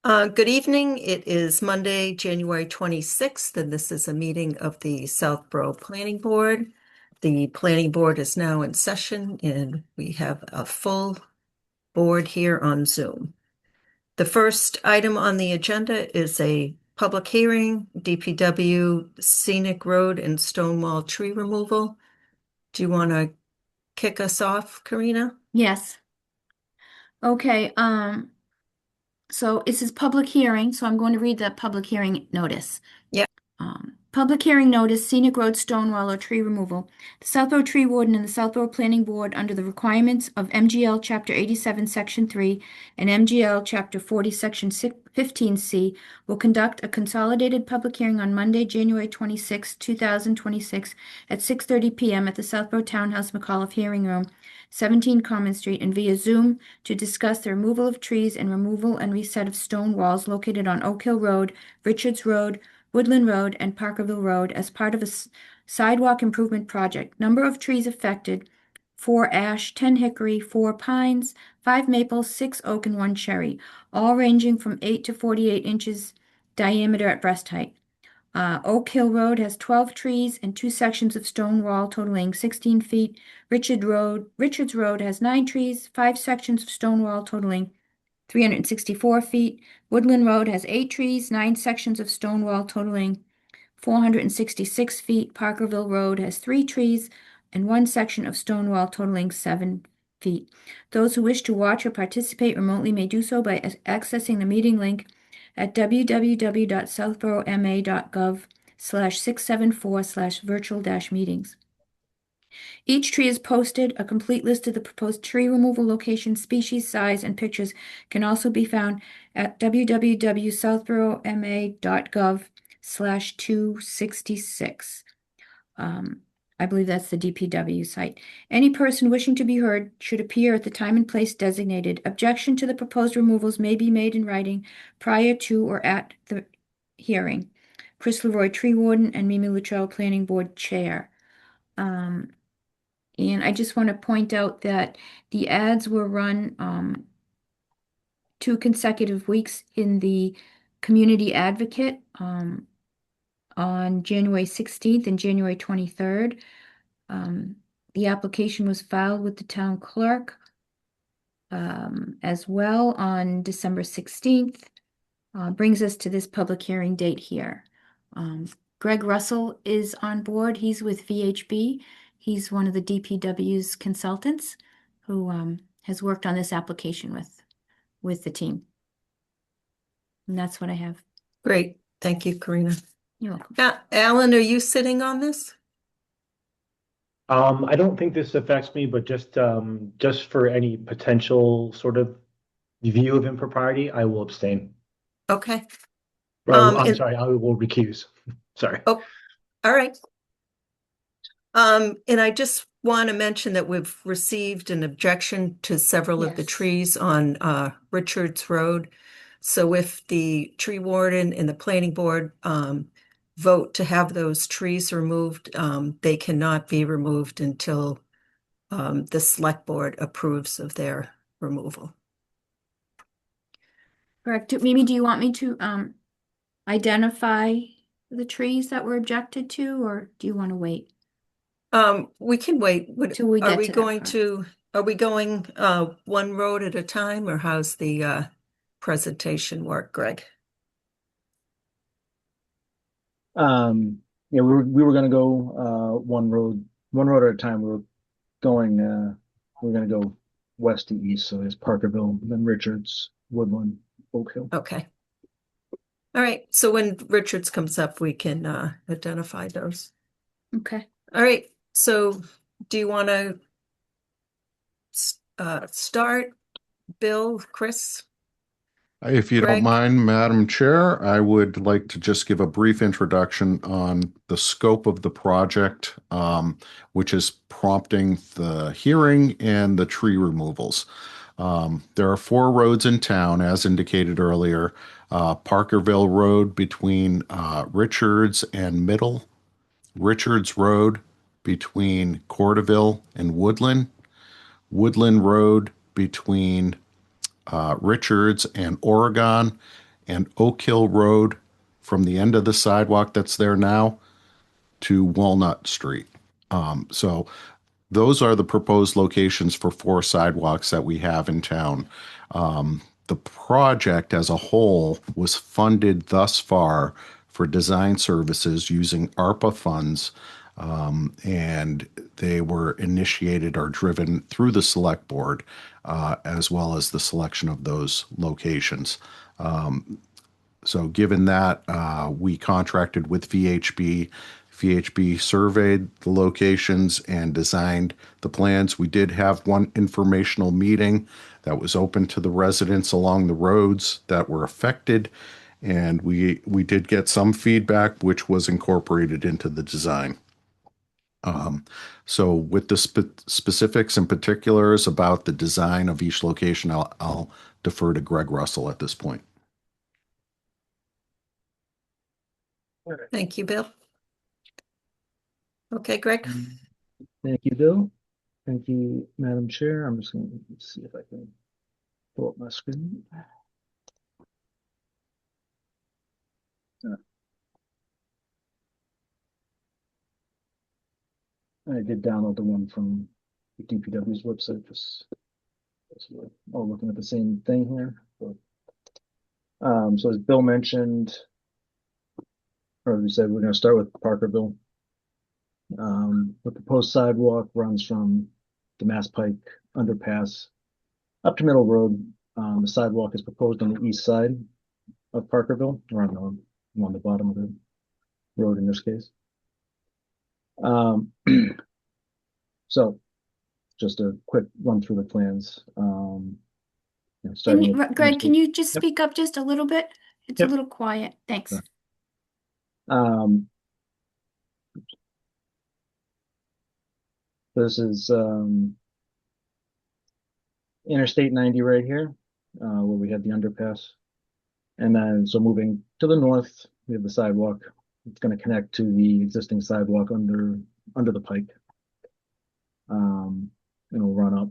Good evening. It is Monday, January 26th, and this is a meeting of the Southborough Planning Board. The planning board is now in session, and we have a full board here on Zoom. The first item on the agenda is a public hearing, DPW Scenic Road and Stonewall Tree Removal. Do you want to kick us off, Karina? Yes. Okay. So this is public hearing, so I'm going to read the public hearing notice. Yep. Public hearing notice, scenic road stonewall or tree removal. The Southborough Tree Warden and the Southborough Planning Board, under the requirements of MGL Chapter 87, Section 3, and MGL Chapter 40, Section 15C, will conduct a consolidated public hearing on Monday, January 26, 2026, at 6:30 p.m. at the Southborough Townhouse McAuliffe Hearing Room, 17 Common Street, and via Zoom to discuss the removal of trees and removal and reset of stone walls located on Oak Hill Road, Richards Road, Woodland Road, and Parkerville Road as part of a sidewalk improvement project. Number of trees affected: 4 ash, 10 hickory, 4 pines, 5 maples, 6 oak, and 1 cherry, all ranging from 8 to 48 inches diameter at breast height. Oak Hill Road has 12 trees and 2 sections of stone wall totaling 16 feet. Richards Road has 9 trees, 5 sections of stone wall totaling 364 feet. Woodland Road has 8 trees, 9 sections of stone wall totaling 466 feet. Parkerville Road has 3 trees and 1 section of stone wall totaling 7 feet. Those who wish to watch or participate remotely may do so by accessing the meeting link at www.southborough.ma.gov/674/virtual-meetings. Each tree is posted. A complete list of the proposed tree removal location, species, size, and pictures can also be found at www.southborough.ma.gov/266. I believe that's the DPW site. Any person wishing to be heard should appear at the time and place designated. Objection to the proposed removals may be made in writing prior to or at the hearing. Chris Leroy, Tree Warden, and Mimi Luttrell, Planning Board Chair. And I just want to point out that the ads were run 2 consecutive weeks in the Community Advocate on January 16th and January 23rd. The application was filed with the town clerk as well on December 16th. Brings us to this public hearing date here. Greg Russell is on board. He's with VHB. He's one of the DPW's consultants who has worked on this application with the team. And that's what I have. Great. Thank you, Karina. You're welcome. Alan, are you sitting on this? I don't think this affects me, but just for any potential sort of view of impropriety, I will abstain. Okay. I'm sorry, I will recuse. Sorry. Oh, all right. And I just want to mention that we've received an objection to several of the Yes. trees on Richards Road. So if the tree warden and the planning board vote to have those trees removed, they cannot be removed until the select board approves of their removal. Correct. Mimi, do you want me to identify the trees that were objected to, or do you want to wait? We can wait. Till we Are get we to that going part. are we going one road at a time, or how's the presentation work, Greg? Yeah, we were gonna go one road at a time. We're gonna go west to east, so it's Parkerville, then Richards, Woodland, Oak Hill. Okay. All right. So when Richards comes up, we can identify those. Okay. All right. So do you want to start, Bill, Chris? If you don't Greg? mind, Madam Chair, I would like to just give a brief introduction on the scope of the project, which is prompting the hearing and the tree removals. There are 4 roads in town, as indicated earlier. Parkerville Road between Richards and Middle, Richards Road between Corderville and Woodland, Woodland Road between Richards and Oregon, and Oak Hill Road from the end of the sidewalk that's there now to Walnut Street. So those are the proposed locations for 4 sidewalks that we have in town. The project as a whole was funded thus far for design services using ARPA funds, and they were initiated or driven through the select board, as well as the selection of those locations. So given that, we contracted with VHB. VHB surveyed the locations and designed the plans. We did have one informational meeting that was open to the residents along the roads that were affected, and we did get some feedback, which was incorporated into the design. So with the specifics and particulars about the design of each location, I'll defer to Greg Russell at this point. Thank you, Bill. Okay, Greg. Thank you, Bill. Thank you, Madam Chair. I'm just going to see if I can pull up my screen. I did download the one from the DPW's website, just we're all looking at the same thing here. So as Bill mentioned, or we said, we're going to start with Parkerville. The proposed sidewalk runs from the Mass Pike underpass up to Middle Road. The sidewalk is proposed on the east side of Parkerville, or on the bottom of the road in this case. So just a quick run through the plans. Starting with Greg, can you just Yep. speak up just a little bit? It's Yep. a little quiet. Thanks. Sure. This is Interstate 90 right here, where we have the underpass. And then, so moving to the north, we have the sidewalk. It's going to connect to the existing sidewalk under the pike. And it'll run up.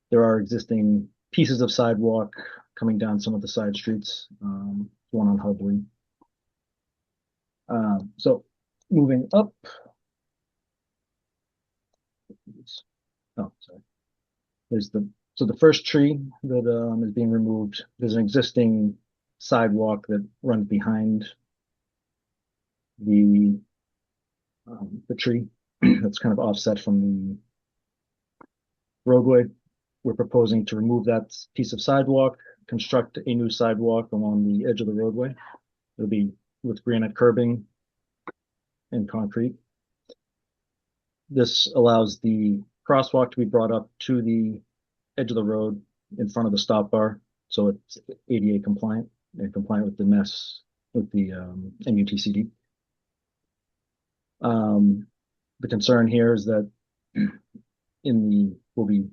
There are existing pieces of sidewalk coming down some of the side streets, one on Hubley. So moving up. Oh, sorry. There's the first tree that is being removed. There's an existing sidewalk that runs behind the tree that's kind of offset from the roadway. We're proposing to remove that piece of sidewalk, construct a new sidewalk along the edge of the roadway. It'll be with granite curbing and concrete. This allows the crosswalk to be brought up to the edge of the road in front of the stop bar, so it's ADA compliant and compliant with the MUTCD. The concern here is that we'll be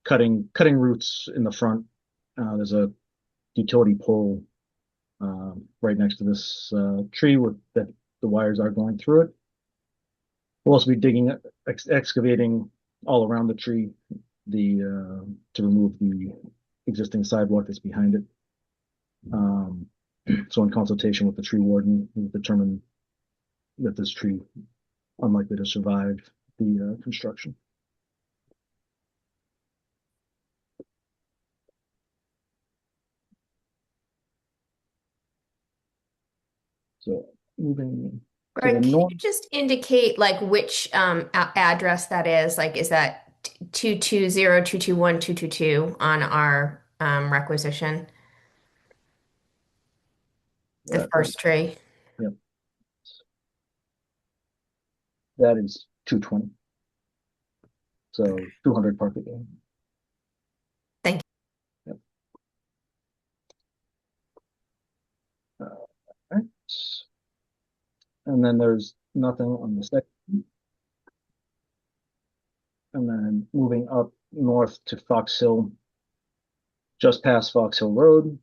cutting roots in the front. There's a utility pole right next to this tree that the wires are going through it. We'll also be excavating all around the tree to remove the existing sidewalk that's behind it. So in consultation with the tree warden, we've determined that this tree unlikely to survive the construction. So moving to Greg, the can north. you just indicate like which address that is? Like, is that 220-221-222 on our requisition? The first tree. Yep. That is 220. So 200 Parker Lane. Thank you. Yep. Right. And then there's nothing on the second. And then moving up north to Fox Hill, just past Fox Hill Road,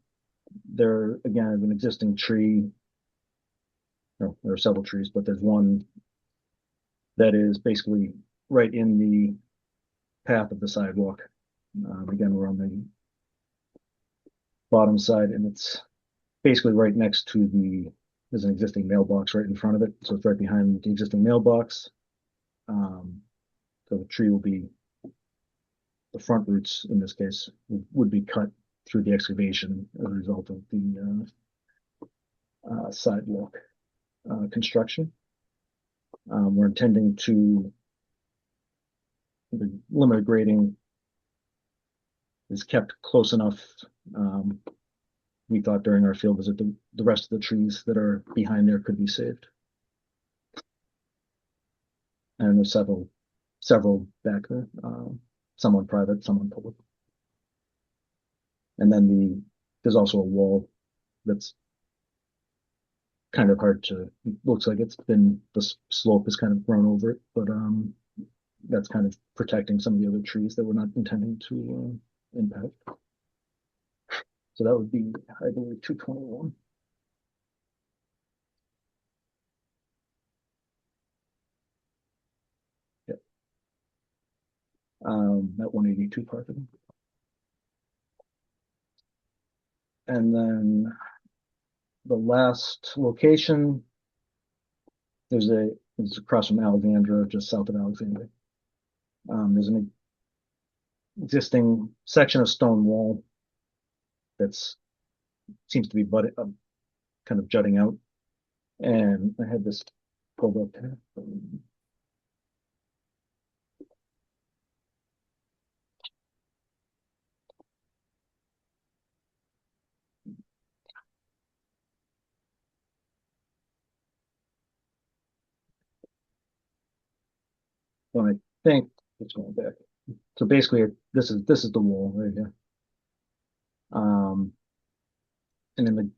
there again is an existing tree. No, there are several trees, but there's one that is basically right in the path of the sidewalk. Again, we're on bottom side, and it's basically right next to there's an existing mailbox right in front of it, so it's right behind the existing mailbox. So the tree will be, the front roots in this case would be cut through the excavation as a result of the sidewalk construction. We're intending to, the limit of grading is kept close enough. We thought during our field visit, the rest of the trees that are behind there could be saved. And there's several back there, some on private, some on public. And then there's also a wall that's kind of hard to, looks like the slope has kind of grown over it, but that's kind of protecting some of the other trees that we're not intending to impact. So that would be, I believe, 221. Yeah. At 182 Parker. And then the last location, it's across from Alexandra, just south of Alexandra. There's an existing section of stone wall that's seems to be kind of jutting out. And I had this pulled up here. Well, I think it's going back. So basically, this is the wall right here. And in the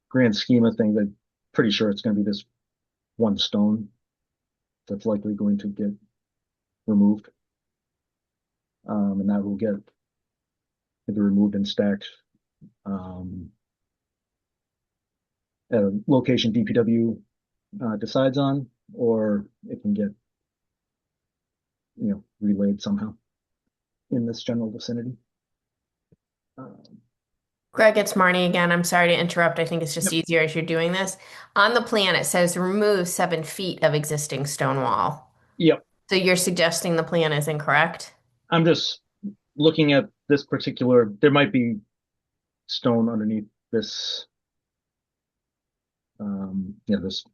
grand scheme of things, I'm pretty sure it's going to be this one stone that's likely going to get removed. And that will get either removed and stacked at a location DPW decides on, or it can get, relayed somehow in this general vicinity. Greg, it's Marnie again. I'm sorry to interrupt. I think it's just easier as you're doing this. On the plan, it says remove 7 feet of existing stone wall. Yep. So you're suggesting the plan is incorrect? I'm just looking at this particular, there might be stone underneath this, this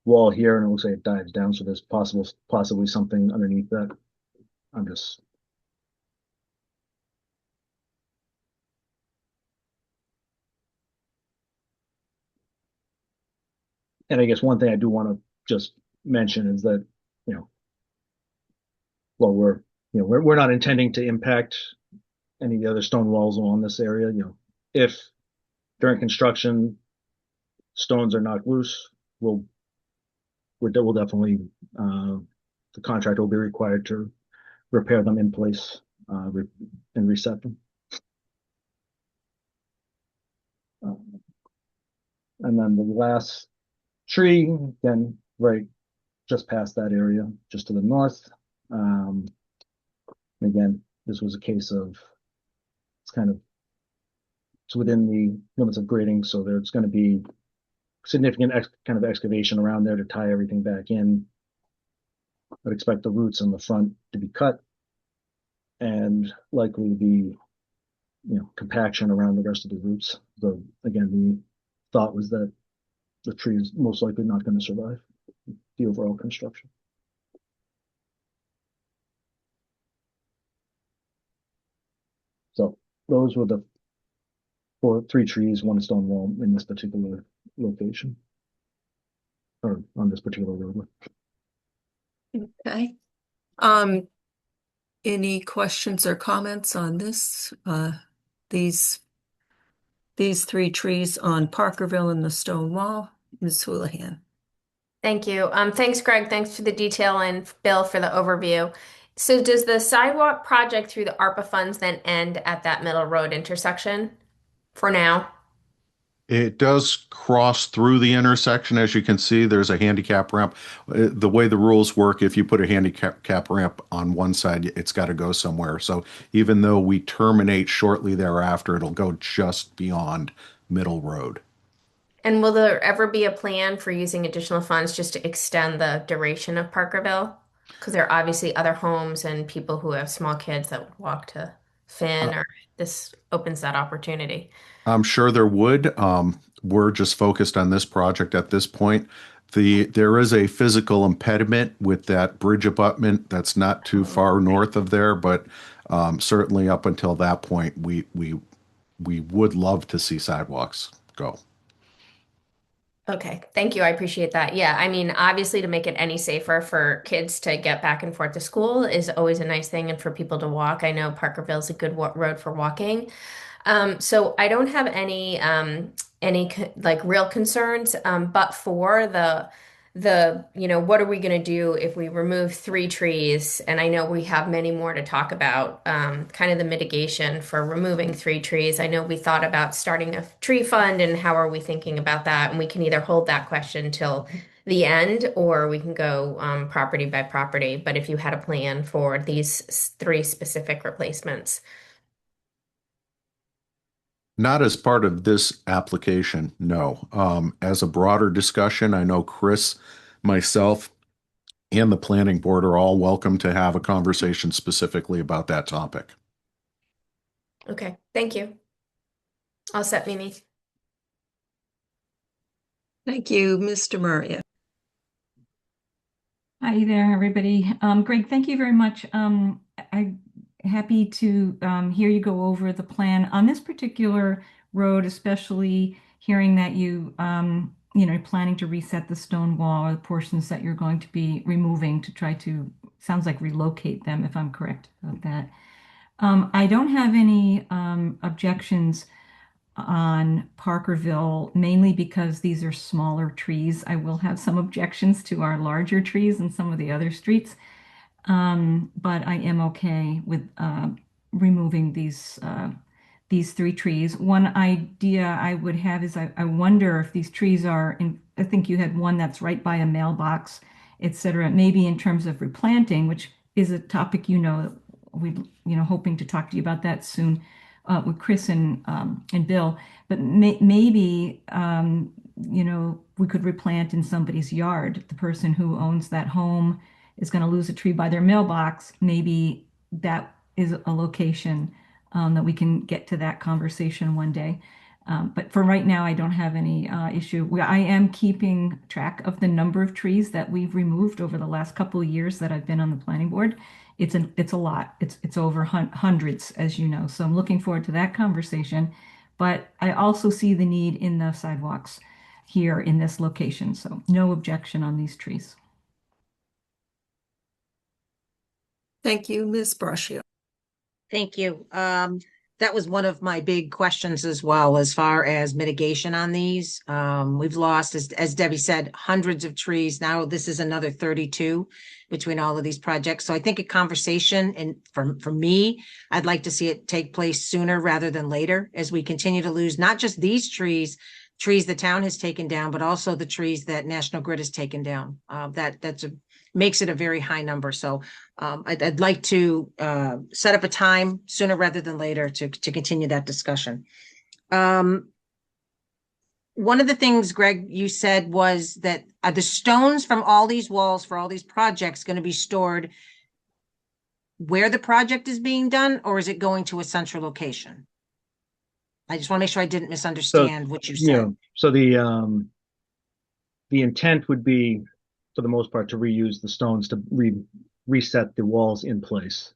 wall here, and it looks like it dives down. So there's possibly something underneath that. I'm just. And I guess one thing I do want to just mention is that, well, we're not intending to impact any of the other stone walls along this area. If during construction stones are knocked loose, we'll definitely, the contractor will be required to repair them in place and reset them. And then the last tree, again, right just past that area, just to the north. Again, this was a case of it's within the limits of grading, so there's going to be significant kind of excavation around there to tie everything back in. I'd expect the roots in the front to be cut, and likely the compaction around the rest of the roots. So again, the thought was that the tree is most likely not going to survive the overall construction. So those were the 3 trees, 1 stone wall in this particular location, or on this particular roadway. Okay. Any questions or comments on this? These 3 trees on Parkerville and the stone wall? Ms. Houlihan. Thank you. Thanks, Greg. Thanks for the detail, and Bill for the overview. So does the sidewalk project through the ARPA funds then end at that middle road intersection for now? It does cross through the intersection. As you can see, there's a handicap ramp. The way the rules work, if you put a handicap ramp on one side, it's got to go somewhere. So even though we terminate shortly thereafter, it'll go just beyond Middle Road. And will there ever be a plan for using additional funds just to extend the duration of Parkerville? Because there are obviously other homes and people who have small kids that would walk to Finn, or this opens that opportunity. I'm sure there would. We're just focused on this project at this point. There is a physical impediment with that bridge abutment that's not too far north of there, but certainly up until that point, we would love to see sidewalks go. Okay, thank you. I appreciate that. Yeah, I mean, obviously, to make it any safer for kids to get back and forth to school is always a nice thing, and for people to walk. I know Parkerville's a good road for walking. So I don't have like real concerns, but for what are we going to do if we remove 3 trees? And I know we have many more to talk about, kind of the mitigation for removing 3 trees. I know we thought about starting a tree fund, and how are we thinking about that? And we can either hold that question till the end, or we can go property by property. But if you had a plan for these 3 specific replacements. Not as part of this application, no. As a broader discussion, I know Chris, myself, and the planning board are all welcome to have a conversation specifically about that topic. Okay, thank you. All set, Mimi. Thank you, Mr. Murray. Hi there, everybody. Greg, thank you very much. I'm happy to hear you go over the plan on this particular road, especially hearing that you're planning to reset the stone wall, or the portions that you're going to be removing to try to, sounds like, relocate them, if I'm correct about that. I don't have any objections on Parkerville, mainly because these are smaller trees. I will have some objections to our larger trees and some of the other streets. But I am okay with removing these 3 trees. One idea I would have is I wonder if these trees are in, I think you had one that's right by a mailbox, etc. Maybe in terms of replanting, which is a topic, we hoping to talk to you about that soon with Chris and Bill. But maybe we could replant in somebody's yard. The person who owns that home is going to lose a tree by their mailbox. Maybe that is a location that we can get to that conversation one day. But for right now, I don't have any issue. I am keeping track of the number of trees that we've removed over the last couple of years that I've been on the planning board. It's a lot. It's over hundreds, as you know. So I'm looking forward to that conversation. But I also see the need in the sidewalks here in this location. So no objection on these trees. Thank you, Ms. Braccio. Thank you. That was one of my big questions as well, as far as mitigation on these. We've lost, as Debbie said, hundreds of trees. Now this is another 32 between all of these projects. So I think a conversation, and for me, I'd like to see it take place sooner rather than later, as we continue to lose not just these trees the town has taken down, but also the trees that National Grid has taken down. Makes it a very high number. So I'd like to set up a time sooner rather than later to continue that discussion. One of the things, Greg, you said was that the stones from all these walls for all these projects going to be stored where the project is being done, or is it going to a central location? I just want to make sure I didn't misunderstand what you said. Yeah. So the intent would be, for the most part, to reuse the stones to reset the walls in place.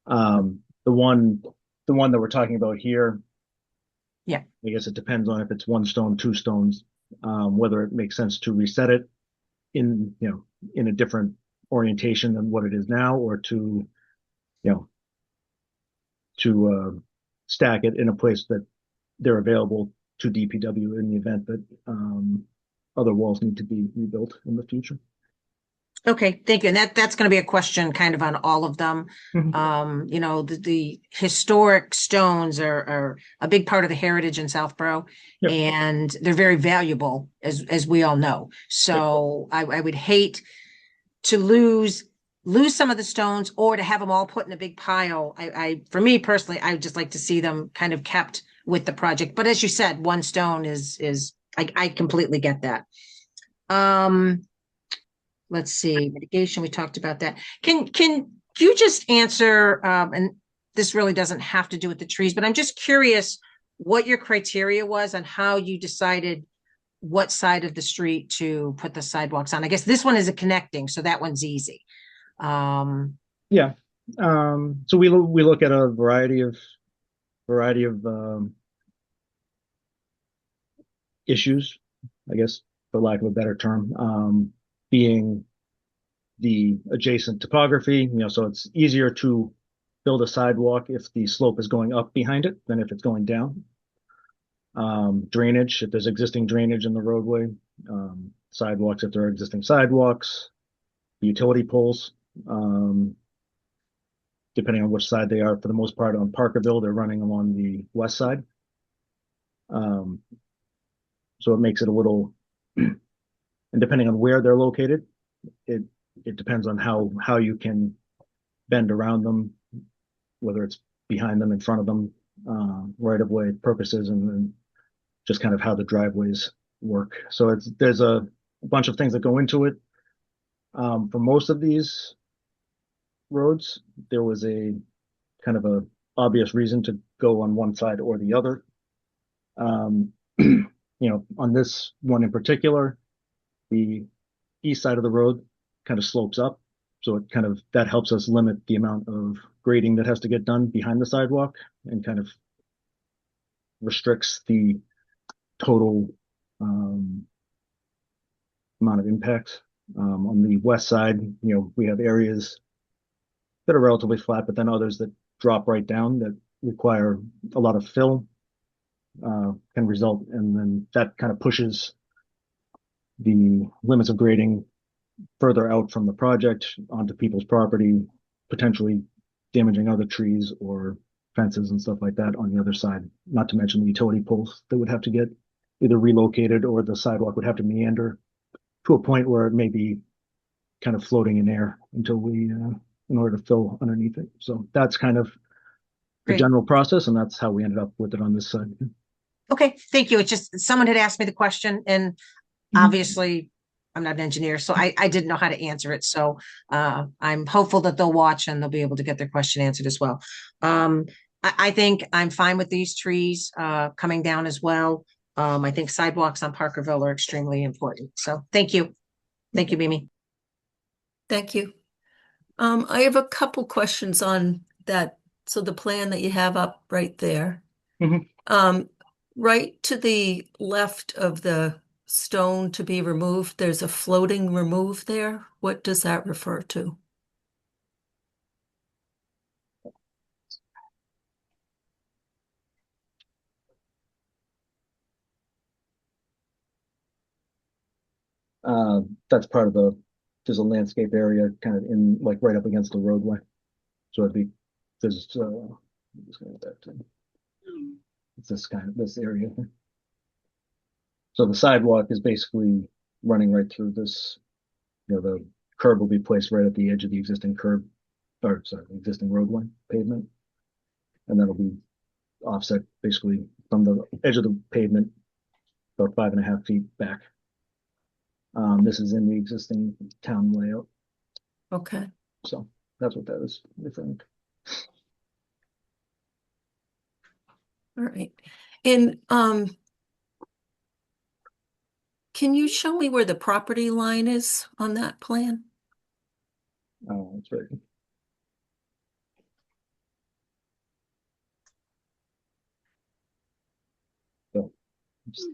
The one that we're talking about here, yeah, I guess it depends on if it's 1 stone, 2 stones, whether it makes sense to reset it in a different orientation than what it is now, or to stack it in a place that they're available to DPW in the event that other walls need to be rebuilt in the future. Okay, thank you. And that's going to be a question kind of on all of them. Mhm. You know, the historic stones are a big part of the heritage in Southborough, Yep. and they're very valuable, as we all know. So I would hate to lose some of the stones or to have them all put in a big pile. For me personally, I would just like to see them kind of kept with the project. But as you said, one stone is I completely get that. Let's see, mitigation, we talked about that. Can you just answer, and this really doesn't have to do with the trees, but I'm just curious what your criteria was on how you decided what side of the street to put the sidewalks on. I guess this one is a connecting, so that one's easy. Yeah. So we look at a variety of issues, I guess, for lack of a better term, being the adjacent topography, so it's easier to build a sidewalk if the slope is going up behind it than if it's going down. Drainage, if there's existing drainage in the roadway, sidewalks, if there are existing sidewalks, utility poles, depending on which side they are. For the most part, on Parkerville, they're running along the west side. So it makes it a little, and depending on where they're located, it depends on how you can bend around them, whether it's behind them, in front of them, right of way purposes, and then just kind of how the driveways work. So there's a bunch of things that go into it. For most of these roads, there was a kind of a obvious reason to go on one side or the other. On this one in particular, the east side of the road kind of slopes up. So that helps us limit the amount of grading that has to get done behind the sidewalk and kind of restricts the total amount of impact. On the west side, we have areas that are relatively flat, but then others that drop right down that require a lot of fill, can result, and then that kind of pushes the limits of grading further out from the project onto people's property, potentially damaging other trees or fences and stuff like that on the other side, not to mention the utility poles that would have to get either relocated or the sidewalk would have to meander to a point where it may be kind of floating in air until in order to fill underneath it. So that's kind of the Great. general process, and that's how we ended up with it on this side. Okay, thank you. It's just someone had asked me the question, and obviously I'm not an engineer, so I didn't know how to answer it. So I'm hopeful that they'll watch and they'll be able to get their question answered as well. I think I'm fine with these trees coming down as well. I think sidewalks on Parkerville are extremely important. So thank you. Thank you, Mimi. Thank you. I have a couple questions on that. So the plan that you have up right there. Mhm. Right to the left of the stone to be removed, there's a floating remove there. What does that refer to? That's part of there's a landscape area kind of in, like, right up against the roadway. So there's, I'm just gonna go back to, it's this area. So the sidewalk is basically running right through this, the curb will be placed right at the edge of the existing existing roadway pavement. And that'll be offset basically from the edge of the pavement, about 5.5 feet back. This is in the existing town layout, Okay. so that's what that is referring to. All right. And can you show me where the property line is on that plan? That's right. So just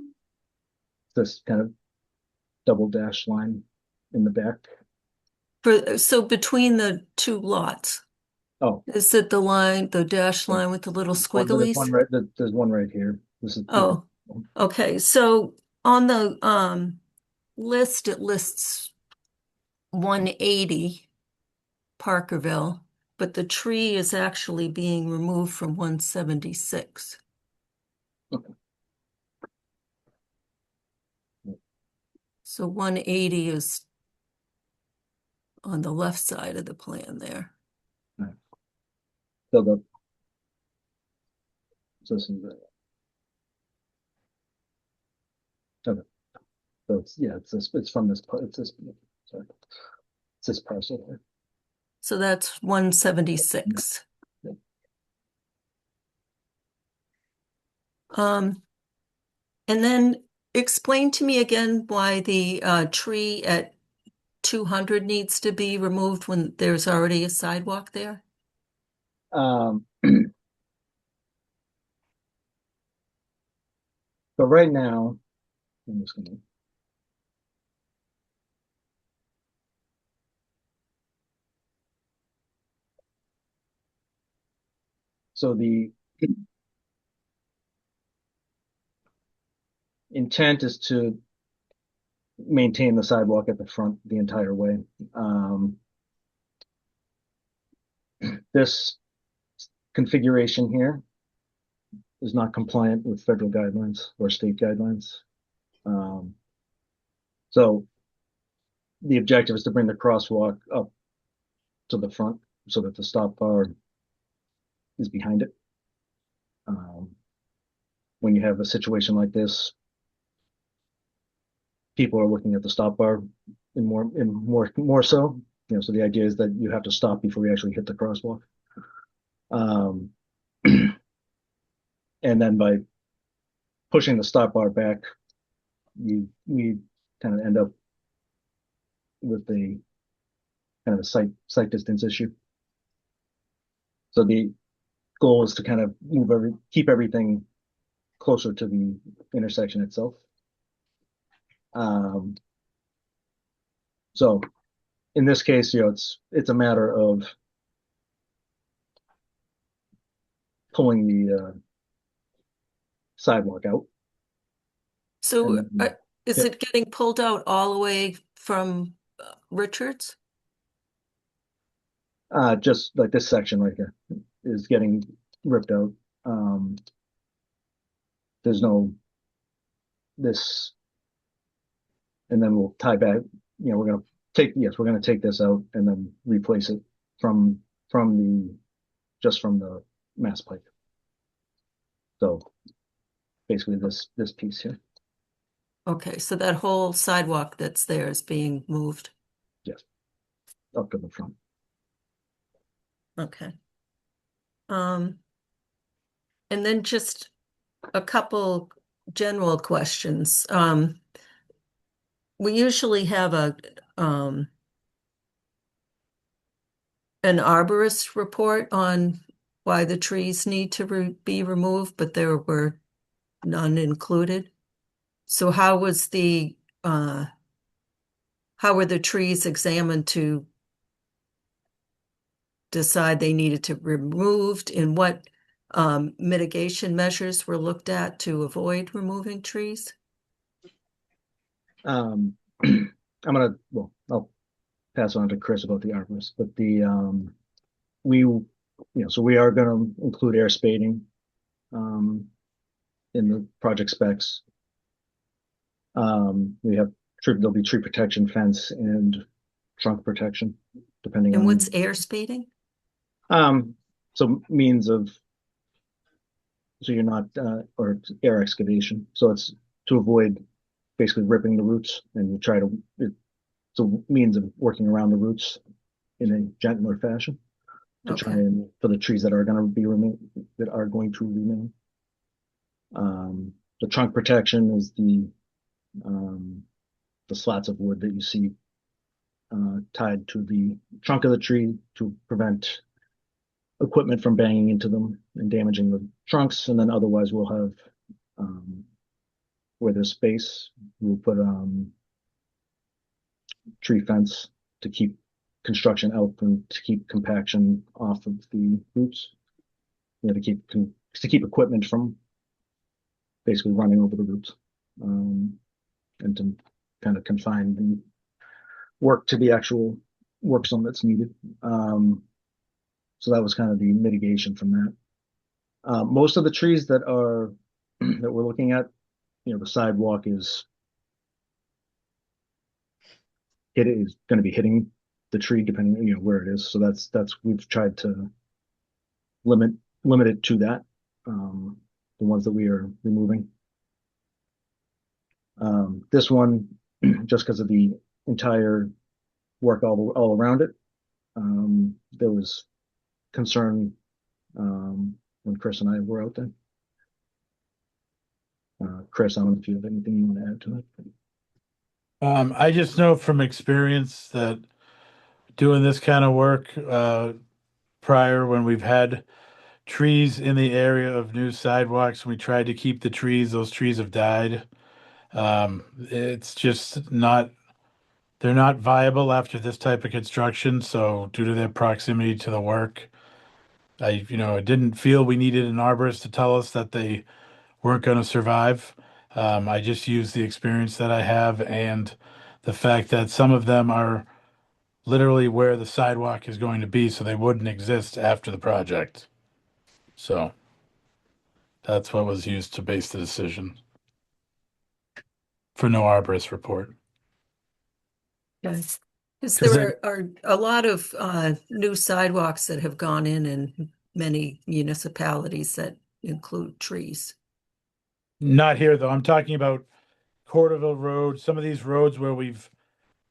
this kind of double dash line in the back. So between the two lots, Oh, is it the line, the dash line with the little there's squigglies? there's one right here. This is. Oh, okay. So on the list, it lists 180 Parkerville, but the tree is actually being removed from 176. Okay. So 180 is on the left side of the plan there. So the, so this is the, okay. So it's, yeah, it's this, it's from this, it's this, sorry. It's this parcel here. So that's 176. Yeah. And then explain to me again why the tree at 200 needs to be removed when there's already a sidewalk there? So right now, I'm just gonna. So the intent is to maintain the sidewalk at the front the entire way. This configuration here is not compliant with federal guidelines or state guidelines. So the objective is to bring the crosswalk up to the front so that the stop bar is behind it. When you have a situation like this, people are looking at the stop bar more so. You know, so the idea is that you have to stop before you actually hit the crosswalk. And then by pushing the stop bar back, we kind of end up with a kind of a sight distance issue. So the goal is to kind of keep everything closer to the intersection itself. So in this case, you know, it's a matter of pulling the sidewalk out. So And then- is yeah. it getting pulled out all the way from Richards? Just like this section right here is getting ripped out. There's no this, and then we'll tie back. You know, we're gonna take this out and then replace it from the Mass Pike. So basically this piece here. Okay, so that whole sidewalk that's there is being moved. Yes, up to the front. Okay. And then just a couple general questions. We usually have an arborist report on why the trees need to be removed, but there were none included. So how were the trees examined to decide they needed to be removed, and what mitigation measures were looked at to avoid removing trees? I'll pass on to Chris about the arborist, but so we are gonna include air spading in the project specs. There'll be tree protection fence and trunk protection, depending And on. what's air spading? So means of, so you're not, or air excavation. So it's to avoid basically ripping the roots, and you try to, it's a means of working around the roots in a gentler fashion to try Okay. and, for the trees that are going to remain. The trunk protection is the slats of wood that you see tied to the trunk of the tree to prevent equipment from banging into them and damaging the trunks. And then otherwise we'll have, where there's space, we'll put tree fence to keep construction out and to keep compaction off of the roots. You know, to keep equipment from basically running over the roots, and to kind of confine work to the actual work zone that's needed. So that was kind of the mitigation from that. Most of the trees that are that we're looking at, the sidewalk is going to be hitting the tree depending, where it is. So that's we've tried to limit it to that. The ones that we are removing. This one, just because of the entire work all around it, there was concern when Chris and I were out there. Chris, I don't know if you have anything you want to add to that. I just know from experience that doing this kind of work prior, when we've had trees in the area of new sidewalks, we tried to keep the trees, those trees have died. It's just not, they're not viable after this type of construction. So due to their proximity to the work, I didn't feel we needed an arborist to tell us that they weren't going to survive. I just used the experience that I have and the fact that some of them are literally where the sidewalk is going to be, so they wouldn't exist after the project. So that's what was used to base the decision for no arborist report. Yes. Because 'Cause there are a lot of new sidewalks that have gone in many municipalities that include trees. Not here though. I'm talking about Corderville Road, some of these roads where we've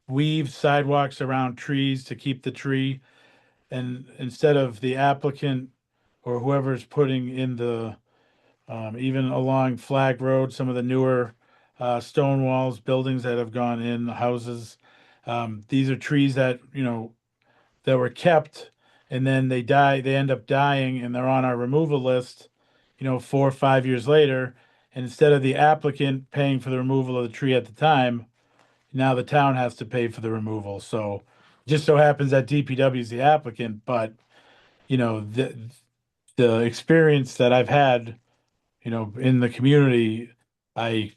weaved sidewalks around trees to keep the tree. And instead of the applicant or whoever's putting in the, even along Flag Road, some of the newer stone walls, buildings that have gone in, houses. These are trees that, that were kept and then they end up dying and they're on our removal list, 4 or 5 years later. And instead of the applicant paying for the removal of the tree at the time, now the town has to pay for the removal. So just so happens that DPW is the applicant, but the experience that I've had, in the community, I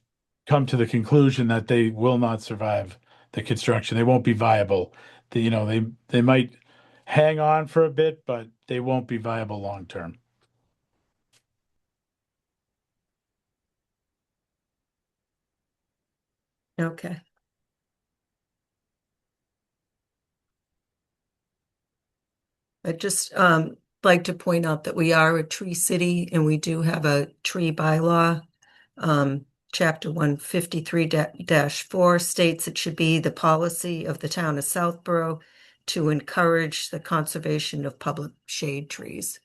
come to the conclusion that they will not survive the construction. They won't be viable. They might hang on for a bit, but they won't be viable long term. Okay. I'd just like to point out that we are a tree city and we do have a tree bylaw. Chapter 153-4 states it should be the policy of the town of Southborough to encourage the conservation of public shade trees.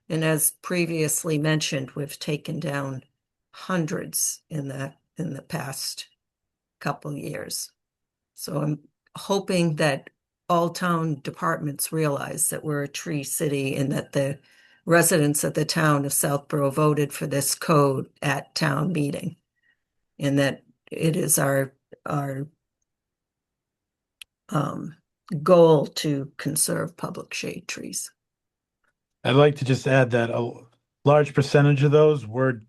And as previously mentioned, we've taken down hundreds in the past couple years. So I'm hoping that all town departments realize that we're a tree city and that the residents of the town of Southborough voted for this code at town meeting. And that it is our goal to conserve public shade trees. I'd like to just add that a large percentage of those were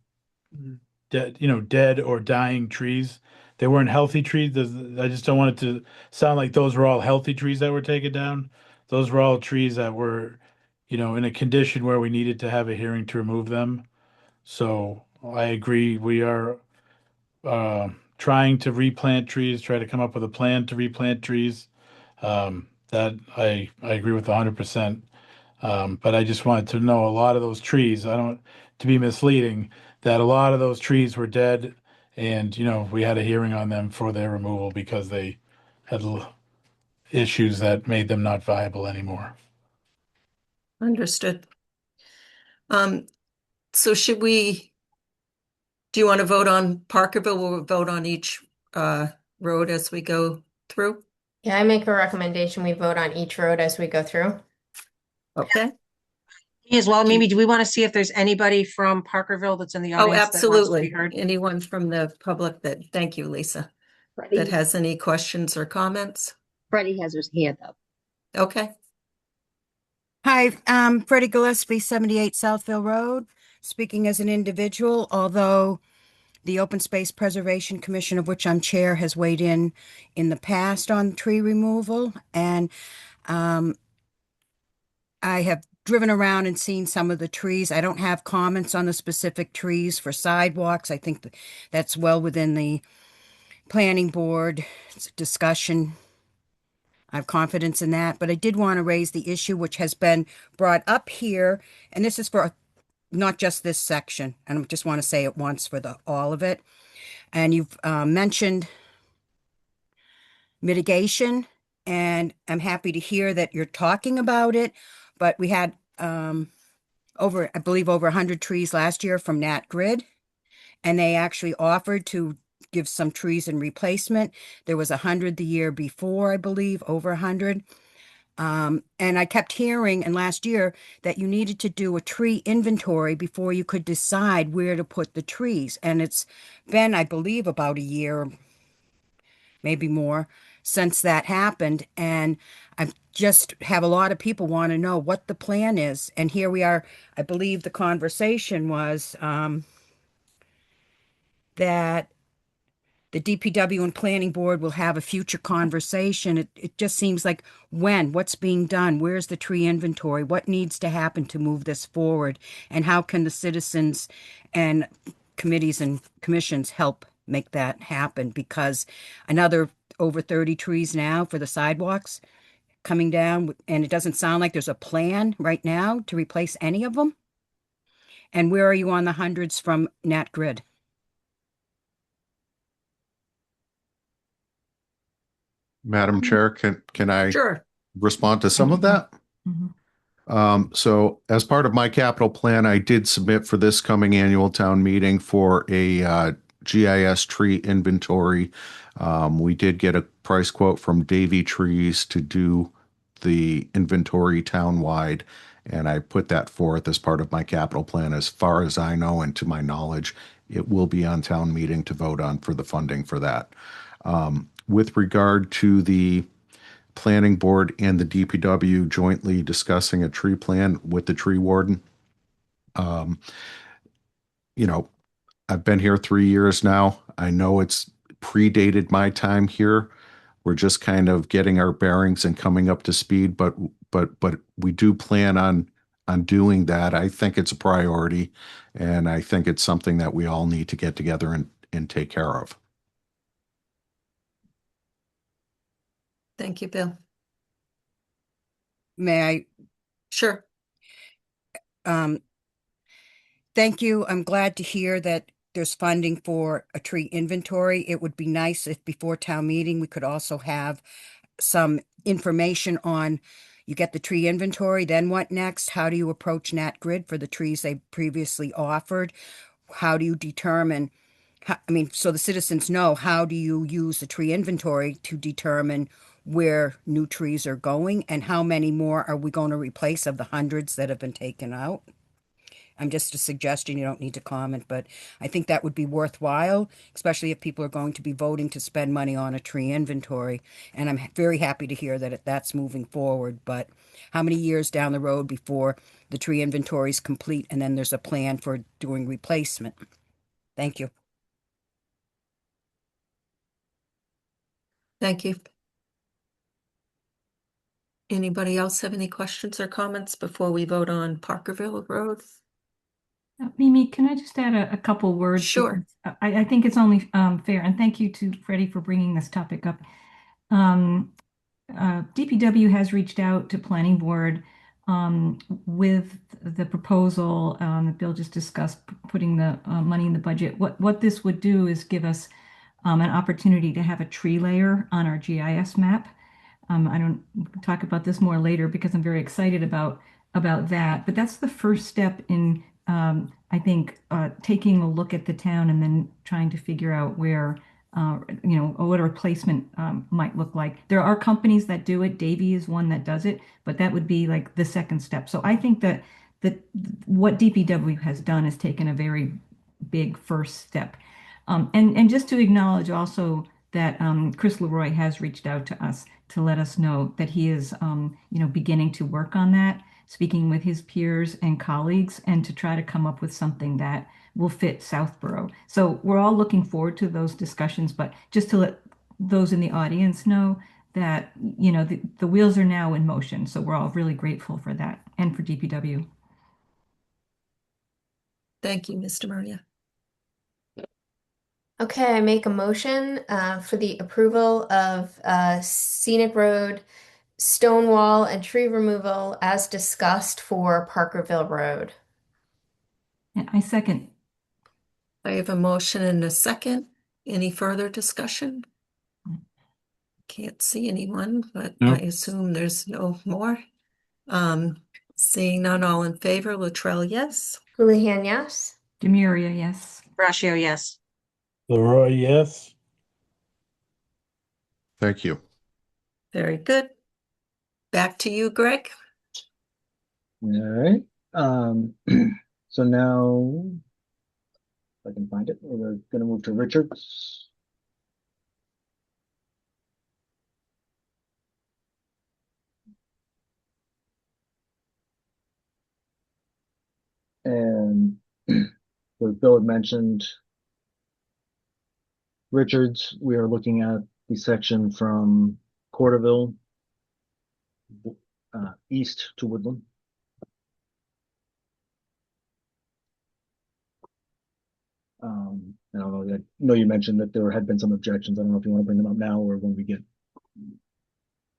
dead or dying trees. They weren't healthy trees. I just don't want it to sound like those were all healthy trees that were taken down. Those were all trees that were, in a condition where we needed to have a hearing to remove them. So I agree. We are trying to replant trees, try to come up with a plan to replant trees. That I agree with 100%. But I just wanted to know a lot of those trees, to be misleading, that a lot of those trees were dead and, we had a hearing on them for their removal because they had issues that made them not viable anymore. Understood. So do you want to vote on Parkerville? We'll vote on each road as we go through. Yeah, I make a recommendation. We vote on each road as we go through. Okay. Me as well, maybe, do we want to see if there's anybody from Parkerville that's in the Oh, audience that wants to be absolutely. heard? Anyone from the public thank you, Lisa, that has any questions or comments? Freddie has his hand up. Okay. Hi, Freddie Gillespie, 78 Southville Road, speaking as an individual, although The Open Space Preservation Commission, of which I'm chair, has weighed in the past on tree removal. And I have driven around and seen some of the trees. I don't have comments on the specific trees for sidewalks. I think that's well within the planning board discussion. I have confidence in that, but I did want to raise the issue which has been brought up here, and this is for not just this section, and I just want to say it once for all of it. And you've mentioned mitigation, and I'm happy to hear that you're talking about it, but we had I believe over 100 trees last year from Nat Grid, and they actually offered to give some trees in replacement. There was 100 the year before, I believe, over 100. And I kept hearing, and last year, that you needed to do a tree inventory before you could decide where to put the trees. And it's been, I believe, about a year, maybe more, since that happened. And I just have a lot of people want to know what the plan is. And here we are. I believe the conversation was that the DPW and Planning Board will have a future conversation. It just seems like what's being done? Where's the tree inventory? What needs to happen to move this forward? And how can the citizens and committees and commissions help make that happen? Because another over 30 trees now for the sidewalks coming down, and it doesn't sound like there's a plan right now to replace any of them. And where are you on the hundreds from Nat Grid? Madam Chair, can I Sure. respond to some of that? So as part of my capital plan, I did submit for this coming annual town meeting for a GIS tree inventory. We did get a price quote from Davy Trees to do the inventory townwide, and I put that forth as part of my capital plan. As far as I know and to my knowledge, it will be on town meeting to vote on for the funding for that. With regard to the planning board and the DPW jointly discussing a tree plan with the tree warden, I've been here 3 years now. I know it's predated my time here. We're just kind of getting our bearings and coming up to speed, but we do plan on doing that. I think it's a priority, and I think it's something that we all need to get together and take care of. Thank you, Bill. May I? Sure. Thank you. I'm glad to hear that there's funding for a tree inventory. It would be nice if before town meeting, we could also have some information on, you get the tree inventory, then what next? How do you approach Nat Grid for the trees they previously offered? How do you determine, so the citizens know, how do you use the tree inventory to determine where new trees are going, and how many more are we going to replace of the hundreds that have been taken out? I'm just a suggestion. You don't need to comment, but I think that would be worthwhile, especially if people are going to be voting to spend money on a tree inventory. And I'm very happy to hear that that's moving forward. But how many years down the road before the tree inventory is complete and then there's a plan for doing replacement? Thank you. Thank you. Anybody else have any questions or comments before we vote on Parkerville Road? Mimi, can I just add a couple words? Sure. I think it's only fair, and thank you to Freddie for bringing this topic up. DPW has reached out to Planning Board with the proposal that Bill just discussed, putting the money in the budget. What this would do is give us an opportunity to have a tree layer on our GIS map. I don't talk about this more later because I'm very excited about that. But that's the first step in, I think, taking a look at the town and then trying to figure out where, what a replacement might look like. There are companies that do it. Davy is one that does it, but that would be like the second step. So I think that what DPW has done is taken a very big first step. And just to acknowledge also that Chris Leroy has reached out to us to let us know that he is, beginning to work on that. speaking with his peers and colleagues, and to try to come up with something that will fit Southborough. So we're all looking forward to those discussions, but just to let those in the audience know that, you know, the wheels are now in motion. So we're all really grateful for that and for DPW. Thank you, Mr. Maria. Okay, I make a motion for the approval of scenic road, stone wall, and tree removal as discussed for Parkerville Road. And I second. I have a motion and a second. Any further discussion? Can't see anyone, but No. I assume there's no more. Seeing none, all in favor, Latrell, yes. Houlihan, yes. Demiria, yes. Brashio, yes. Leroy, yes. Thank you. Very good. Back to you, Greg. All right. So now, if I can find it, we're gonna move to Richards. And as Bill had mentioned, Richards, we are looking at the section from Corderville east to Woodland. I don't know, I know you mentioned that there had been some objections. I don't know if you want to bring them up now or when we get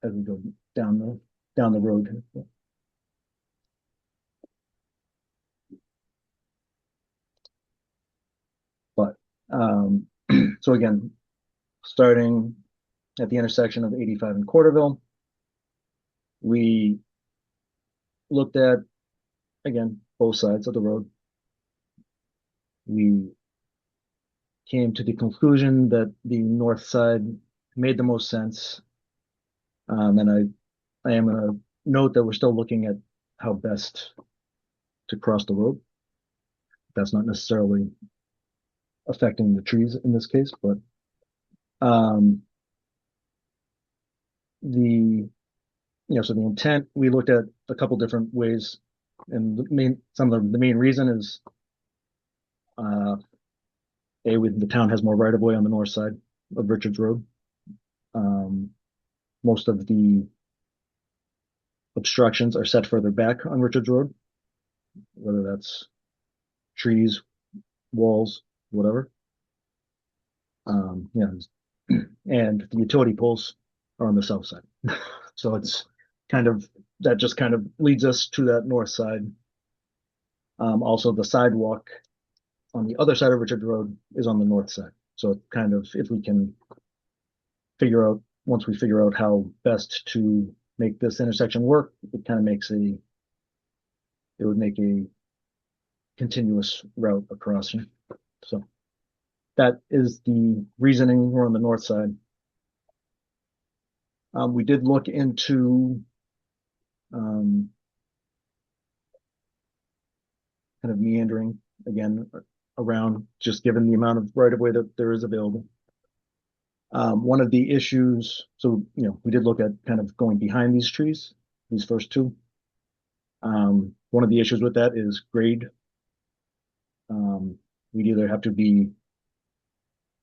as we go down the road. But so again, starting at the intersection of 85 and Corderville, we looked at, again, both sides of the road. We came to the conclusion that the north side made the most sense. And I am going to note that we're still looking at how best to cross the road. That's not necessarily affecting the trees in this case, but so the intent, we looked at a couple different ways, and the main reason is the town has more right of way on the north side of Richards Road. Most of the obstructions are set further back on Richards Road, whether that's trees, walls, whatever. And the utility poles are on the south side. So it's that just kind of leads us to that north side. Also the sidewalk on the other side of Richard Road is on the north side. So it kind of, if we can once we figure out how best to make this intersection work, it kind of would make a continuous route across here. So that is the reasoning. We're on the north side. We did look into kind of meandering again around, just given the amount of right of way that there is available. One of the issues, so we did look at kind of going behind these trees, these first two. One of the issues with that is grade. We'd either have to be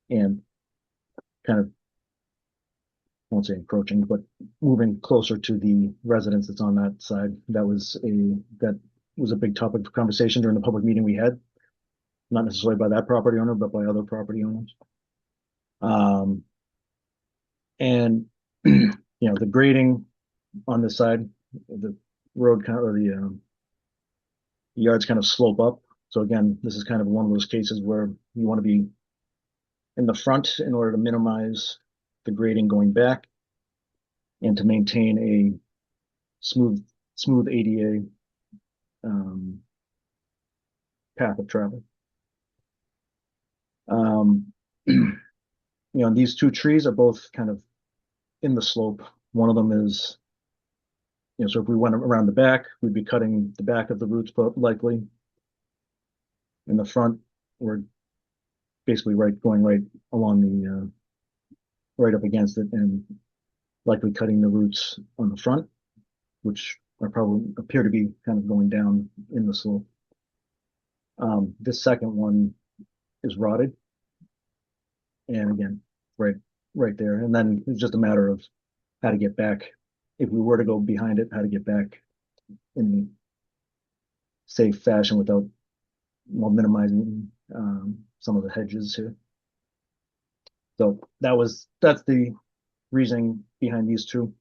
and kind of, I won't say encroaching, but moving closer to the residence that's on that side. That was a big topic of conversation during the public meeting we had, not necessarily by that property owner, but by other property owners. And the grading on this side, the road the yards kind of slope up. So again, this is kind of one of those cases where you want to be in the front in order to minimize the grading going back and to maintain a smooth ADA path of travel. These two trees are both kind of in the slope. One of them is, so if we went around the back, we'd be cutting the back of the roots, but likely. In the front, we're basically going right along the right up against it and likely cutting the roots on the front, which are probably appear to be kind of going down in the slope. This second one is rotted. And again, right there. And then it's just a matter of how to get back. If we were to go behind it, how to get back in the safe fashion without minimizing some of the hedges here. So that's the reasoning behind these two.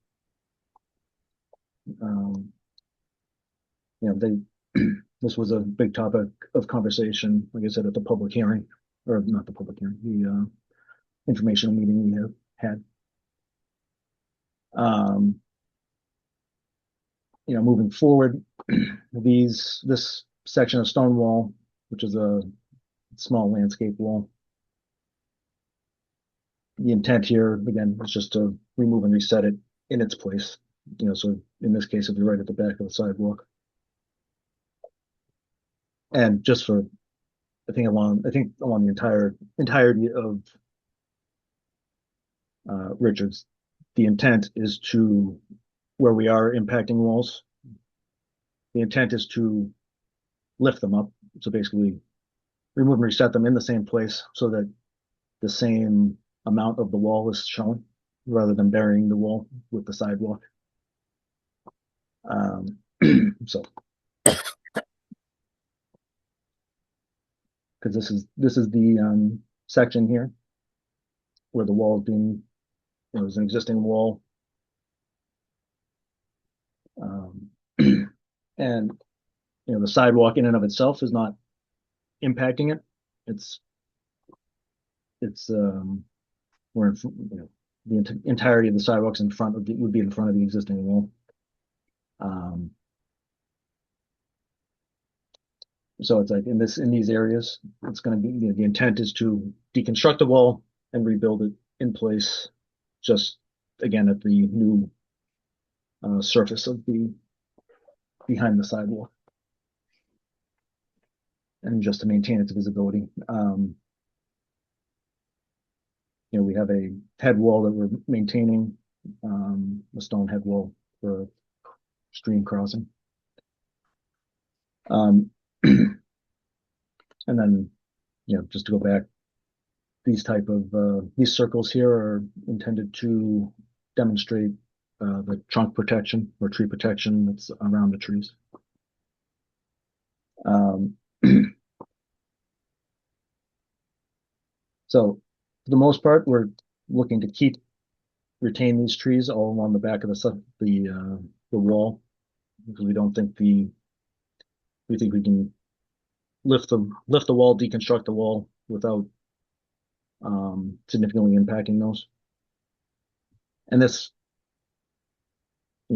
This was a big topic of conversation, like I said, at the public hearing, or not the public hearing, the informational meeting we have had. Moving forward, this section of stone wall, which is a small landscape wall. The intent here, again, is just to remove and reset it in its place. So in this case, it'll be right at the back of the sidewalk. And just for, I think along the entirety of Richards, the intent is to, where we are impacting walls, the intent is to lift them up. So basically remove and reset them in the same place so that the same amount of the wall is shown rather than burying the wall with the sidewalk. So, because this is the section here where the wall is being, there's an existing wall. And the sidewalk in and of itself is not impacting it. It's we're in, the entirety of the sidewalks in front of would be in front of the existing wall. So it's like in these areas, it's going to be, the intent is to deconstruct the wall and rebuild it in place, just again at the new surface of behind the sidewalk, and just to maintain its visibility. We have a head wall that we're maintaining, a stone head wall for stream crossing. And then, just to go back, these circles here are intended to demonstrate the trunk protection or tree protection that's around the trees. So for the most part, we're looking to retain these trees all along the back of the wall, because we think we can lift the wall, deconstruct the wall without significantly impacting those. And this, a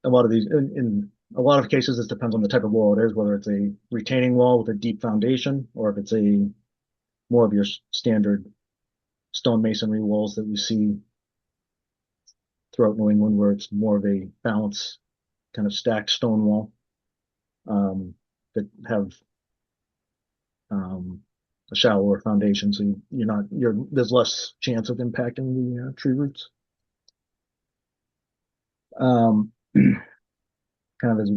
lot of these, in a lot of cases, this depends on the type of wall it is, whether it's a retaining wall with a deep foundation, or if it's more of your standard stone masonry walls that we see throughout New England, where it's more of a balanced kind of stacked stone wall that have a shallower foundation, so there's less chance of impacting the tree roots. Kind of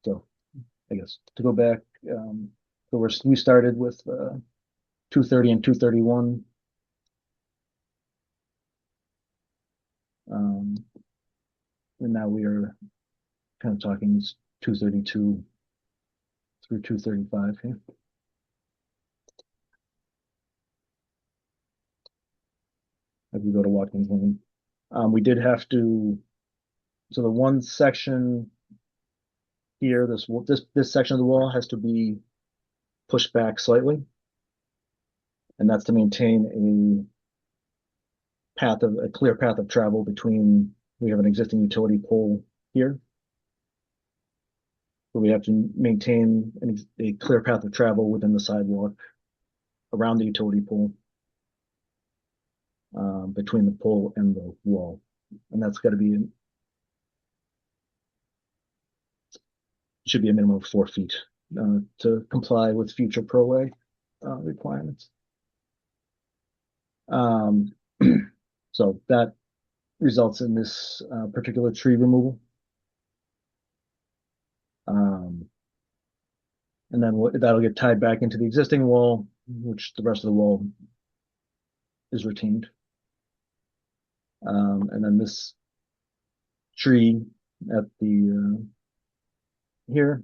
so I guess to go back, so we started with 230 and 231. And now we are kind of talking 232 through 235 here. If we go to Watkins Lane, we did have to. So the one section here, this section of the wall has to be pushed back slightly, and that's to maintain a clear path of travel between. We have an existing utility pole here, so we have to maintain a clear path of travel within the sidewalk around the utility pole, between the pole and the wall, and that's got to be. Should be a minimum of 4 feet to comply with future ProA requirements. So that results in this particular tree removal. And then that'll get tied back into the existing wall, which the rest of the wall is retained. And then this tree at the here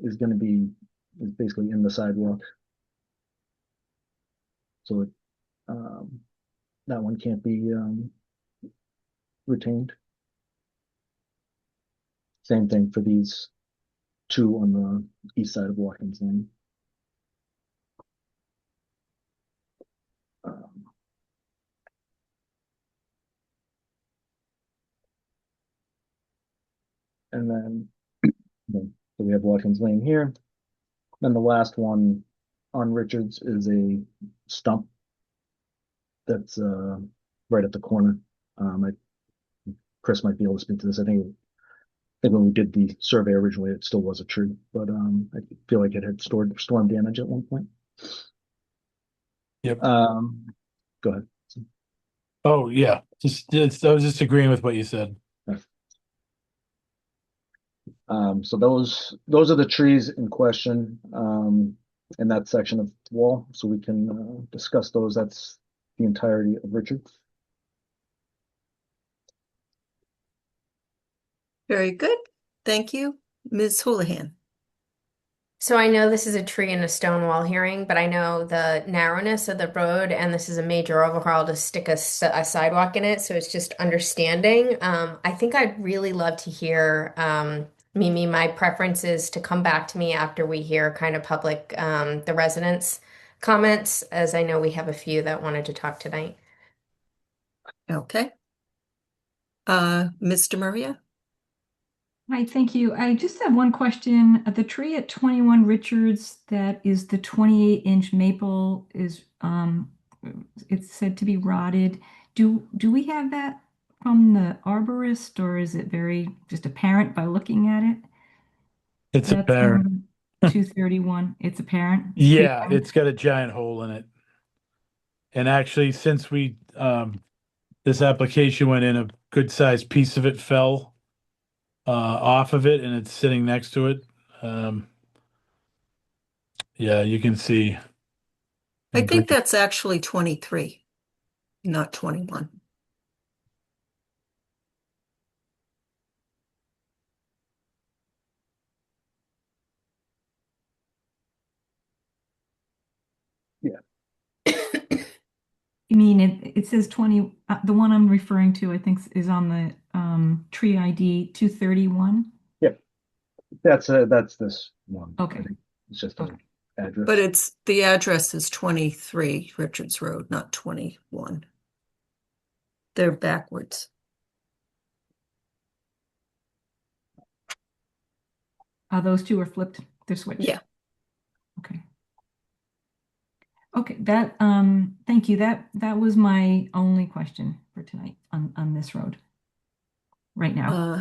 is going to be basically in the sidewalk. So it, that one can't be retained. Same thing for these two on the east side of Watkins Lane. And then so we have Watkins Lane here. Then the last one on Richards is a stump that's right at the corner. Chris might be able to speak to this. I think when we did the survey originally, it still was a tree, but I feel like it had stored storm damage at one point. Yep. Go ahead. Oh, yeah. I was just agreeing with what you said. So those are the trees in question in that section of the wall. So we can discuss those. That's the entirety of Richards. Very good. Thank you. Ms. Houlihan. So I know this is a tree and a stone wall hearing, but I know the narrowness of the road, and this is a major overhaul to stick a sidewalk in it. So it's just understanding. I think I'd really love to hear, Mimi, my preference is to come back to me after we hear kind of public, the residents' comments, as I know we have a few that wanted to talk tonight. Okay. Mr. Maria? Hi, thank you. I just have one question. The tree at 21 Richards, that is the 28-inch maple, is it's said to be rotted. Do we have that from the arborist, or is it very just apparent by looking at it? It's That's apparent. 231. It's apparent. Yeah, it's got a giant hole in it. And actually, since we this application went in, a good sized piece of it fell off of it, and it's sitting next to it. Yeah, you can see. I think that's actually 23, not 21. You mean it says 20, the one I'm referring to, I think, is on the tree ID 231. Yep. That's this one. Okay. I think it's just an address. But the address is 23 Richards Road, not 21. They're backwards. Those two are flipped. They're switched. Yeah. Okay. Okay, thank you. That was my only question for tonight on this road right now.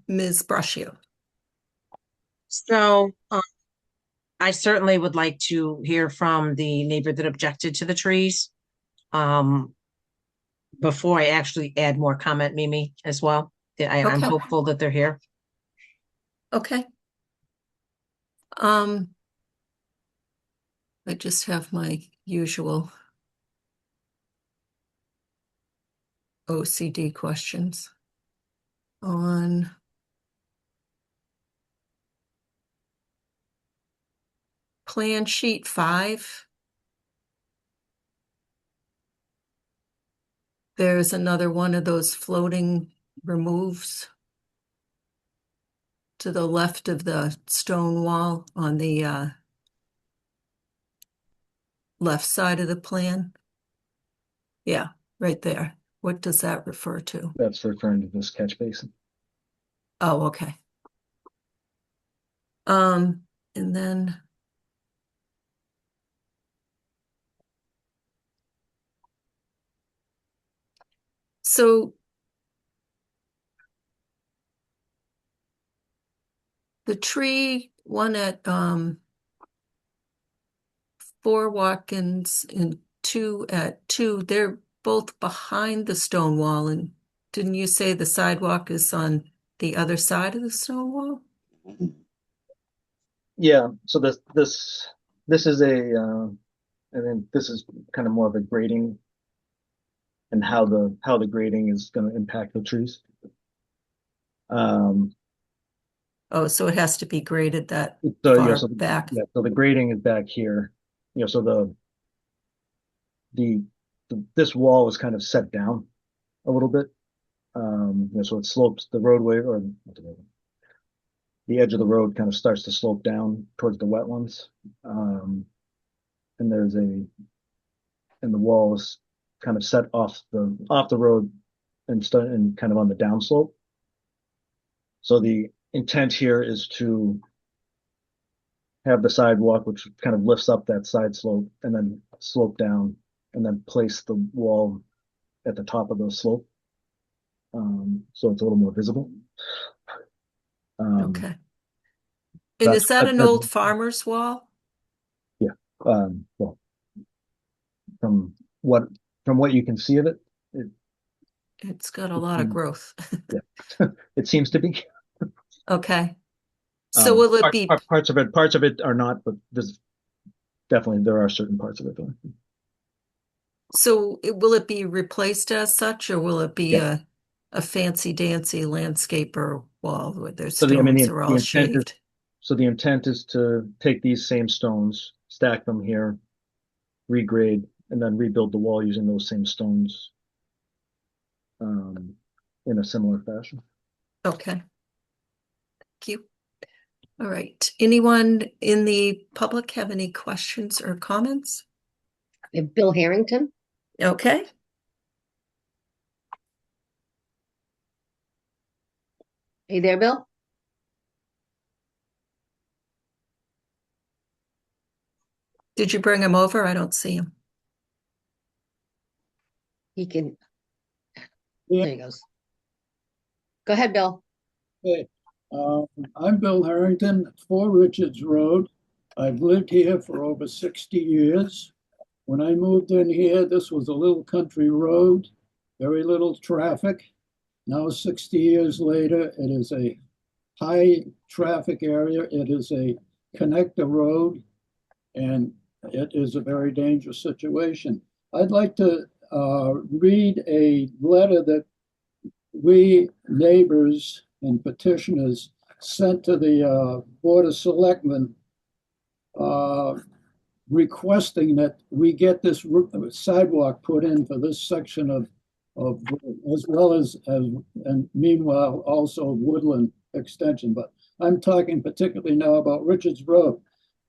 Ms. Braccio. So I certainly would like to hear from the neighbor that objected to the trees. Before I actually add more comment, Mimi, as well. I'm Okay. hopeful that they're here. Okay. I just have my usual OCD questions on plan sheet 5. There's another one of those floating removes to the left of the stone wall on the left side of the plan. Yeah, right there. What does that refer to? That's referring to this catch basin. Oh, okay. And then so the tree one at 4 Watkins and 2 at 2, they're both behind the stone wall and didn't you say the sidewalk is on the other side of the stone wall? Yeah, so this is I mean, this is kind of more of a grading and how the grading is going to impact the trees. Oh, so it has to be graded that So far yeah, so back. yeah, so the grading is back here. So this wall is kind of set down a little bit. So it slopes the roadway, or the edge of the road kind of starts to slope down towards the wetlands. And the wall is kind of set off the road and kind of on the downslope. So the intent here is to have the sidewalk, which kind of lifts up that side slope and then slope down, and then place the wall at the top of the slope. So it's a little more visible. Okay. And is that an old farmer's wall? Yeah. Well, from what you can see of it, It's got a lot of growth. yeah, it seems to be. Okay. So will it be, parts of it are not, but there are certain parts of it. so will it be replaced as such, or will it be Yeah. a fancy dancy landscaper wall where their So stones are all intent shaved? the intent is to take these same stones, stack them here, regrade, and then rebuild the wall using those same stones in a similar fashion. Okay. Thank you. All right. Anyone in the public have any questions or comments? Bill Harrington. Okay. Hey there, Bill. Did you bring him over? I don't see him. He can. There he goes. Go ahead, Bill. Hey, I'm Bill Harrington, 4 Richards Road. I've lived here for over 60 years. When I moved in here, this was a little country road, very little traffic. Now, 60 years later, it is a high traffic area. It is a connector road, and it is a very dangerous situation. I'd like to read a letter that we neighbors and petitioners sent to the Board of Selectmen requesting that we get this sidewalk put in for this section of as well as and meanwhile also Woodland extension. But I'm talking particularly now about Richards Road.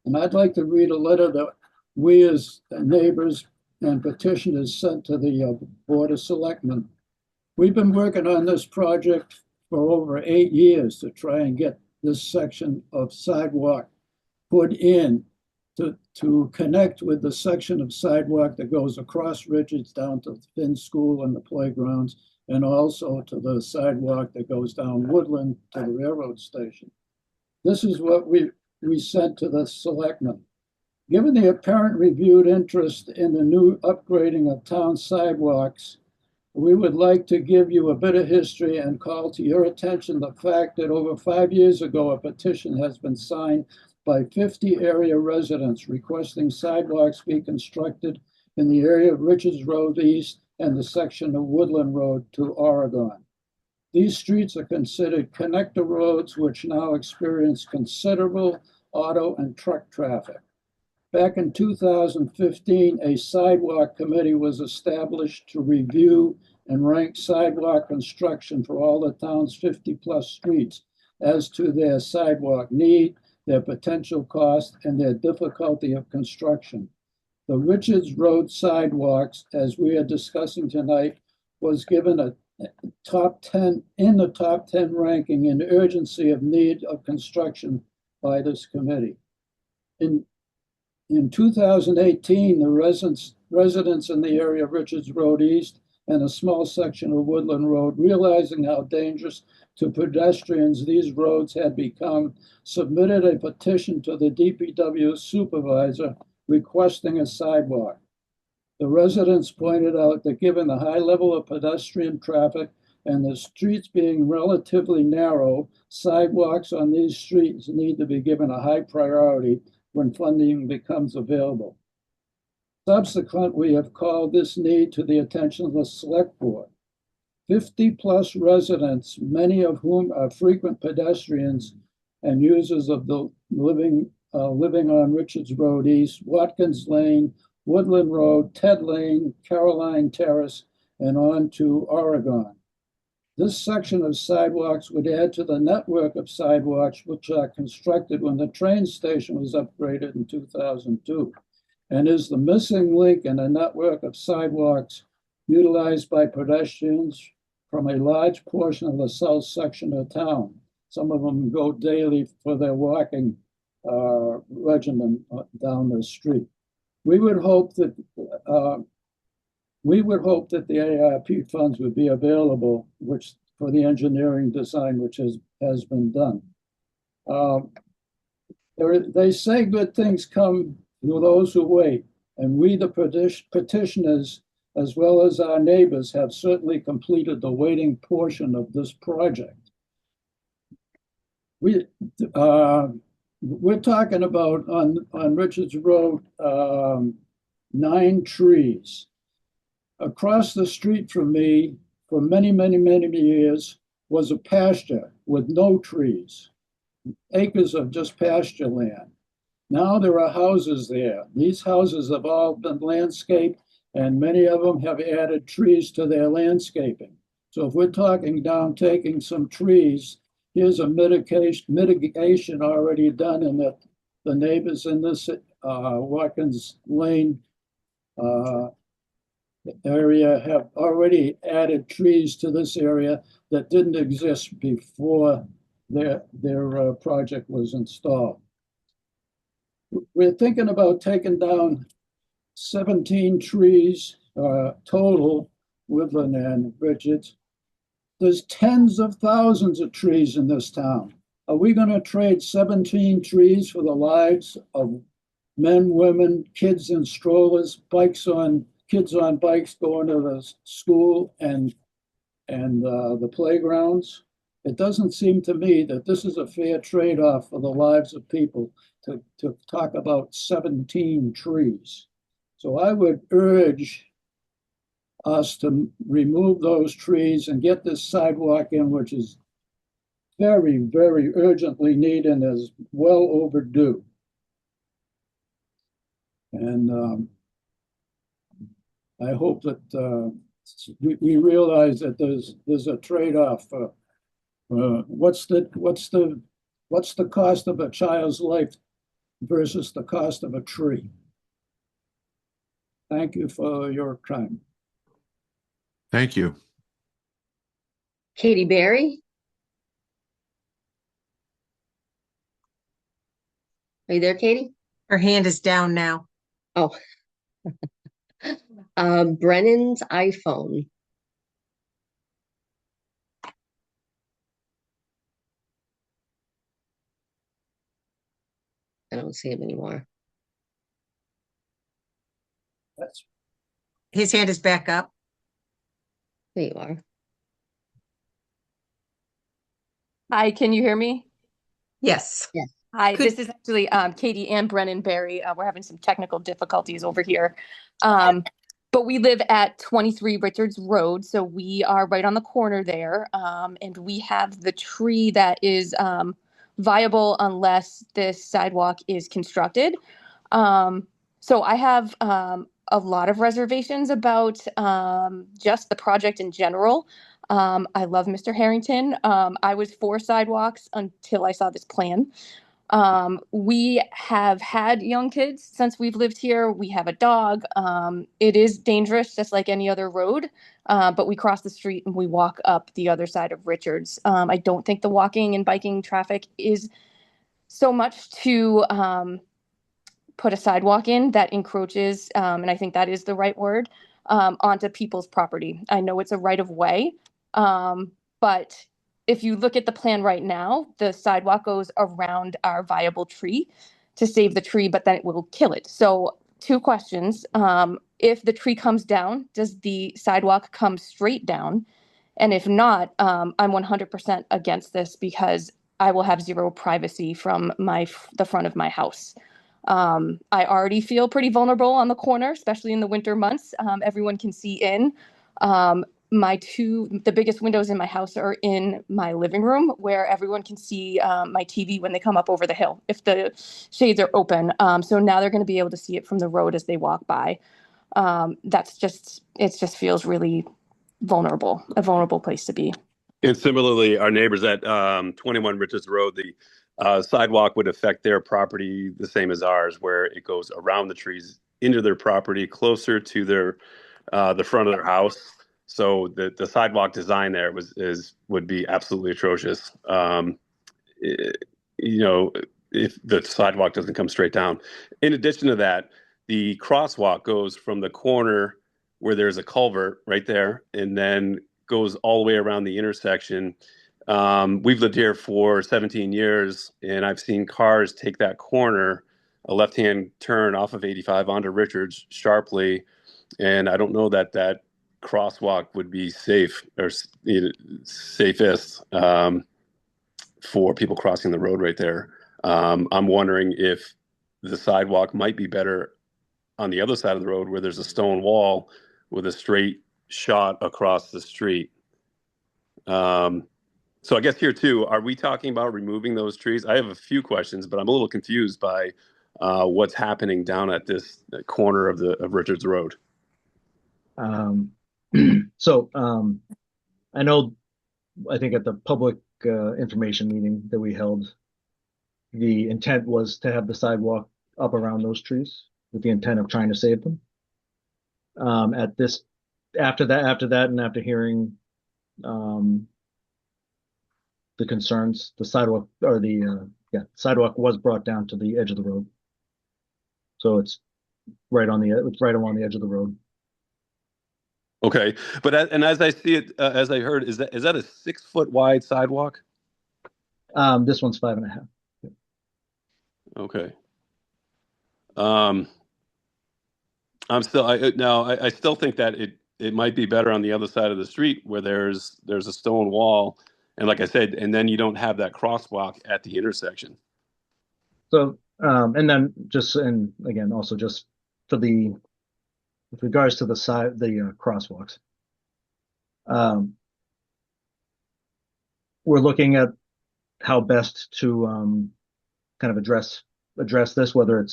And I'd like to read a letter that we as neighbors and petitioners sent to the Board of Selectmen. We've been working on this project for over 8 years to try and get this section of sidewalk put in to connect with the section of sidewalk that goes across Richards down to Finn School and the playgrounds, and also to the sidewalk that goes down Woodland to the railroad station. This is what we sent to the selectmen. Given the apparent reviewed interest in the new upgrading of town sidewalks, we would like to give you a bit of history and call to your attention the fact that over 5 years ago, a petition has been signed by 50 area residents requesting sidewalks be constructed in the area of Richards Road East and the section of Woodland Road to Oregon. These streets are considered connector roads, which now experience considerable auto and truck traffic. Back in 2015, a sidewalk committee was established to review and rank sidewalk construction for all the town's 50-plus streets as to their sidewalk need, their potential cost, and their difficulty of construction. The Richards Road sidewalks, as we are discussing tonight, was given a top 10 ranking in urgency of need of construction by this committee. In 2018, the residents in the area of Richards Road East and a small section of Woodland Road, realizing how dangerous to pedestrians these roads had become, submitted a petition to the DPW supervisor requesting a sidewalk. The residents pointed out that given the high level of pedestrian traffic and the streets being relatively narrow, sidewalks on these streets need to be given a high priority when funding becomes available. Subsequently, we have called this need to the attention of the Select Board. 50+ residents, many of whom are frequent pedestrians and users of the living on Richards Road East, Watkins Lane, Woodland Road, Ted Lane, Caroline Terrace, and on to Oregon. This section of sidewalks would add to the network of sidewalks which are constructed when the train station was upgraded in 2002, and is the missing link in a network of sidewalks utilized by pedestrians from a large portion of the south section of town. Some of them go daily for their walking regimen down the street. We would hope that the ARP funds would be available, which for the engineering design, which has been done. They say good things come to those who wait, and we, the petitioners, as well as our neighbors, have certainly completed the waiting portion of this project. We're talking about on Richards Road, 9 trees. Across the street from me, for many, many, many years, was a pasture with no trees, acres of just pasture land. Now there are houses there. These houses have all been landscaped, and many of them have added trees to their landscaping. So if we're talking down taking some trees, here's a mitigation already done in that the neighbors in this Watkins Lane area have already added trees to this area that didn't exist before their project was installed. We're thinking about taking down 17 trees total, Woodland and Richards. There's tens of thousands of trees in this town. Are we going to trade 17 trees for the lives of men, women, kids in strollers, kids on bikes going to the school and the playgrounds? It doesn't seem to me that this is a fair trade-off for the lives of people to talk about 17 trees. So I would urge us to remove those trees and get this sidewalk in, which is very, very urgently needed and is well overdue. And I hope that we realize that there's a trade-off. What's the cost of a child's life versus the cost of a tree? Thank you for your time. Thank you. Katie Berry? Are you there, Katie? Her hand is down now. Oh. Brennan's iPhone. I don't see him anymore. His hand is back up. There you are. Hi, can you hear me? Yes. Yes. Hi, this is actually Katie and Brennan Berry. We're having some technical difficulties over here. But we live at 23 Richards Road, so we are right on the corner there. And we have the tree that is viable unless this sidewalk is constructed. So I have a lot of reservations about just the project in general. I love Mr. Harrington. I was for sidewalks until I saw this plan. We have had young kids since we've lived here. We have a dog. It is dangerous, just like any other road, but we cross the street and we walk up the other side of Richards. I don't think the walking and biking traffic is so much to put a sidewalk in that encroaches, and I think that is the right word, onto people's property. I know it's a right of way, but if you look at the plan right now, the sidewalk goes around our viable tree to save the tree, but then it will kill it. So 2 questions. If the tree comes down, does the sidewalk come straight down? And if not, I'm 100% against this because I will have zero privacy from the front of my house. I already feel pretty vulnerable on the corner, especially in the winter months. Everyone can see in. The biggest windows in my house are in my living room, where everyone can see my TV when they come up over the hill, if the shades are open. So now they're going to be able to see it from the road as they walk by. It just feels really vulnerable, a vulnerable place to be. And similarly, our neighbors at 21 Richards Road, the sidewalk would affect their property the same as ours, where it goes around the trees into their property, closer to the front of their house. So the sidewalk design there would be absolutely atrocious. If the sidewalk doesn't come straight down. In addition to that, the crosswalk goes from the corner where there's a culvert right there, and then goes all the way around the intersection. We've lived here for 17 years, and I've seen cars take that corner, a left-hand turn off of 85 onto Richards sharply, and I don't know that crosswalk would be safe or safest for people crossing the road right there. I'm wondering if the sidewalk might be better on the other side of the road, where there's a stone wall with a straight shot across the street. So I guess here too, are we talking about removing those trees? I have a few questions, but I'm a little confused by what's happening down at this corner of Richards Road. I think at the public information meeting that we held, the intent was to have the sidewalk up around those trees with the intent of trying to save them. After that, and after hearing the concerns, the sidewalk sidewalk was brought down to the edge of the road. So it's right along the edge of the road. Okay, but as I see it, as I heard, is that a 6 foot wide sidewalk? This one's 5.5. Okay. I still think that it might be better on the other side of the street, where there's a stone wall, and like I said, and then you don't have that crosswalk at the intersection. So, and then again, also just with regards to the crosswalks, we're looking at how best to kind of address this, whether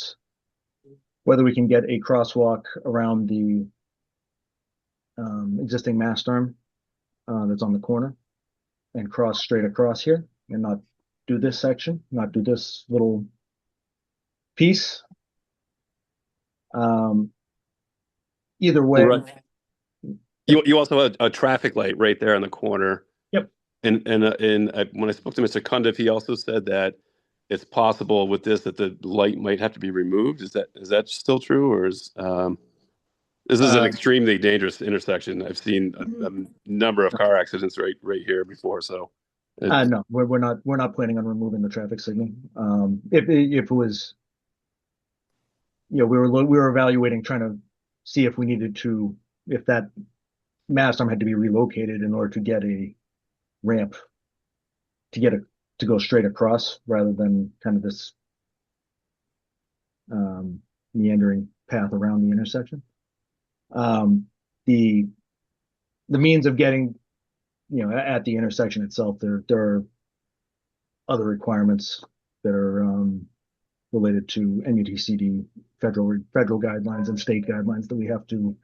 we can get a crosswalk around the existing mast arm that's on the corner and cross straight across here, and not do this section, not do this little piece. Either way. Right. You also have a traffic light right there on the corner. Yep. And when I spoke to Mr. Cundiff, he also said that it's possible with this that the light might have to be removed. Is that still true, or is this is an extremely dangerous intersection? I've seen a number of car accidents right here before. So no, we're not planning on removing the traffic signal. If it was, we were evaluating, trying to see if that mast arm had to be relocated in order to get a ramp to go straight across, rather than kind of this meandering path around the intersection. The means of getting, at the intersection itself, there are other requirements that are related to NUTCD federal guidelines and state guidelines that we have to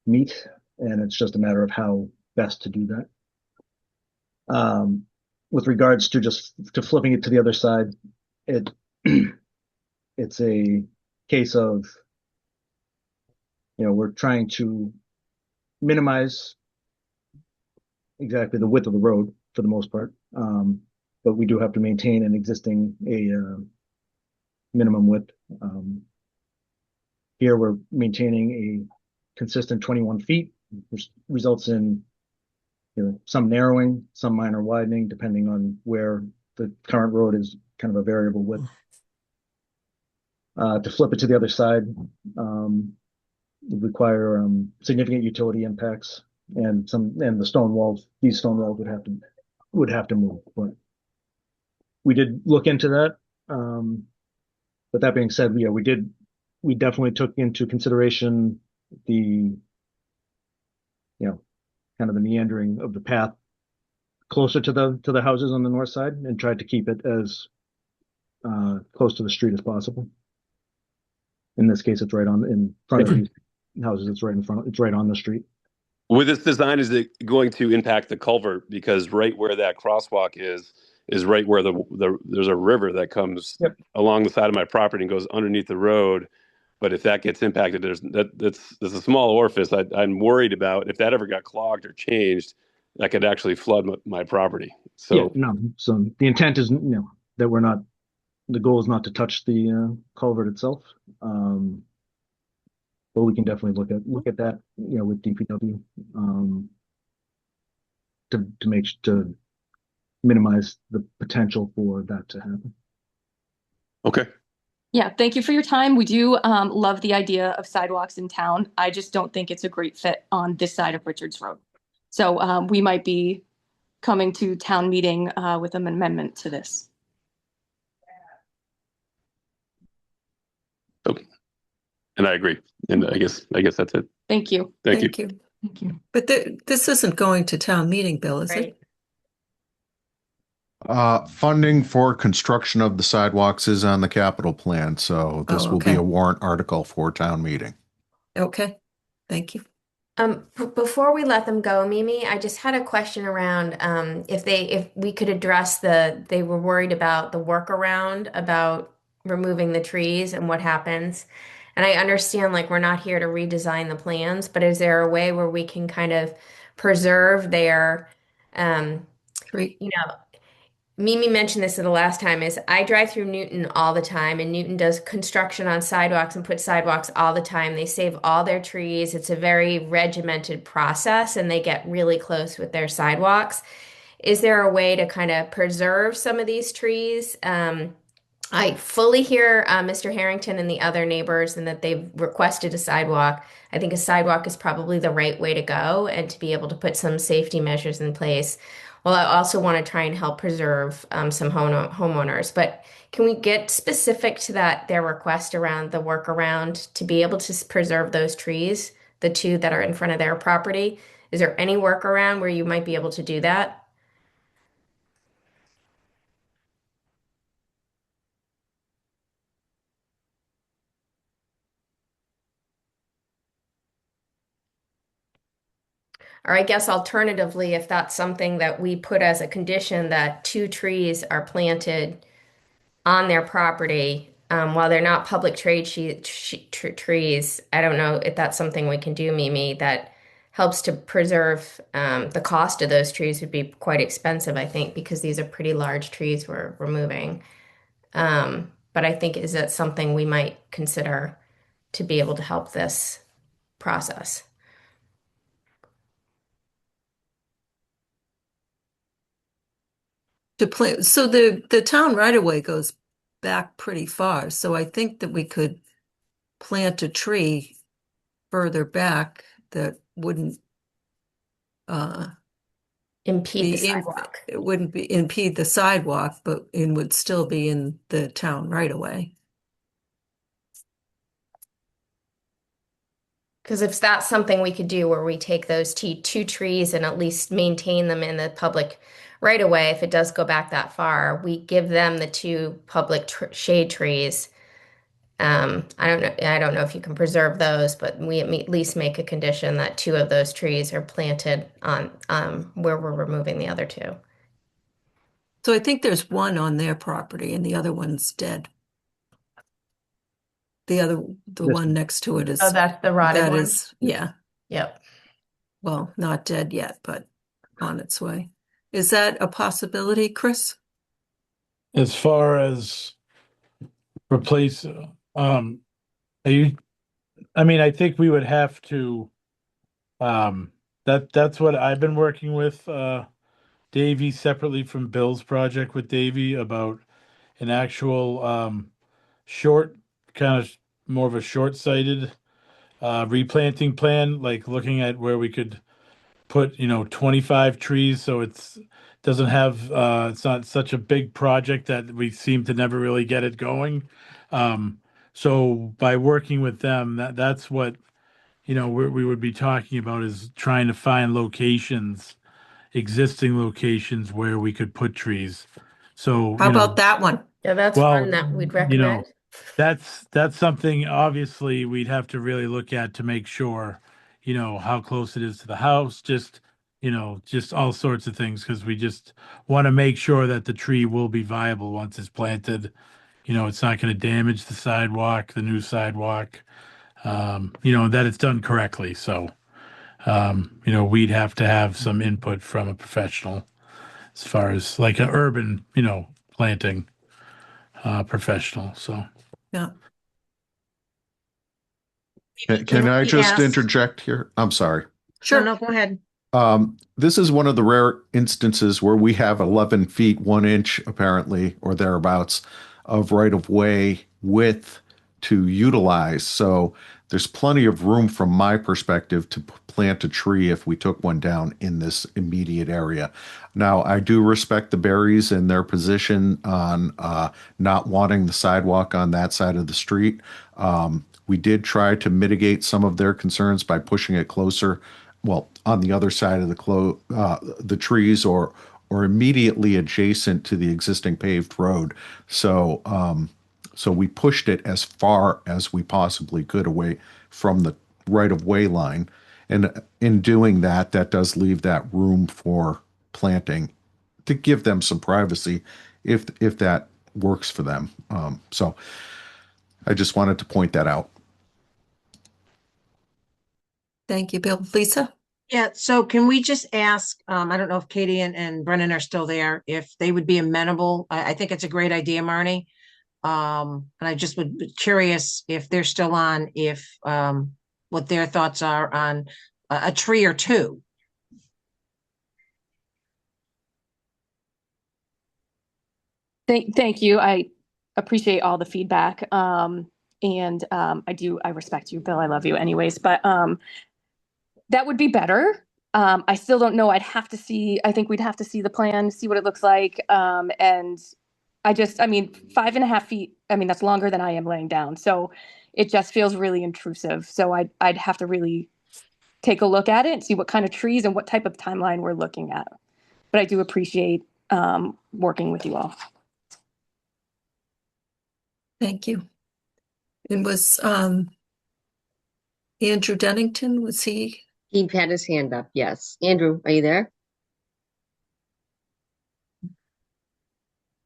meet, and it's just a matter of how best to do that. With regards to flipping it to the other side, it's a case of, we're trying to minimize exactly the width of the road for the most part, but we do have to maintain an existing minimum width. Here we're maintaining a consistent 21 feet, which results in some narrowing, some minor widening, depending on where the current road is kind of a variable width. To flip it to the other side would require significant utility impacts, and the stone walls, these stone walls would have to move, but we did look into that. But that being said, yeah, we definitely took into consideration the, kind of the meandering of the path closer to the houses on the north side and tried to keep it as close to the street as possible. In this case, it's right in front of these houses. It's right in front. It's right on the street. With this design, is it going to impact the culvert? Because right where that crosswalk is right where there's a river that comes along the side of my property and goes underneath the road. But if that gets impacted, there's a small orifice. I'm worried about if that ever got clogged or changed, that could actually flood my property. So yeah, no. So the intent is, that we're not. The goal is not to touch the culvert itself. But we can definitely look at that, with DPW, to minimize the potential for that to happen. Okay. Yeah, thank you for your time. We do love the idea of sidewalks in town. I just don't think it's a great fit on this side of Richards Road. So we might be coming to town meeting with an amendment to this. Okay. And I agree. And I guess that's it. Thank you. Thank you. Thank you. But this isn't going to town meeting, Bill, is it? Funding for construction of the sidewalks is on the capital plan, so this will be okay. a warrant article for town meeting. Okay, thank you. Before we let them go, Mimi, I just had a question around if we could address they were worried about the workaround about removing the trees and what happens. And I understand like we're not here to redesign the plans, but is there a way where we can kind of preserve their Mimi mentioned this the last time is I drive through Newton all the time, and Newton does construction on sidewalks and puts sidewalks all the time. They save all their trees. It's a very regimented process, and they get really close with their sidewalks. Is there a way to kind of preserve some of these trees? I fully hear Mr. Harrington and the other neighbors and that they've requested a sidewalk. I think a sidewalk is probably the right way to go and to be able to put some safety measures in place. Well, I also want to try and help preserve some homeowners. But can we get specific to their request around the workaround to be able to preserve those trees, the two that are in front of their property? Is there any workaround where you might be able to do that? Or I guess alternatively, if that's something that we put as a condition that 2 trees are planted on their property, while they're not public trees, I don't know if that's something we can do, Mimi, that helps to preserve the cost of those trees would be quite expensive, I think, because these are pretty large trees we're removing. But I think is that something we might consider to be able to help this process? So the town right away goes back pretty far. So I think that we could plant a tree further back that wouldn't impede the sidewalk. It wouldn't impede the sidewalk, but it would still be in the town right away. Because if that's something we could do where we take those 2 trees and at least maintain them in the public right away, if it does go back that far, we give them the 2 public shade trees. I don't know if you can preserve those, but we at least make a condition that 2 of those trees are planted on where we're removing the other 2. So I think there's one on their property and the other one's dead. The one next to it is. Oh, that's the rotted one? Yeah. Yep. Well, not dead yet, but on its way. Is that a possibility, Chris? As far as replace, I think we would have to, that's what I've been working with, Davey separately from Bill's project with Davey about an actual, short, kind of more of a short-sighted, replanting plan, like looking at where we could put, 25 trees, so doesn't have, it's not such a big project that we seem to never really get it going. So by working with them, that's what, we would be talking about, is trying to find existing locations where we could put trees. So, How about that one? Yeah, that's well, one that we'd you know, recommend. that's something obviously we'd have to really look at to make sure, how close it is to the house, just all sorts of things, because we just want to make sure that the tree will be viable once it's planted. It's not going to damage the sidewalk, the new sidewalk, that it's done correctly. So, we'd have to have some input from a professional as far as like an urban, planting professional. So. Yeah. Can I just Yes. interject here? I'm sorry. Sure. No, go ahead. This is one of the rare instances where we have 11 feet, 1 inch, apparently, or thereabouts, of right of way width to utilize. So there's plenty of room from my perspective to plant a tree if we took one down in this immediate area. Now, I do respect the Berries and their position on not wanting the sidewalk on that side of the street. We did try to mitigate some of their concerns by pushing it closer, well, on the other side of the trees, or immediately adjacent to the existing paved road. So so we pushed it as far as we possibly could away from the right of way line. And in doing that, that does leave that room for planting to give them some privacy if that works for them. So I just wanted to point that out. Thank you, Bill. Lisa? Yeah, so can we just ask, I don't know if Katie and Brennan are still there, if they would be amenable. I think it's a great idea, Marnie. And I just would be curious if they're still on, if what their thoughts are on a tree or two. Thank you. I appreciate all the feedback. And I respect you, Bill. I love you anyways, but that would be better. I still don't know. I think we'd have to see the plan, see what it looks like. And 5.5 feet, that's longer than I am laying down. So it just feels really intrusive. So I'd have to really take a look at it and see what kind of trees and what type of timeline we're looking at. But I do appreciate working with you all. Thank you. And was Andrew Dennington, was he? He had his hand up, yes. Andrew, are you there?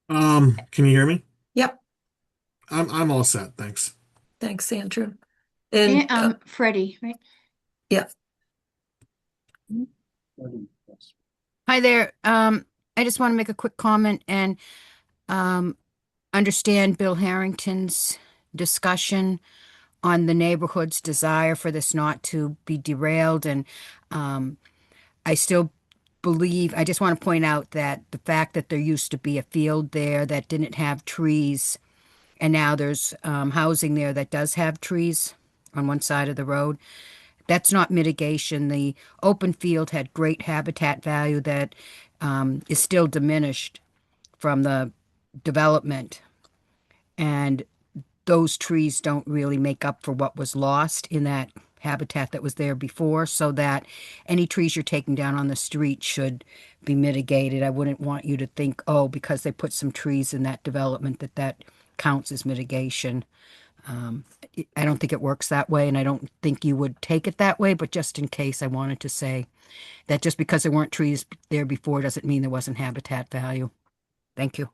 Can you hear me? Yep. I'm all set, thanks. Thanks, Andrew. And Freddie, right? yeah. Hi there. I just want to make a quick comment and understand Bill Harrington's discussion on the neighborhood's desire for this not to be derailed. And I still believe, I just want to point out that the fact that there used to be a field there that didn't have trees, and now there's housing there that does have trees on one side of the road, that's not mitigation. The open field had great habitat value that is still diminished from the development. And those trees don't really make up for what was lost in that habitat that was there before, so that any trees you're taking down on the street should be mitigated. I wouldn't want you to think, oh, because they put some trees in that development, that counts as mitigation. I don't think it works that way, and I don't think you would take it that way, but just in case, I wanted to say that just because there weren't trees there before doesn't mean there wasn't habitat value. Thank you.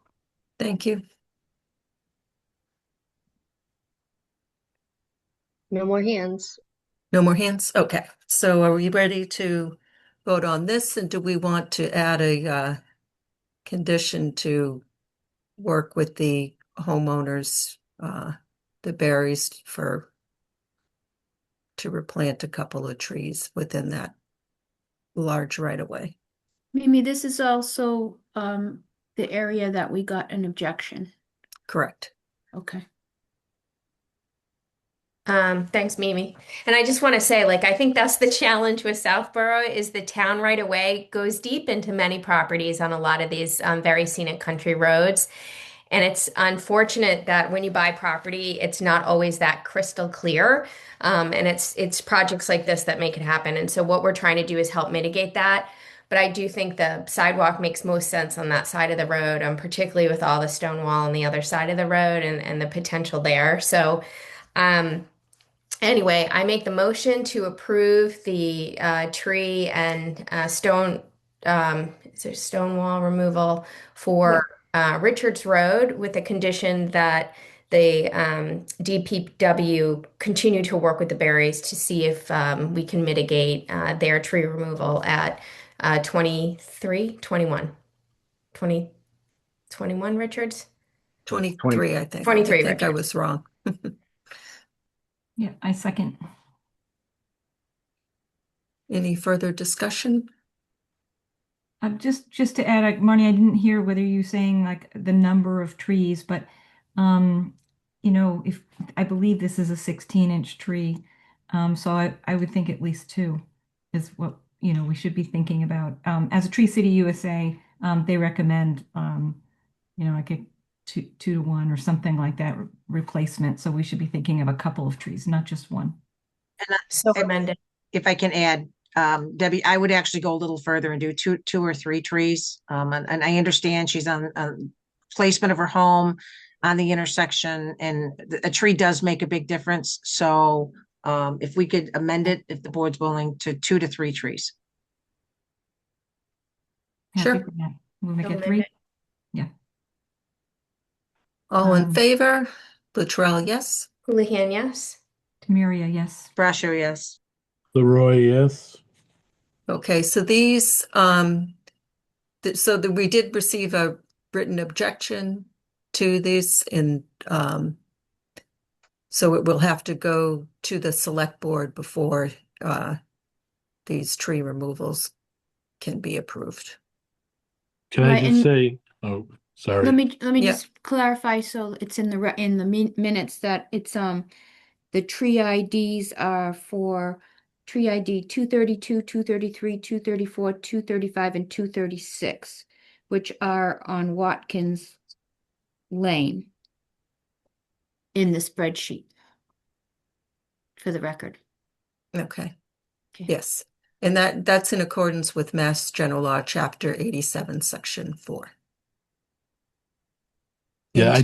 Thank you. No more hands. No more hands? Okay. So are we ready to vote on this? And do we want to add a condition to work with the homeowners, the Berries, to replant a couple of trees within that large right of way? Mimi, this is also the area that we got an objection. Correct. Okay. Thanks, Mimi. And I just want to say, like, I think that's the challenge with Southborough is the town right away goes deep into many properties on a lot of these very scenic country roads. And it's unfortunate that when you buy property, it's not always that crystal clear. And it's projects like this that make it happen. And so what we're trying to do is help mitigate that. But I do think the sidewalk makes most sense on that side of the road, particularly with all the stone wall on the other side of the road and the potential there. So um, anyway, I make the motion to approve the tree and stone wall removal for Richards Road with the condition that the DPW continue to work with the Berries to see if we can mitigate their tree removal at 23, 21, 20, 21 Richards? 23, I think. 23 I think I Richards. was wrong. Yeah, I second. Any further discussion? Just to add, Marnie, I didn't hear whether you saying like the number of trees, but if I believe this is a 16-inch tree, so I would think at least 2 is what we should be thinking about. As a Tree City USA, they recommend like a 2-to-1 or something like that replacement. So we should be thinking of a couple of trees, not just one. And So recommended. if I can add, Debbie, I would actually go a little further and do two or three trees. And I understand she's on placement of her home on the intersection, and a tree does make a big difference. So if we could amend it, if the board's willing, to 2 to 3 trees. Sure. Happy with that. We'll make I'll it make 3. it. Yeah. All in favor? Luttrell, yes. Houlihan, yes. Tamiria, yes. Brasher, yes. Leroy, yes. Okay, so these, we did receive a written objection to this, and so it will have to go to the select board before these tree removals can be approved. Can I Right, just and- say, oh, sorry. Let me Yeah. just clarify, so it's in the minutes that it's the tree IDs are for tree ID 232, 233, 234, 235, and 236, which are on Watkins Lane in the spreadsheet for the record. Okay. Okay. Yes. And that's in accordance with Mass General Law, Chapter 87, Section 4. Yeah,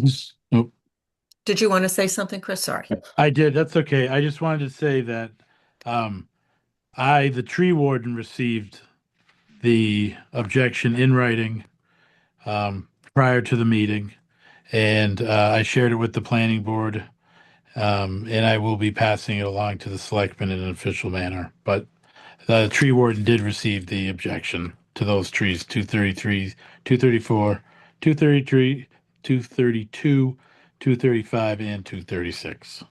Did you want to say something, Chris? Sorry. I did. That's okay. I just wanted to say that the tree warden, received the objection in writing prior to the meeting, and I shared it with the planning board, and I will be passing it along to the selectmen in an official manner. But the tree warden did receive the objection to those trees: 233, 234, 233, 232, 235, and 236.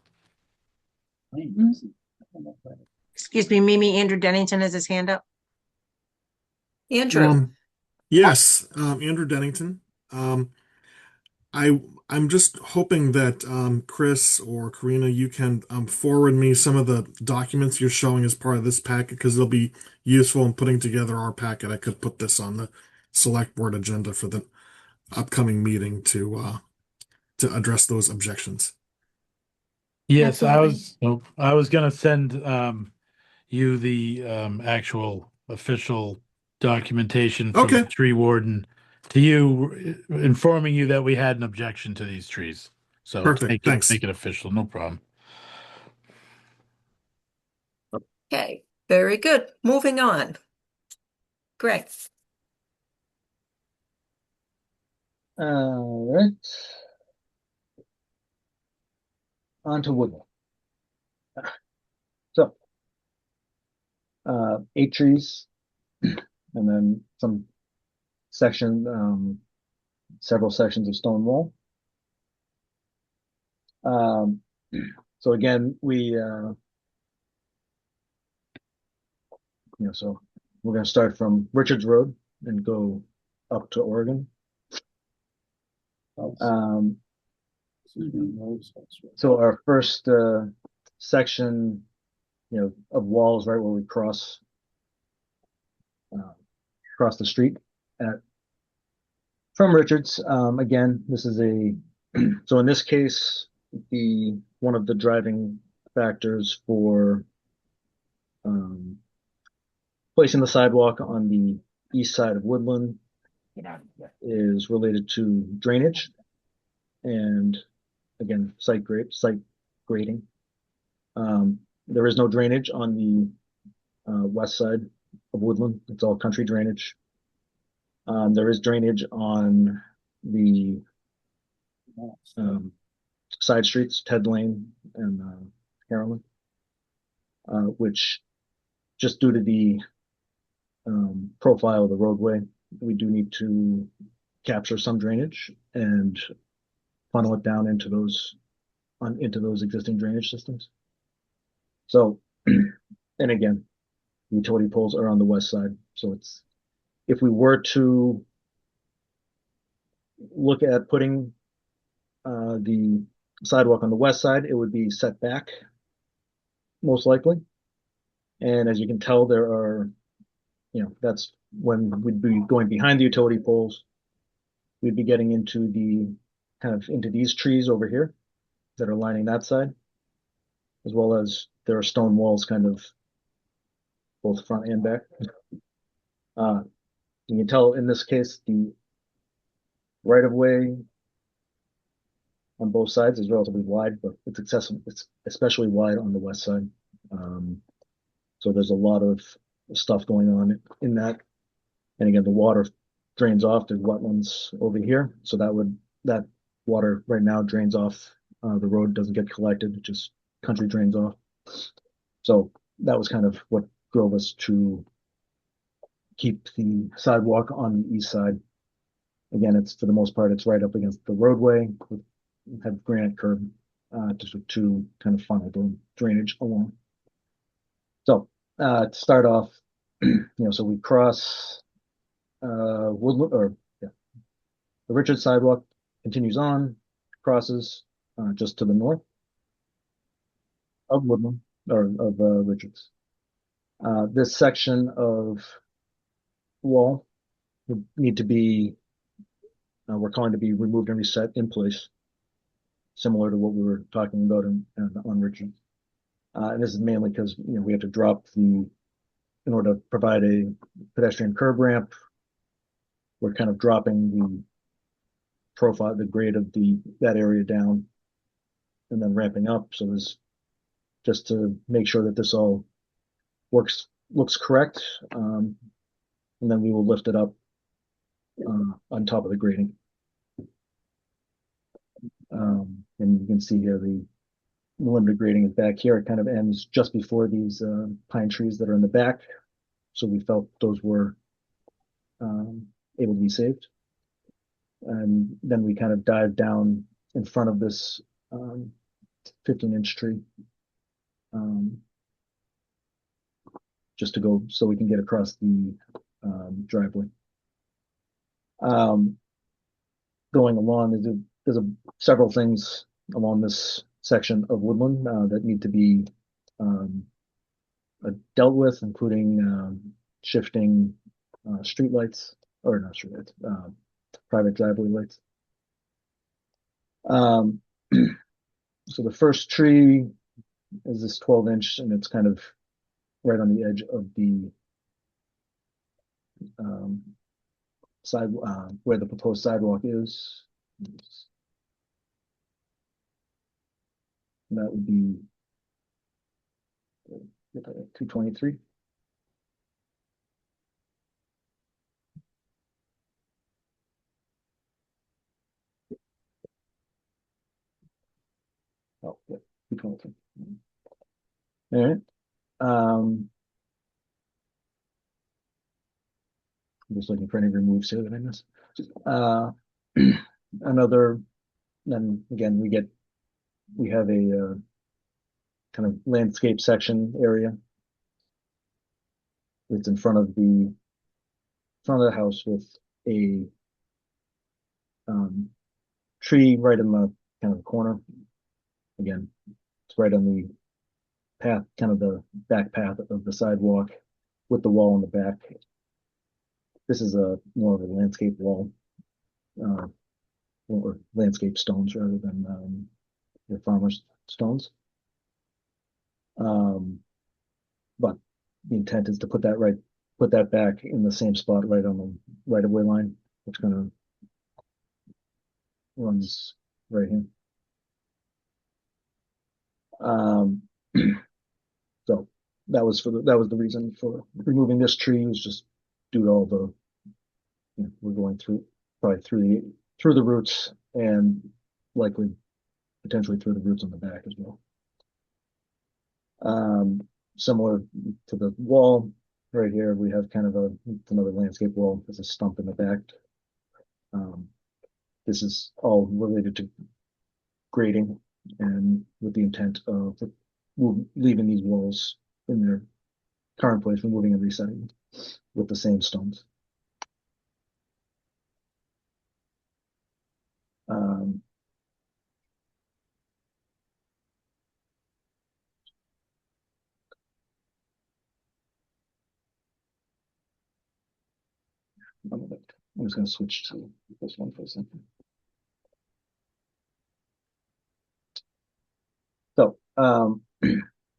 Excuse me, Mimi, Andrew Dennington has his hand up. Andrew. Yes, Andrew Dennington. I'm just hoping that Chris or Karina, you can forward me some of the documents you're showing as part of this packet, because they'll be useful in putting together our packet. I could put this on the select board agenda for the upcoming meeting to address those objections. Yes, Absolutely. I was gonna send you the actual official documentation from the Okay. tree warden to you, informing you that we had an objection to these trees. So to Perfect. Thanks. make it official, no problem. Okay, very good. Moving on. Greg. All right. On to Woodland. So, 8 trees, and then some several sections of stone wall. So again, so we're going to start from Richards Road and go up to Oregon. So our first section, of walls right where we cross the street from Richards. Again, this is so in this case, one of the driving factors for placing the sidewalk on the east side of Woodland is related to drainage and, again, site grading. There is no drainage on the west side of Woodland. It's all country drainage. There is drainage on the side streets, Ted Lane and Carolyn, which, just due to the profile of the roadway, we do need to capture some drainage and funnel it down into those existing drainage systems. So, and again, utility poles are on the west side. So if we were to look at putting the sidewalk on the west side, it would be set back, most likely. And as you can tell, there are, that's when we'd be going behind the utility poles. We'd be getting into these trees over here that are lining that side, as well as there are stone walls kind of both front and back. You can tell in this case, the right of way on both sides is relatively wide, but it's accessible. It's especially wide on the west side. So there's a lot of stuff going on in that. And again, the water drains off. There's wetlands over here. So that water right now drains off. The road doesn't get collected. It just country drains off. So that was kind of what drove us to keep the sidewalk on the east side. Again, it's, for the most part, it's right up against the roadway. We have granite curb to kind of funnel the drainage along. So to start off, so we cross Woodland, the Richards sidewalk continues on, crosses just to the north of Woodland, or of Richards. This section of wall would need to be, we're calling to be removed and reset in place, similar to what we were talking about on Richards. And this is mainly because we have to drop in order to provide a pedestrian curb ramp, we're kind of dropping the profile, the grade of that area down, and then ramping up. So there's just to make sure that this all looks correct, and then we will lift it up on top of the grading. And you can see here the limited grading is back here. It kind of ends just before these pine trees that are in the back. So we felt those were able to be saved. And then we kind of dive down in front of this 15-inch tree, just to go so we can get across the driveway. Going along, there's several things along this section of Woodland that need to be dealt with, including shifting streetlights, or not streetlights, private driveway lights. So the first tree is this 12-inch, and it's kind of right on the edge of the side where the proposed sidewalk is. And that would be 223. Oh, yeah, 223. All right. I'm just looking for any removes here that I missed. Then again, we have a kind of landscape section area. It's in front of the house with a tree right in the kind of corner. Again, it's right on the path, kind of the back path of the sidewalk with the wall in the back. This is a more of a landscape wall, or landscape stones rather than your farmer's stones. But the intent is to put that back in the same spot right on the right of way line, which kind of runs right here. So that was the reason for removing this tree, was just due to all the, we're going probably through the roots, and likely potentially through the roots on the back as well. Similar to the wall right here, we have kind of another landscape wall. There's a stump in the back. This is all related to grading, and with the intent of leaving these walls in their current place, removing and resetting with the same stones. I'm just going to switch to this one for a second. So,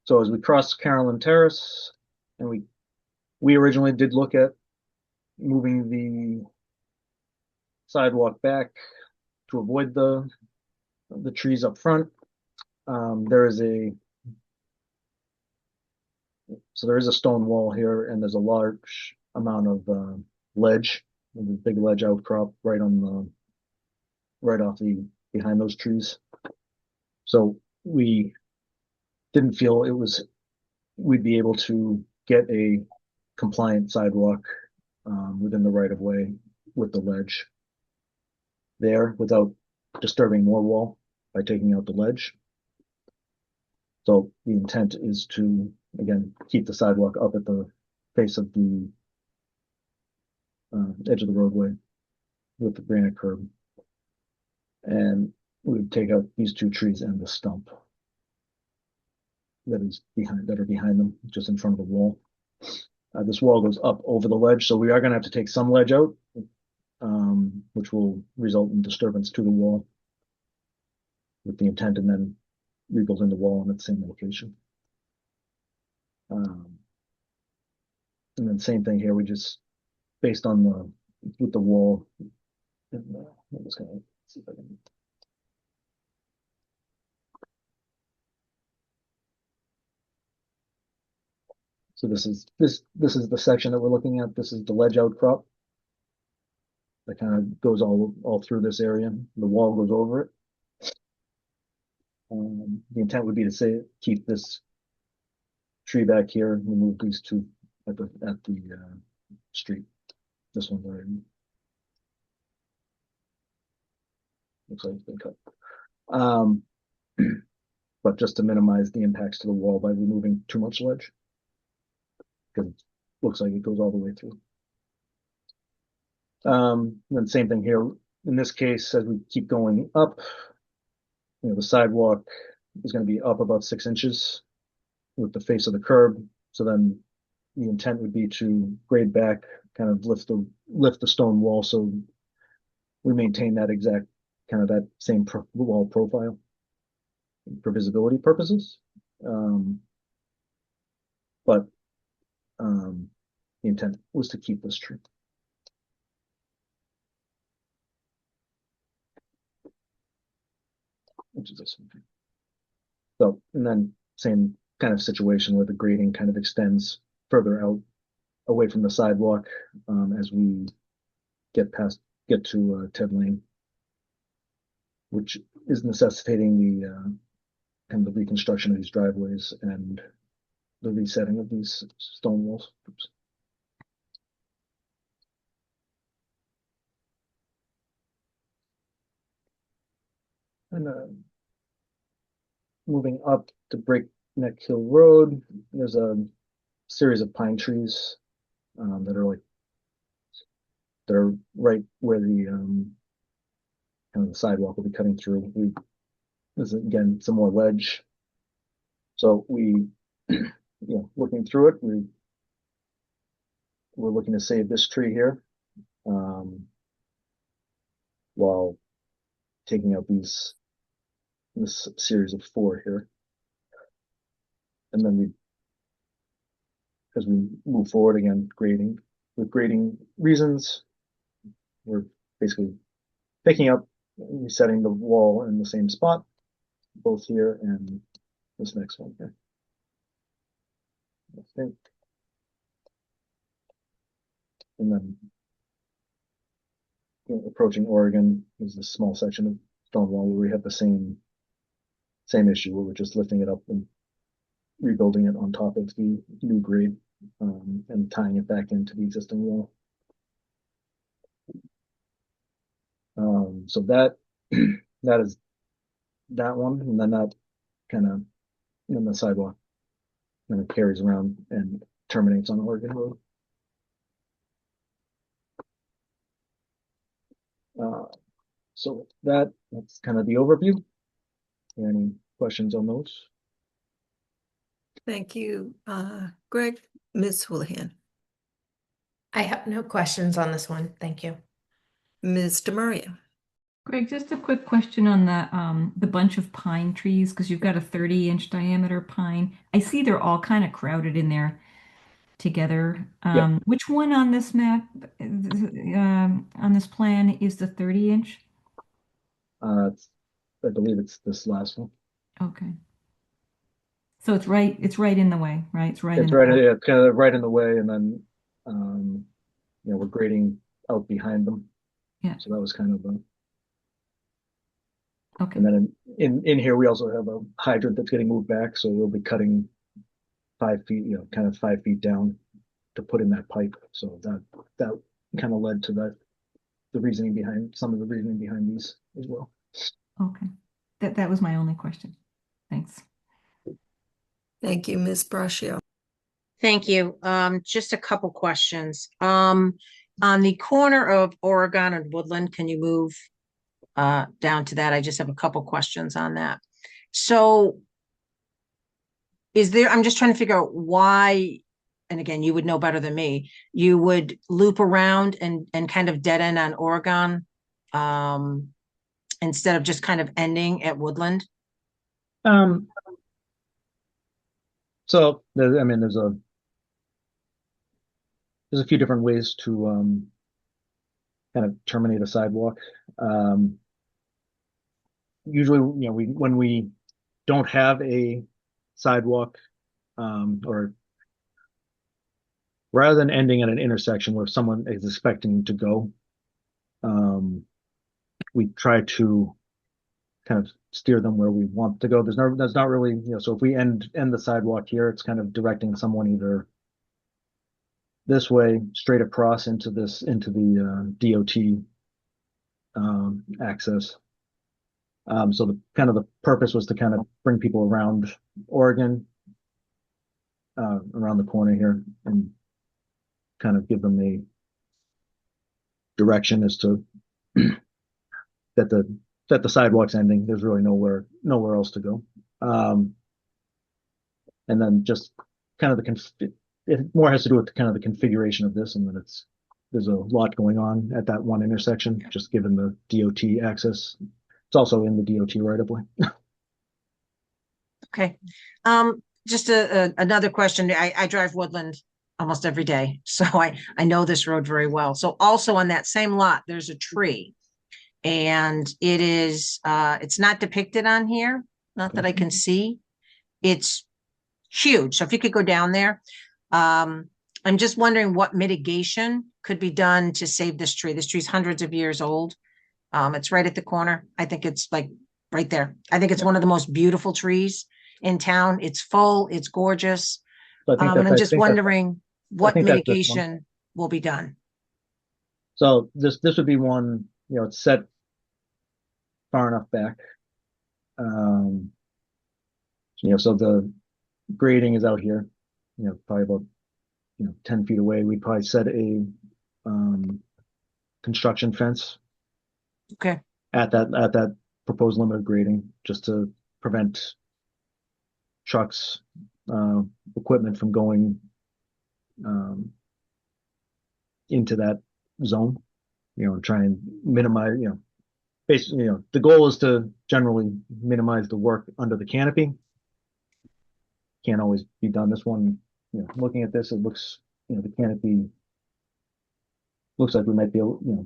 so as we cross Carolyn Terrace, and we originally did look at moving the sidewalk back to avoid the trees up front. There is a stone wall here, and there's a large amount of ledge, a big ledge outcrop right off behind those trees. So we didn't feel we'd be able to get a compliant sidewalk within the right of way with the ledge there without disturbing more wall by taking out the ledge. So the intent is to, again, keep the sidewalk up at the face of the edge of the roadway with the granite curb. And we would take out these two trees and the stump that are behind them, just in front of the wall. This wall goes up over the ledge, so we are going to have to take some ledge out, which will result in disturbance to the wall, with the intent and then rebuilding the wall in the same location. And then same thing here, we just, based on with the wall, I'm just going to see if I can. So this is the section that we're looking at. This is the ledge outcrop that kind of goes all through this area. The wall goes over it. The intent would be to keep this tree back here, remove these two at the street. This one's already looks like it's been cut. But just to minimize the impacts to the wall by removing too much ledge, because it looks like it goes all the way through. Then same thing here. In this case, as we keep going up, the sidewalk is going to be up about 6 inches with the face of the curb. So then the intent would be to grade back, kind of lift the stone wall, so we maintain that exact kind of that same wall profile for visibility purposes. But the intent was to keep this tree. Which is this one. So, and then same kind of situation where the grading kind of extends further out away from the sidewalk as we get to Ted Lane, which is necessitating the kind of the reconstruction of these driveways and the resetting of these stone walls. Oops. And moving up to Breakneck Hill Road, there's a series of pine trees that are right where the kind of the sidewalk will be cutting through. There's again some more ledge, so we looking through it, we're looking to save this tree here, while taking out this series of 4 here. And then as we move forward again, with grading reasons, we're basically picking up, resetting the wall in the same spot, both here and this next one here. I think. And then approaching Oregon is this small section of stone wall where we have the same issue where we're just lifting it up and rebuilding it on top of the new grade, and tying it back into the existing wall. So that is that one, and then that kind of in the sidewalk kind of carries around and terminates on Oregon Road. So that's kind of the overview. Any questions on those? Thank you, Greg. Ms. Houlihan. I have no questions on this one. Thank you. Ms. DeMaria. Greg, just a quick question on the bunch of pine trees, because you've got a 30-inch diameter pine. I see they're all kind of crowded in there together. Yep. Which one on this map, on this plan, is the 30-inch? I believe it's this last one. Okay. So it's right in the way, right? It's right in It's the right, way. yeah, kind of right in the way, and then we're grading out behind them. Yeah. So that was kind of okay. And then in here we also have a hydrant that's getting moved back, so we'll be cutting 5 feet, kind of 5 feet down to put in that pipe. So that kind of led to some of the reasoning behind these as well. Okay. That was my only question. Thanks. Thank you, Ms. Braccio. Thank you. Just a couple questions. On the corner of Oregon and Woodland, can you move down to that? I just have a couple questions on that. So I'm just trying to figure out why, and again, you would know better than me, you would loop around and kind of dead end on Oregon, instead of just kind of ending at Woodland? So there's a few different ways to kind of terminate a sidewalk. Usually, when we don't have a sidewalk, or rather than ending at an intersection where someone is expecting to go, we try to kind of steer them where we want to go. There's not really, so if we end the sidewalk here, it's kind of directing someone either this way, straight across into the DOT access. So the purpose was to kind of bring people around Oregon, around the corner here, and kind of give them a direction as to that the sidewalk's ending. There's really nowhere else to go. And then just kind of it more has to do with kind of the configuration of this, and that there's a lot going on at that one intersection, just given the DOT access. It's also in the DOT right of way. Okay. Just another question. I drive Woodland almost every day, so I know this road very well. So also on that same lot, there's a tree, and it's not depicted on here, not that I can see. It's huge. So if you could go down there, I'm just wondering what mitigation could be done to save this tree. This tree's hundreds of years old. It's right at the corner. I think it's like right there. I think it's one of the most beautiful trees in town. It's full, it's gorgeous. So and I'm just wondering what mitigation will be done. So this would be one, it's set far enough back. So the grading is out here, probably about 10 feet away. We'd probably set a construction fence. Okay. At that proposed limit of grading, just to prevent trucks equipment from going into that zone, and try and minimize, basically, the goal is to generally minimize the work under the canopy. Can't always be done. This one, looking at this, it looks, the canopy looks like we might be able,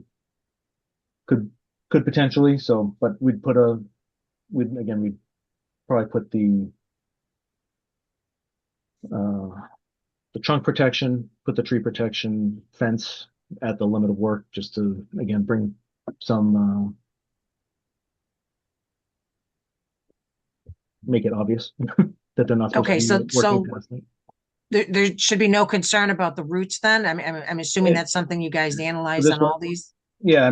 could potentially, so, but we'd probably put the trunk protection, put the tree protection fence at the limit of work, just to, again, bring some, make it obvious that they're not supposed Okay, to be so working past it. there should be no concern about the roots then? I'm assuming that's something you guys analyzed this on one- all these? Yeah,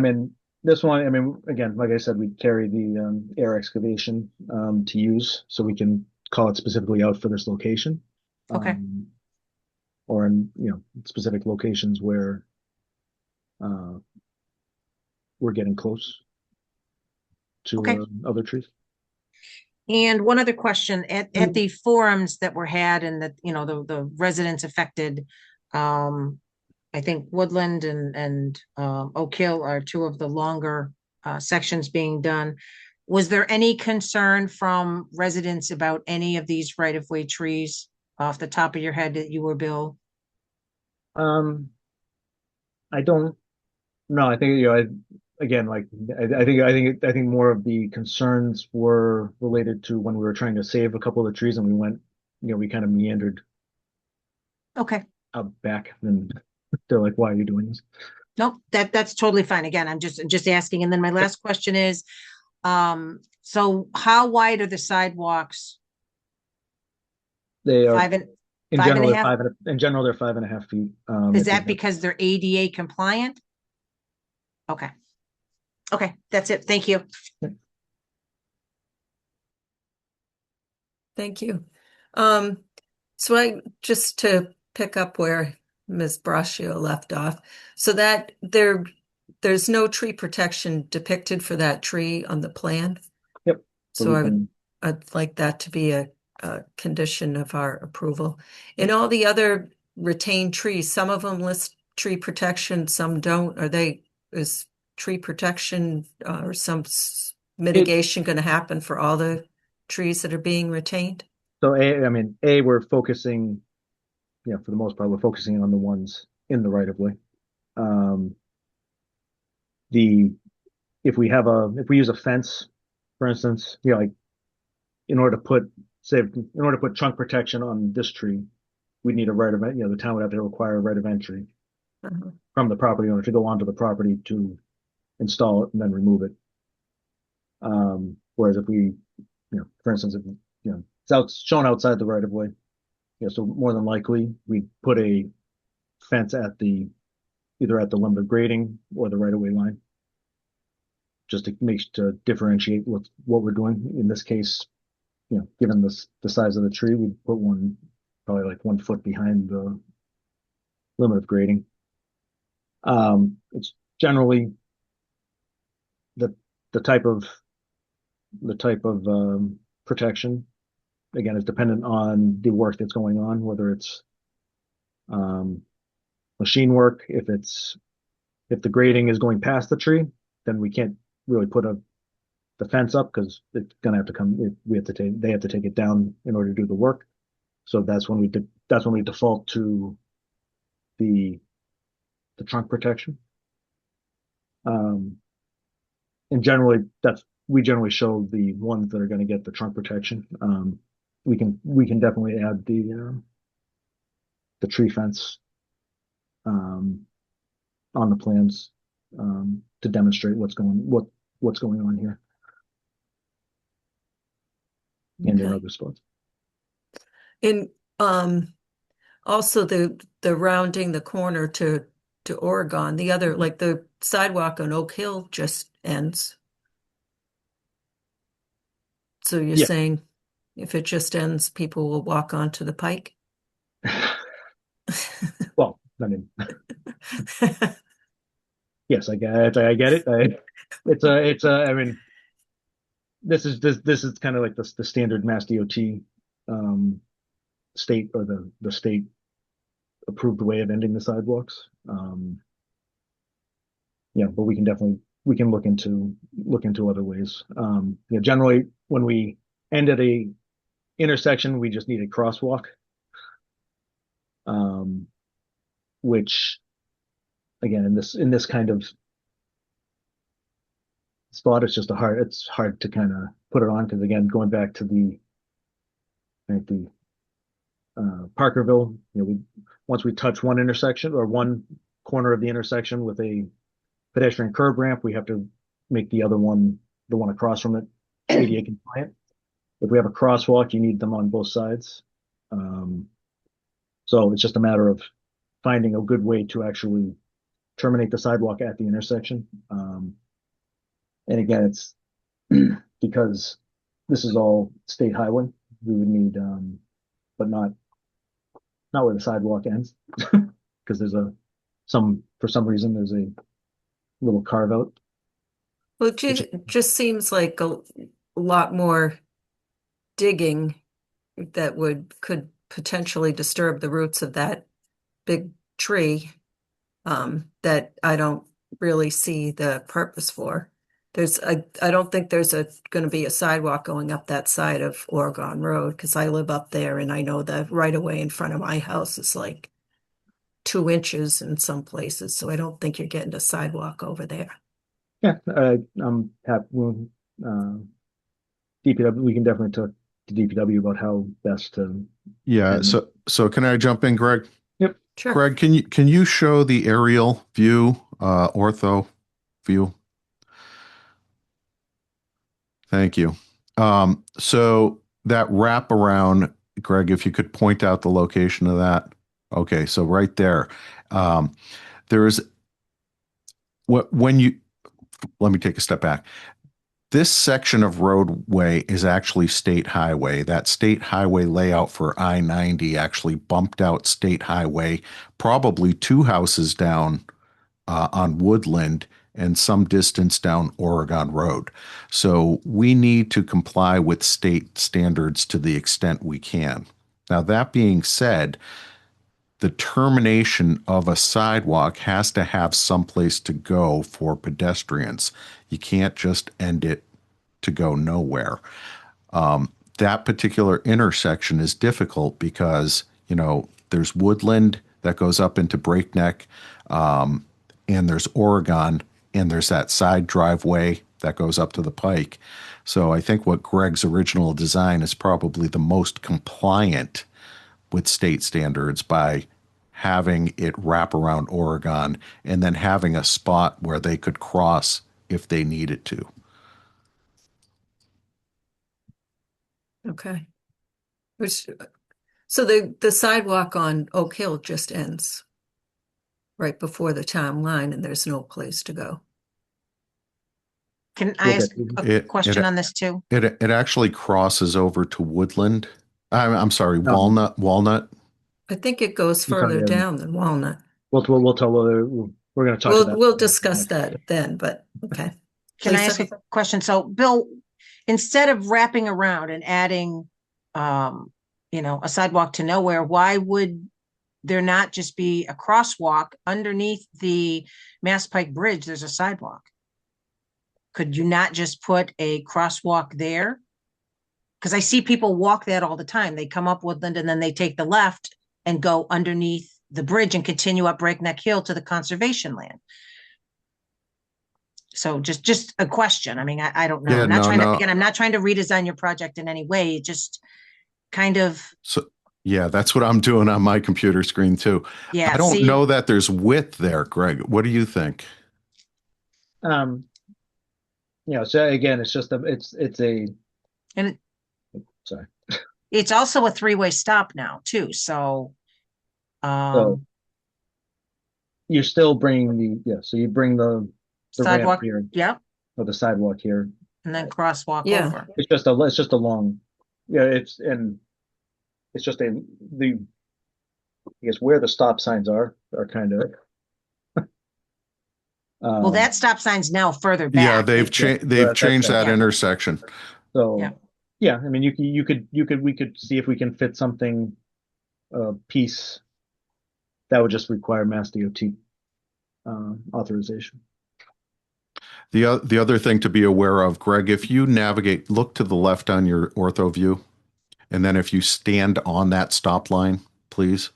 this one, again, like I said, we carry the air excavation to use, so we can call it specifically out for this location. Okay. Or in, specific locations where we're getting close to Okay. other trees. And one other question, at the forums that were had and that, the residents affected, I think Woodland and Oak Hill are two of the longer sections being done. Was there any concern from residents about any of these right-of-way trees off the top of your head that you were, Bill? I don't know. I think, again, like, I think more of the concerns were related to when we were trying to save a couple of the trees and we went, we kind of meandered Okay. out back, and they're like, why are you doing this? Nope, that's totally fine. Again, I'm just asking. And then my last question is, so how wide are the sidewalks? They are, in five and general, a they're half? 5.5 feet. Is if that we because they're ADA compliant? Okay. Okay, that's it. Thank you. Thank you. So just to pick up where Ms. Braccio left off, so that there's no tree protection depicted for that tree on the plan. Yep. So I'd like that to be a condition of our approval. And all the other retained trees, some of them list tree protection, some don't. Is tree protection or some mitigation going to happen for all the trees that are being retained? So we're focusing, for the most part, we're focusing on the ones in the right of way. If we use a fence, for instance, like in order to put trunk protection on this tree, we'd need a right of, the town would have to require a right of entry from the property owner to go onto the property to install it and then remove it. Whereas if we, for instance, if it's shown outside the right of way, so more than likely we'd put a fence either at the limit of grading or the right of way line, just to differentiate what we're doing. In this case, given the size of the tree, we'd put one probably like 1 foot behind the limit of grading. It's generally the type of protection, again, is dependent on the work that's going on, whether it's machine work. If the grading is going past the tree, then we can't really put the fence up because it's gonna have to come. They have to take it down in order to do the work. So that's when we default to the trunk protection. And generally we generally show the ones that are going to get the trunk protection. We can definitely add the tree fence on the plans to demonstrate what's going on here and in other spots. And also the rounding the corner to Oregon, the other, like the sidewalk on Oak Hill just ends. So you're saying if it just ends, people will walk onto the pike? Well, yes, I get it. This is kind of like the standard Mass DOT state or the state approved way of ending the sidewalks. Yeah, but we can look into other ways. Generally when we end at a intersection, we just need a crosswalk. Which again, in this kind of spot, it's hard to kind of put it on, because again, going back to the Parkerville, once we touch one intersection or one corner of the intersection with a pedestrian curb ramp, we have to make the other one, the one across from it, ADA compliant. If we have a crosswalk, you need them on both sides. So it's just a matter of finding a good way to actually terminate the sidewalk at the intersection. And again, it's because this is all state highway, we would need, but not where the sidewalk ends, because there's for some reason, there's a little carve out. Well, it just seems like a lot more digging that could potentially disturb the roots of that big tree, that I don't really see the purpose for. I don't think there's going to be a sidewalk going up that side of Oregon Road, because I live up there and I know the right of way in front of my house is like 2 inches in some places. So I don't think you're getting a sidewalk over there. Yeah, I'm happy. DPW, we can definitely talk to DPW about how best to. Yeah. So can I jump in, Greg? Yep. Sure. Greg, can you show the aerial view, ortho view? Thank you. So that wraparound, Greg, if you could point out the location of that. Okay, so right there. Let me take a step back. This section of roadway is actually state highway. That state highway layout for I-90 actually bumped out state highway, probably 2 houses down on Woodland and some distance down Oregon Road. So we need to comply with state standards to the extent we can. Now, that being said, the termination of a sidewalk has to have someplace to go for pedestrians. You can't just end it to go nowhere. That particular intersection is difficult because, there's Woodland that goes up into Breakneck, and there's Oregon, and there's that side driveway that goes up to the Pike. So I think what Greg's original design is probably the most compliant with state standards by having it wrap around Oregon and then having a spot where they could cross if they needed to. Okay. So the sidewalk on Oak Hill just ends right before the town line, and there's no place to go. Can I ask a question on this too? It actually crosses over to Woodland. I'm sorry, Walnut. I think it goes further down than Walnut. We're going to talk about. We'll discuss that then, but okay. Can I ask a question? So, Bill, instead of wrapping around and adding, a sidewalk to nowhere, why would there not just be a crosswalk underneath the Mass Pike Bridge? There's a sidewalk. Could you not just put a crosswalk there? Because I see people walk that all the time. They come up Woodland and then they take the left and go underneath the bridge and continue up Breakneck Hill to the conservation land. So just a question. I mean, I don't know. Yeah, I'm not trying to redesign your project in any way. Just kind of. So yeah, that's what I'm doing on my computer screen too. Yeah, I don't know that there's width there, Greg. What do you think? So again, it's just sorry. It's also a 3-way stop now too. So you're still bringing so you bring the sidewalk ramp here, or the sidewalk here, and then crosswalk over. It's just a long, it's just I guess where the stop signs are kind of. Well, that stop sign's now further back. Yeah, they've changed that intersection. So I mean, we could see if we can fit something piece, that would just require Mass DOT authorization. The other thing to be aware of, Greg, if you navigate, look to the left on your ortho view, and then if you stand on that stop line, please.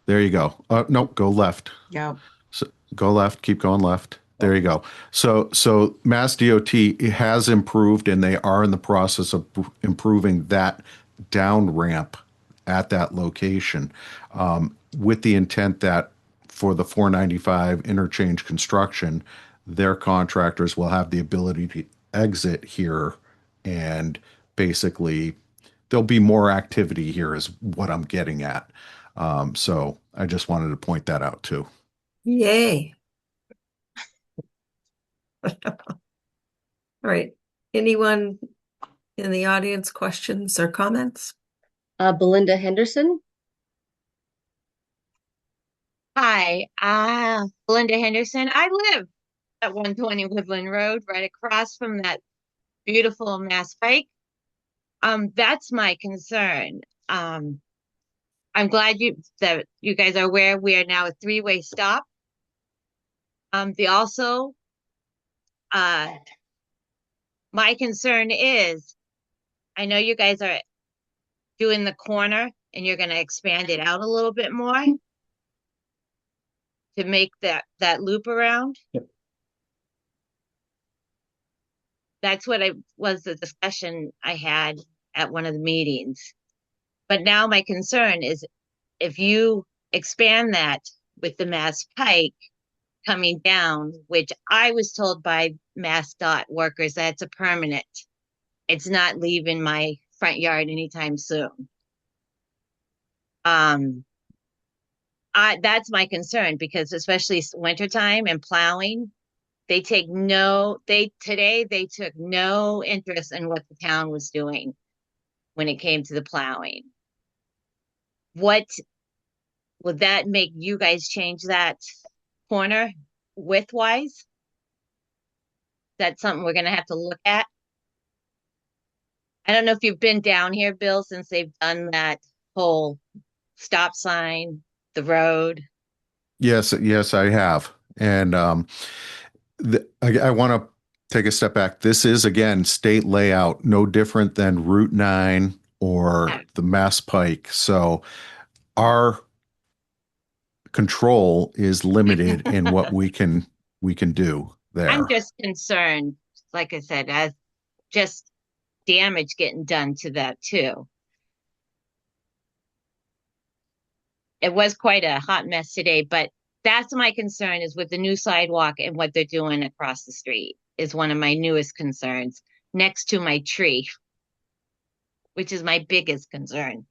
There you go. No, go left. Yeah. So go left, keep going left. There you go. So Mass DOT has improved, and they are in the process of improving that down ramp at that location, with the intent that for the 495 interchange construction, their contractors will have the ability to exit here, and basically there'll be more activity here is what I'm getting at. So I just wanted to point that out too. Yay. All right. Anyone in the audience, questions or comments? Belinda Henderson. Hi, Belinda Henderson. I live at 120 Woodland Road, right across from that beautiful Mass Pike. That's my concern. I'm glad that you guys are aware we are now a three-way stop. My concern is, I know you guys are doing the corner and you're going to expand it out a little bit more to make that loop around. Yep. That's what was the discussion I had at one of the meetings. But now my concern is if you expand that with the Mass Pike coming down, which I was told by Mass Dot workers that's a permanent. It's not leaving my front yard anytime soon. That's my concern, because especially wintertime and plowing, they took no interest in what the town was doing when it came to the plowing. What would that make you guys change that corner width-wise? That's something we're going to have to look at. I don't know if you've been down here, Bill, since they've done that whole stop sign, the road. Yes, I have. And I want to take a step back. This is, again, state layout, no different than Route 9 or the Mass Pike. So our control is limited in what we can do there. I'm just concerned, like I said, as just damage getting done to that too. It was quite a hot mess today, but that's my concern, is with the new sidewalk and what they're doing across the street is one of my newest concerns, next to my tree, which is my biggest concern.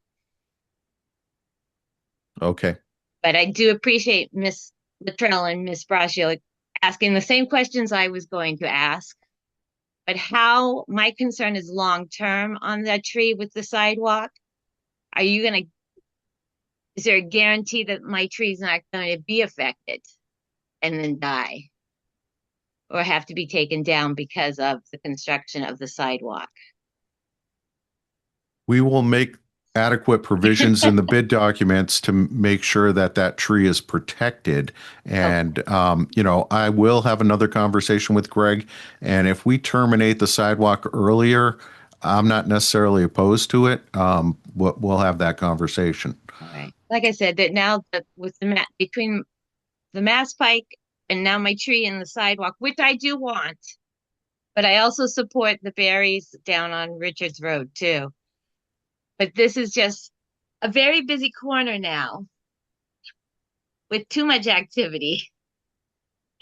Okay. But I do appreciate Miss Luttrell and Miss Braccio asking the same questions I was going to ask. But how my concern is long term on that tree with the sidewalk. Is there a guarantee that my tree's not going to be affected and then die, or have to be taken down because of the construction of the sidewalk? We will make adequate provisions in the bid documents to make sure that that tree is protected. And, I will have another conversation with Greg. And if we terminate the sidewalk earlier, I'm not necessarily opposed to it. We'll have that conversation. All right. Like I said, that now that with between the Mass Pike and now my tree and the sidewalk, which I do want, but I also support the berries down on Richards Road too. But this is just a very busy corner now with too much activity.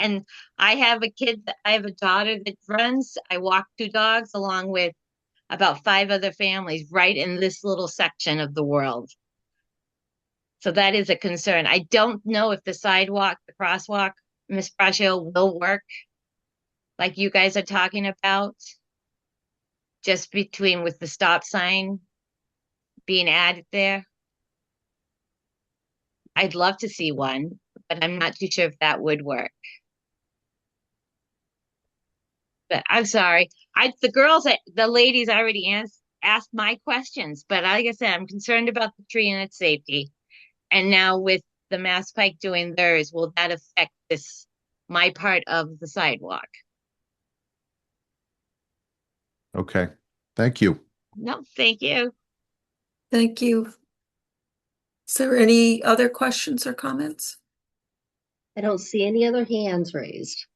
And I have a daughter that runs. I walk 2 dogs along with about 5 other families right in this little section of the world. So that is a concern. I don't know if the sidewalk, the crosswalk, Ms. Braccio, will work like you guys are talking about, just between with the stop sign being added there. I'd love to see one, but I'm not too sure if that would work. But I'm sorry. The ladies already asked my questions, but like I said, I'm concerned about the tree and its safety. And now with the Mass Pike doing theirs, will that affect my part of the sidewalk? Okay, thank you. No, thank you. Thank you. Is there any other questions or comments? I don't see any other hands raised.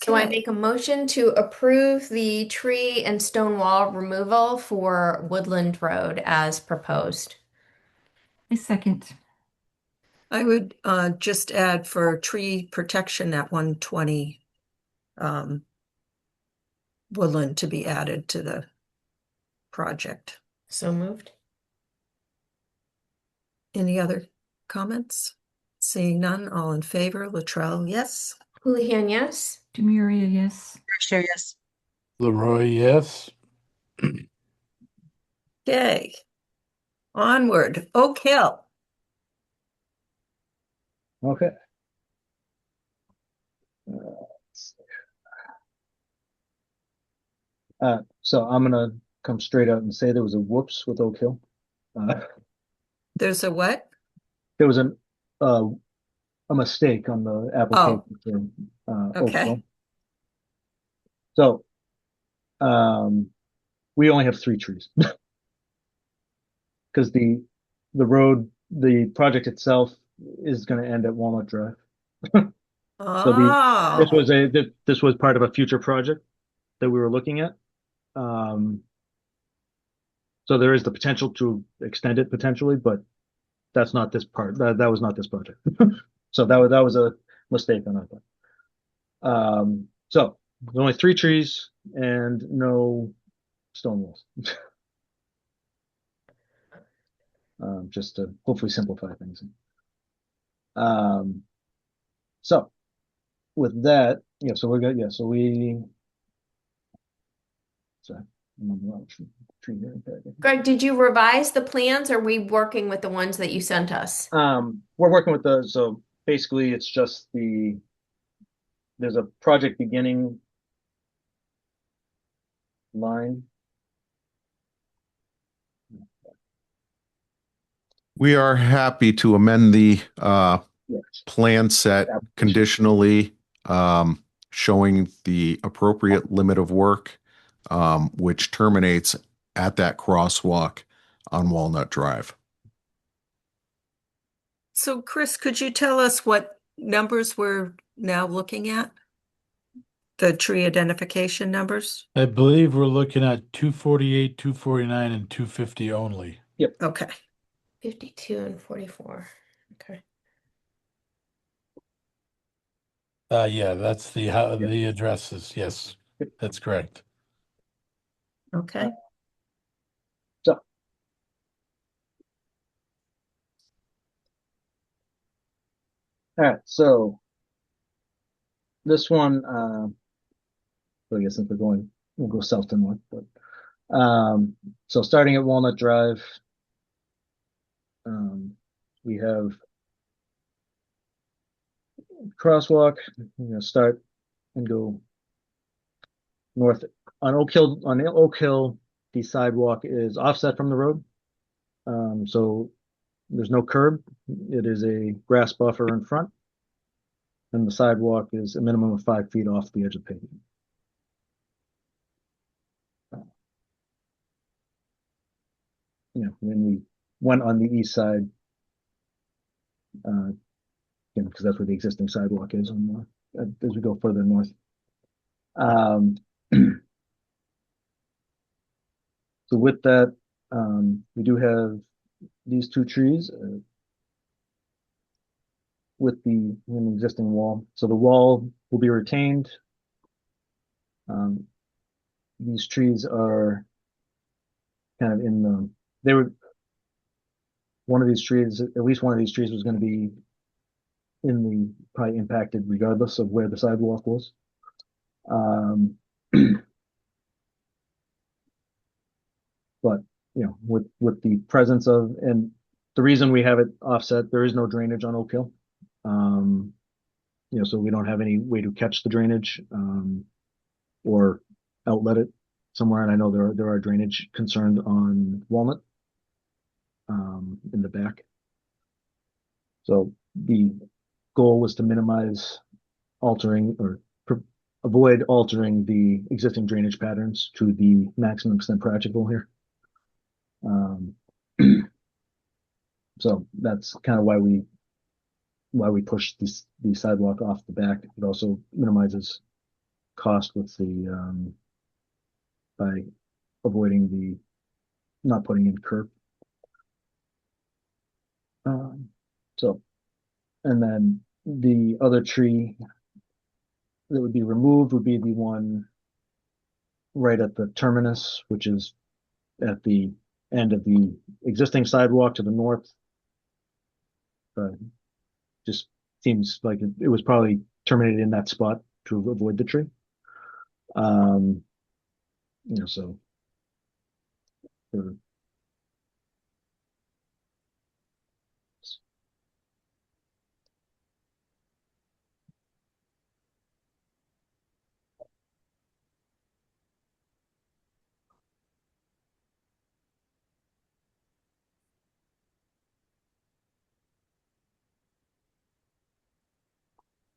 So I Okay. make a motion to approve the tree and stone wall removal for Woodland Road as proposed. A second. I would just add for tree protection at 120 Woodland to be added to the project. So moved. Any other comments? Seeing none, all in favor, Latrell, yes. Houlihan, yes. Demiria, yes. Sure, yes. Leroy, yes. Okay. Onward, Oak Hill. Okay. So I'm gonna come straight out and say there was a whoops with Oak Hill. There's a what? There was a mistake on the application for Oak Okay. Hill. So we only have 3 trees because the road, the project itself is going to end at Walnut Drive. So this was part of a future project that we were looking at. So there is the potential to extend it potentially, but that's not this part. That was not this project. So that was a mistake on our part. So there's only 3 trees and no stone walls. Just to hopefully simplify things. So with that, yeah, so we're good. Yeah, so sorry, I'm on the wrong tree here. Greg, did you revise the plans? Or are we working with the ones that you sent us? We're working with so basically it's just there's a project beginning line. We are happy to amend the Yes. plan set conditionally, showing the appropriate limit of work, which terminates at that crosswalk on Walnut Drive. So Chris, could you tell us what numbers we're now looking at? The tree identification numbers? I believe we're looking at 248, 249, and 250 only. Yep. Okay. 52 and 44. Okay. Yeah, that's the addresses. Yes, that's correct. Okay. So all right, so this one, I guess if we'll go south to north, but so starting at Walnut Drive, we have crosswalk. Start and go north on Oak Hill. On Oak Hill, the sidewalk is offset from the road, so there's no curb. It is a grass buffer in front, and the sidewalk is a minimum of 5 feet off the edge of pavement. When we went on the east side, because that's where the existing sidewalk is as we go further north. So with that, we do have these 2 trees with an existing wall. So the wall will be retained. These trees are kind of one of these trees, at least one of these trees was going to be probably impacted regardless of where the sidewalk was. But with the presence of, and the reason we have it offset, there is no drainage on Oak Hill. So we don't have any way to catch the drainage or outlet it somewhere. And I know there are drainage concerns on Walnut in the back. So the goal was to minimize altering or avoid altering the existing drainage patterns to the maximum extent practical here. So that's kind of why we push the sidewalk off the back. It also minimizes cost with the by avoiding the not putting in curb. So, and then the other tree that would be removed would be the one right at the terminus, which is at the end of the existing sidewalk to the north. Just seems like it was probably terminated in that spot to avoid the tree. So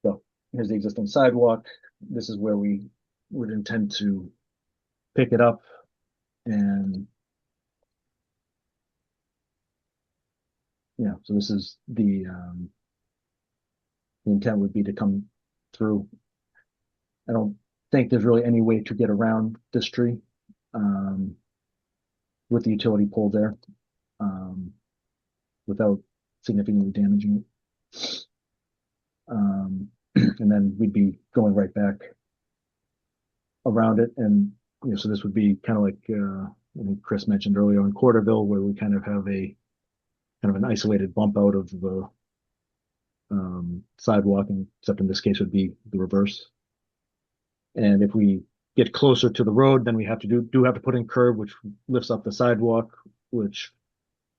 So here's the existing sidewalk. This is where we would intend to pick it up, and so this is the intent would be to come through. I don't think there's really any way to get around this tree with the utility pole there without significantly damaging it. And then we'd be going right back around it. And, so this would be kind of like, I think Chris mentioned earlier in Corderville, where we kind of have a kind of an isolated bump out of the sidewalk, and except in this case would be the reverse. And if we get closer to the road, then we have to have to put in curb, which lifts up the sidewalk, which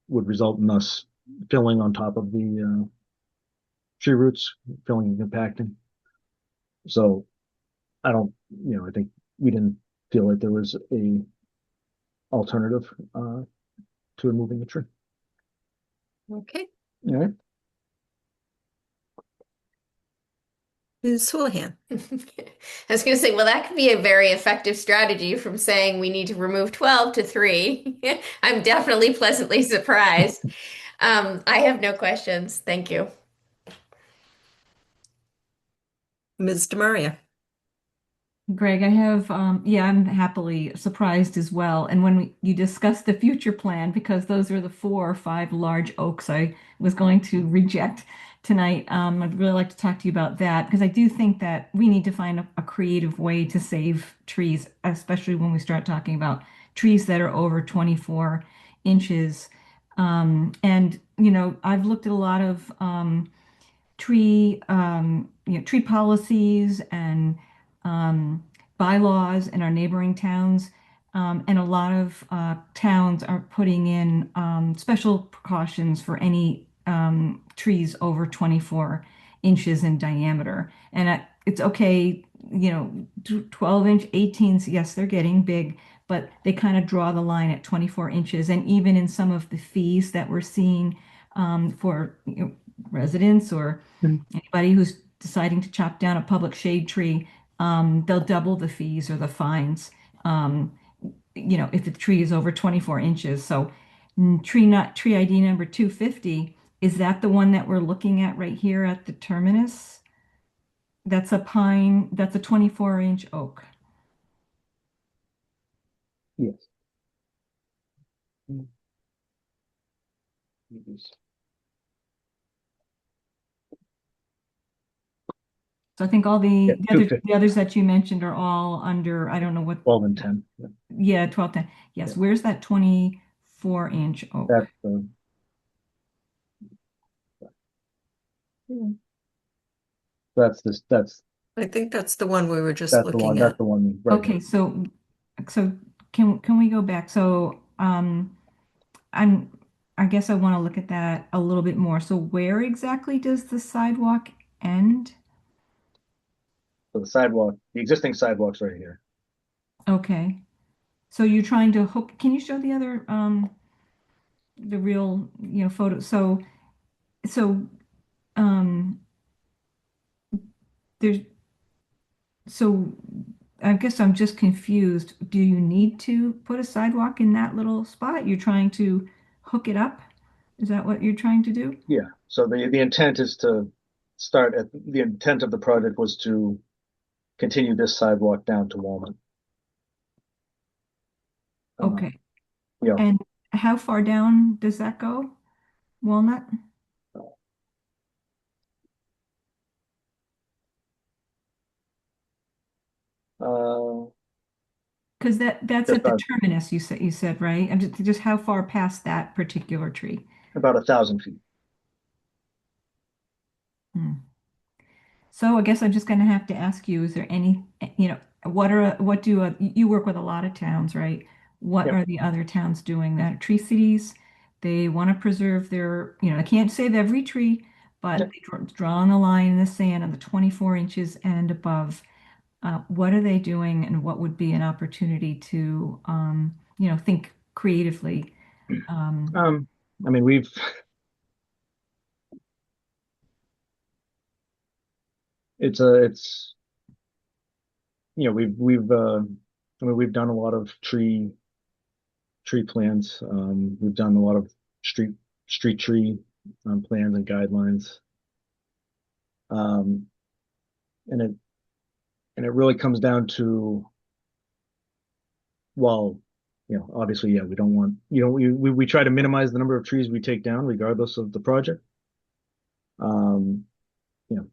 would result in us filling on top of the tree roots, filling and compacting. So I think we didn't feel like there was a alternative to removing the tree. Okay. All right. Ms. Houlihan. I was going to say, well, that could be a very effective strategy from saying we need to remove 12 to 3. I'm definitely pleasantly surprised. I have no questions. Thank you. Ms. DeMaria. Greg, I have, I'm happily surprised as well. And when you discussed the future plan, because those are the 4 or 5 large oaks I was going to reject tonight, I'd really like to talk to you about that, because I do think that we need to find a creative way to save trees, especially when we start talking about trees that are over 24 inches. And, I've looked at a lot of tree policies and bylaws in our neighboring towns. And a lot of towns are putting in special precautions for any trees over 24 inches in diameter. And it's okay, 12-inch, 18s, yes, they're getting big, but they kind of draw the line at 24 inches. And even in some of the fees that we're seeing for residents or anybody who's deciding to chop down a public shade tree, they'll double the fees or the fines, if the tree is over 24 inches. So tree ID number 250, is that the one that we're looking at right here at the terminus? That's a pine, that's a 24-inch oak. Yes. So I think all the Yeah, others that you mentioned are all under, I don't know what. 12 and 10. Yeah, 12, 10. Yes. Where's that 24-inch oak? That's I think that's the one we were just that's the looking one. at. That's the one. Right Okay, so can we go back? So I guess I want to look at that a little bit more. So where exactly does the sidewalk end? So the existing sidewalk's right here. Okay. So you're trying to hook, can you show the other the real, photo? So there's, so I guess I'm just confused. Do you need to put a sidewalk in that little spot? You're trying to hook it up? Is that what you're trying to do? Yeah, so the intent is to the intent of the project was to continue this sidewalk down to Walnut. Okay. Yeah, And how far down does that go? Walnut? uh, Because that's just at the about, terminus, you said, right? And just how far past that particular tree? about 1,000 feet. Hmm. So I guess I'm just going to have to ask you, is there any, what do you work with a lot of towns, right? What Yep. are the other towns doing that are tree cities? They want to preserve their, they can't save every tree, but Yep. they drawing a line in the sand on the 24 inches and above. What are they doing, and what would be an opportunity to, think creatively? I mean, it's I mean, we've done a lot of tree plans. We've done a lot of street tree plans and guidelines. Um, and it really comes down to, well, obviously, yeah, we don't want, we try to minimize the number of trees we take down regardless of the project. Um, you know,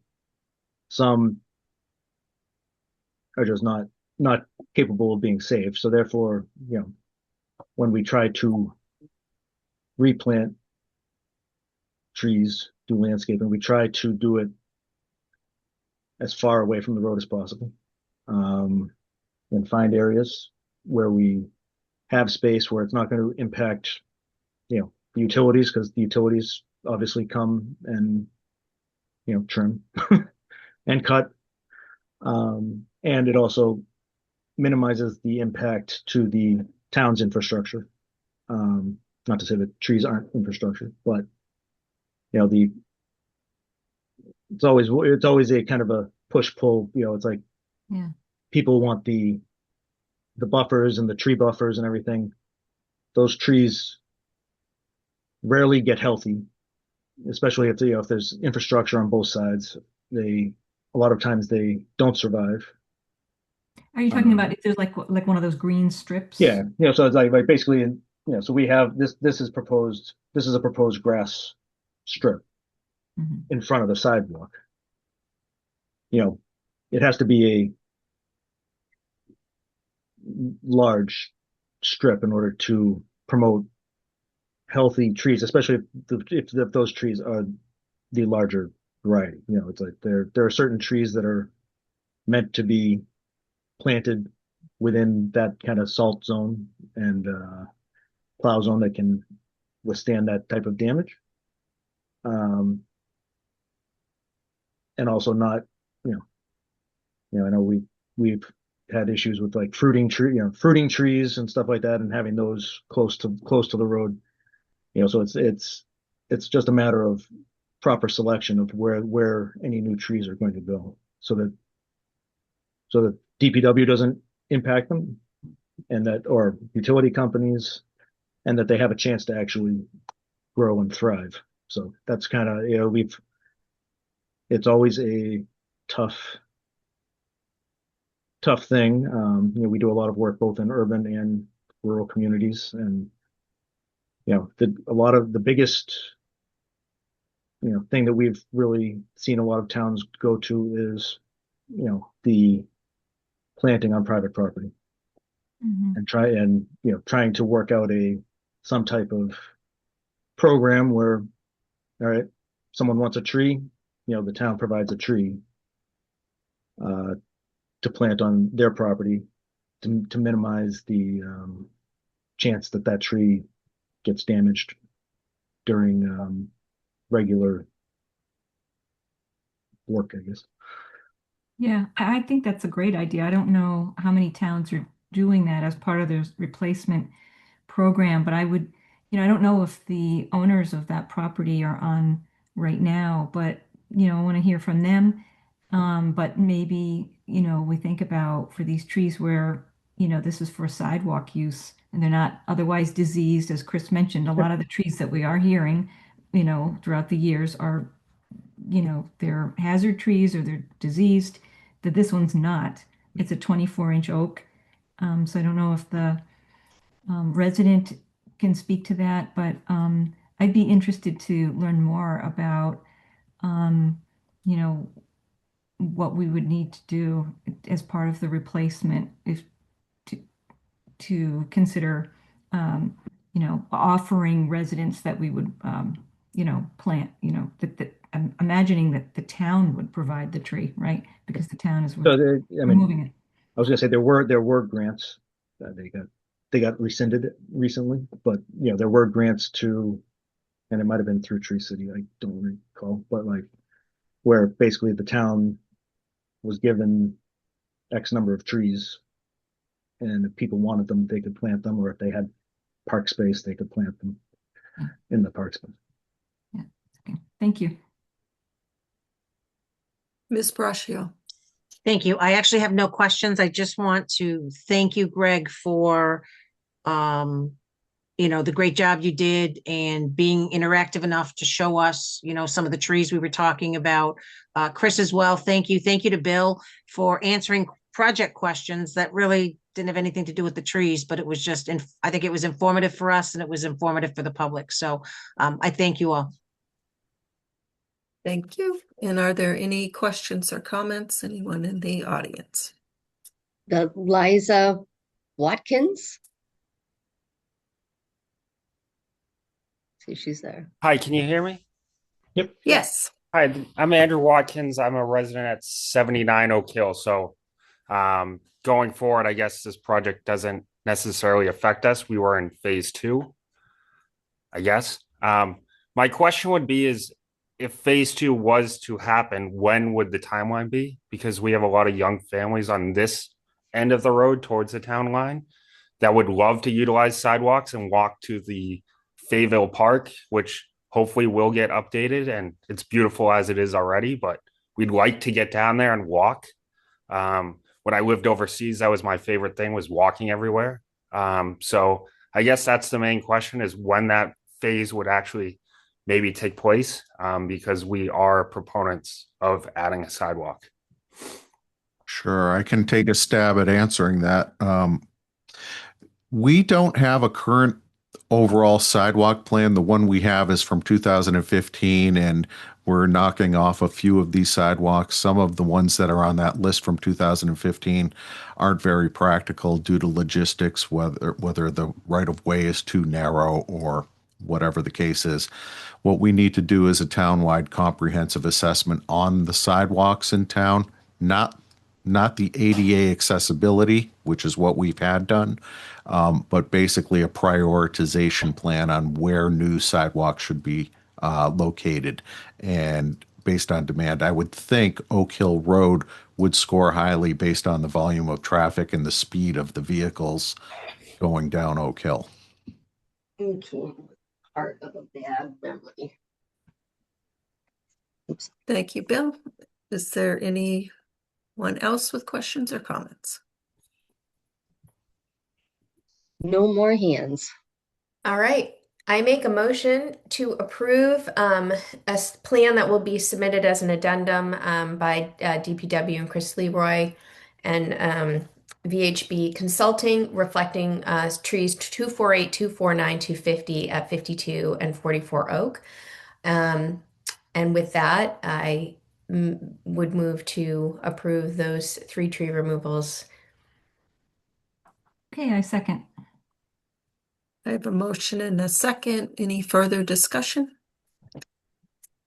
some are just not capable of being saved. So therefore, when we try to replant trees, do landscaping, we try to do it as far away from the road as possible. And find areas where we have space where it's not going to impact, the utilities, because the utilities obviously come and, trim and cut. And it also minimizes the impact to the town's infrastructure. Not to say that trees aren't infrastructure, but it's always a kind of a push pull. It's like, Yeah. people want the buffers and the tree buffers and everything. Those trees rarely get healthy, especially if there's infrastructure on both sides. A lot of times they don't survive. Are you talking about if there's like one of those green strips? Yeah, so it's like basically, so we have this. This is a proposed grass strip in front of the sidewalk. It has to be a large strip in order to promote healthy trees, especially if those trees are the larger variety. It's like there are certain trees that are meant to be planted within that kind of salt zone and plow zone that can withstand that type of damage. And also not, I know we've had issues with like fruiting trees and stuff like that, and having those close to the road. So it's just a matter of proper selection of where any new trees are going to go, so that DPW doesn't impact them, or utility companies, and that they have a chance to actually grow and thrive. So that's kind of, it's always a tough thing. We do a lot of work both in urban and rural communities, and a lot of the biggest thing that we've really seen a lot of towns go to is the planting on private property, and trying to work out some type of program where, all right, someone wants a tree, the town provides a tree to plant on their property to minimize the chance that tree gets damaged during regular work, I guess. Yeah, I think that's a great idea. I don't know how many towns are doing that as part of their replacement program, but I would, I don't know if the owners of that property are on right now, but, I want to hear from them. But maybe, we think about for these trees where, this is for sidewalk use and they're not otherwise diseased, as Chris mentioned, a lot of the trees that we are hearing, throughout the years are, they're hazard trees or they're diseased, that this one's not. It's a 24-inch oak. So I don't know if the resident can speak to that, but I'd be interested to learn more about, you know, what we would need to do as part of the replacement if to consider, offering residents that we would, plant, that I'm imagining that the town would provide the tree, right? Because the town is So there, I mean, removing it. I was gonna say there were grants that they got rescinded recently, but there were grants to, and it might have been through Tree City, I don't recall, but like where basically the town was given X number of trees, and if people wanted them, they could plant them, or if they had park space, they could plant them in the park space. Yeah. Okay. Thank you. Ms. Braccio. Thank you. I actually have no questions. I just want to thank you, Greg, for the great job you did and being interactive enough to show us, some of the trees we were talking about. Chris as well, thank you. Thank you to Bill for answering project questions that really didn't have anything to do with the trees, but it was just, I think it was informative for us and it was informative for the public. So I thank you all. Thank you. And are there any questions or comments? Anyone in the audience? The Liza Watkins. See if she's there. Hi, can you hear me? Yep. Yes. Hi, I'm Andrew Watkins. I'm a resident at 79 Oak Hill. So going forward, I guess this project doesn't necessarily affect us. We were in phase 2, I guess. My question would be is if phase 2 was to happen, when would the timeline be? Because we have a lot of young families on this end of the road towards the town line that would love to utilize sidewalks and walk to the Fayville Park, which hopefully will get updated, and it's beautiful as it is already, but we'd like to get down there and walk. When I lived overseas, that was my favorite thing, was walking everywhere. So I guess that's the main question, is when that phase would actually maybe take place, because we are proponents of adding a sidewalk. Sure, I can take a stab at answering that. We don't have a current overall sidewalk plan. The one we have is from 2015, and we're knocking off a few of these sidewalks. Some of the ones that are on that list from 2015 aren't very practical due to logistics, whether the right of way is too narrow or whatever the case is. What we need to do is a townwide comprehensive assessment on the sidewalks in town, not the ADA accessibility, which is what we've had done, but basically a prioritization plan on where new sidewalks should be located. And based on demand, I would think Oak Hill Road would score highly based on the volume of traffic and the speed of the vehicles going down Oak Hill. Okay. Part of a bad memory. Oops. Thank you, Bill. Is there anyone else with questions or comments? No more hands. All right. I make a motion to approve a plan that will be submitted as an addendum by DPW and Chris Leroy and VHB Consulting, reflecting trees 248, 249, 250 at 52 and 44 Oak. And with that, I would move to approve those 3 tree removals. Okay, I second. I have a motion and a second. Any further discussion?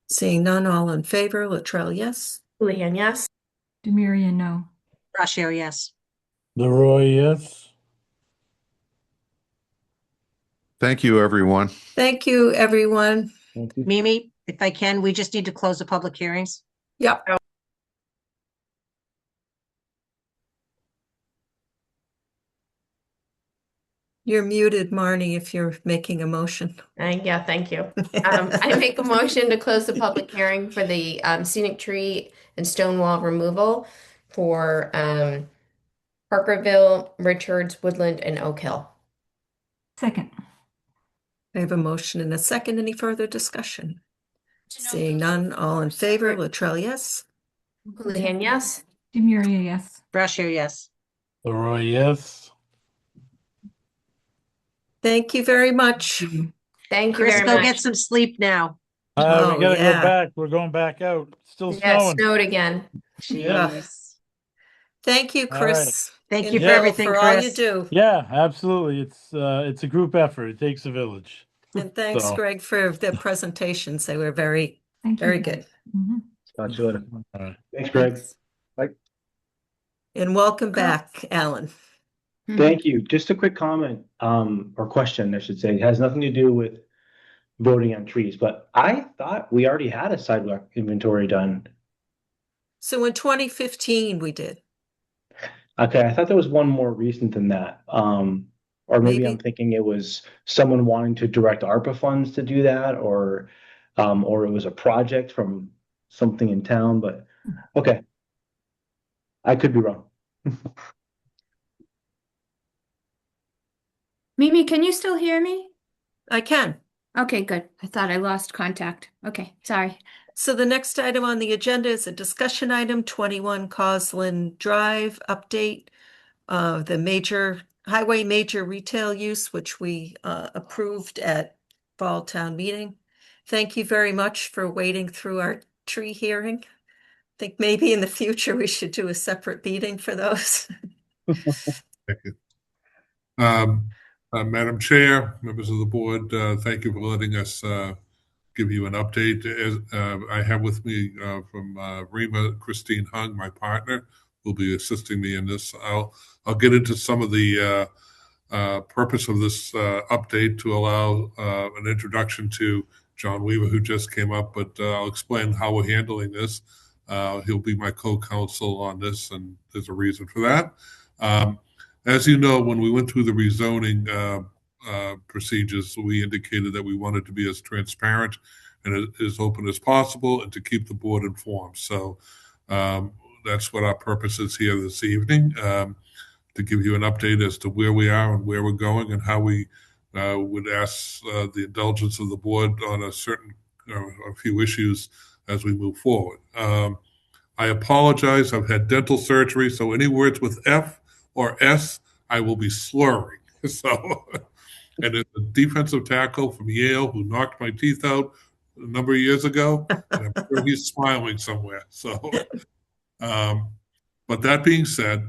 Seeing none, all in favor, Luttrell, yes. Houlihan, yes. Demiria, no. Braccio, yes. Leroy, yes. Thank you, everyone. Thank you, everyone. Thank you. Mimi, if I can, we just need to close the public hearings. Yep. You're muted, Marnie, if you're making a motion. Yeah, thank you. I make a motion to close the public hearing for the scenic tree and stone wall removal for Parkerville, Richards, Woodland, and Oak Hill. Second. I have a motion and a second. Any further discussion? Seeing none, all in favor, Latrell, yes. Houlihan, yes. Demiria, yes. Brashear, yes. Leroy, yes. Thank you very much. Thank you Chris, very go much. get some sleep now. We Oh, gotta yeah. go back. We're going back out. Still Yeah, it snowing. snowed again. Yeah. Jeez. Thank you, All Chris. Thank and you for Bill, everything, for all you Chris. do. Yeah, absolutely. It's a group effort. It takes a village. And thanks, So- Greg, for the presentations. They were very, Thank you. very good. Mhm. Talk to you later. All right. Thanks, Greg. Bye. And welcome back, Alan. Thank you. Just a quick comment, or question, I should say. It has nothing to do with voting on trees, but I thought we already had a sidewalk inventory done. So in 2015, we did. Okay, I thought there was one more recent than that. Or maybe Maybe. I'm thinking it was someone wanting to direct ARPA funds to do that, or it was a project from something in town, but okay. I could be wrong. Mimi, can you still hear me? I can. Okay, good. I thought I lost contact. Okay, sorry. So the next item on the agenda is a discussion item, 21 Causland Drive update. The major highway major retail use, which we approved at Fall Town Meeting. Thank you very much for waiting through our tree hearing. I think maybe in the future we should do a separate meeting for those. Thank you. Madam Chair, members of the board, thank you for letting us give you an update. As I have with me from Rima, Christine Hung, my partner, will be assisting me in this. I'll get into some of the purpose of this update to allow an introduction to John Weaver, who just came up, but I'll explain how we're handling this. He'll be my co-counsel on this, and there's a reason for that. As you know, when we went through the rezoning procedures, we indicated that we wanted to be as transparent and as open as possible and to keep the board informed. So that's what our purpose is here this evening, to give you an update as to where we are and where we're going and how we would ask the indulgence of the board on a few issues as we move forward. I apologize. I've had dental surgery, so any words with F or S, I will be slurring. So, and it's a defensive tackle from Yale who knocked my teeth out a number of years ago, and I'm sure he's smiling somewhere. So, but that being said,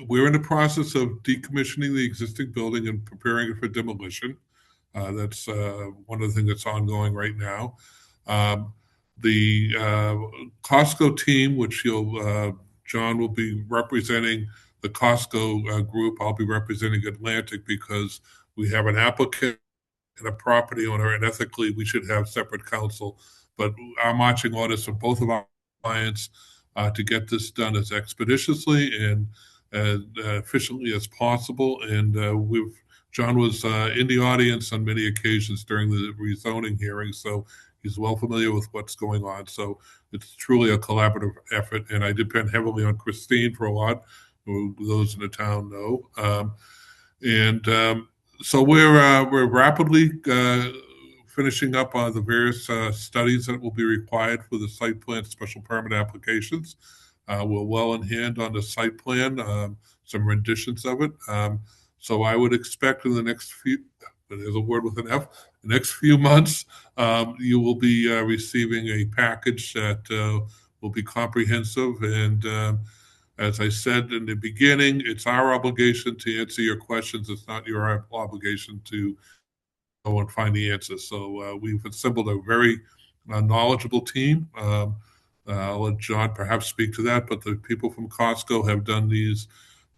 we're in the process of decommissioning the existing building and preparing it for demolition. That's one of the things that's ongoing right now. The Costco team, which John will be representing the Costco group. I'll be representing Atlantic because we have an applicant and a property owner, and ethically we should have separate counsel. But our marching orders for both of our clients to get this done as expeditiously and efficiently as possible. And John was in the audience on many occasions during the rezoning hearing, so he's well familiar with what's going on. So it's truly a collaborative effort, and I depend heavily on Christine for a lot, who those in the town know. So we're rapidly finishing up on the various studies that will be required for the site plan special permit applications. We're well in hand on the site plan, some renditions of it. So I would expect in the next few, there's a word with an F, the next few months, you will be receiving a package that will be comprehensive. And as I said in the beginning, it's our obligation to answer your questions. It's not your obligation to go and find the answers. So we've assembled a very knowledgeable team. I'll let John perhaps speak to that, but the people from Costco have done these.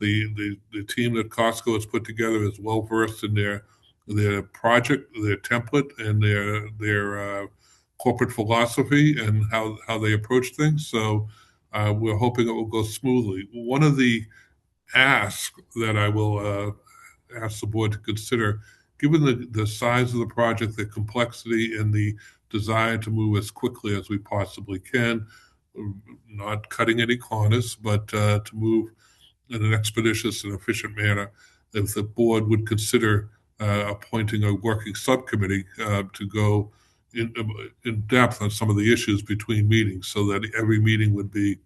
The team that Costco has put together is well versed in their project, their template, and their corporate philosophy and how they approach things. So we're hoping it will go smoothly. One of the asks that I will ask the board to consider, given the size of the project, the complexity, and the desire to move as quickly as we possibly can, not cutting any corners, but to move in an expeditious and efficient manner, if the board would consider appointing a working subcommittee to go in depth on some of the issues between meetings, so that every meeting would be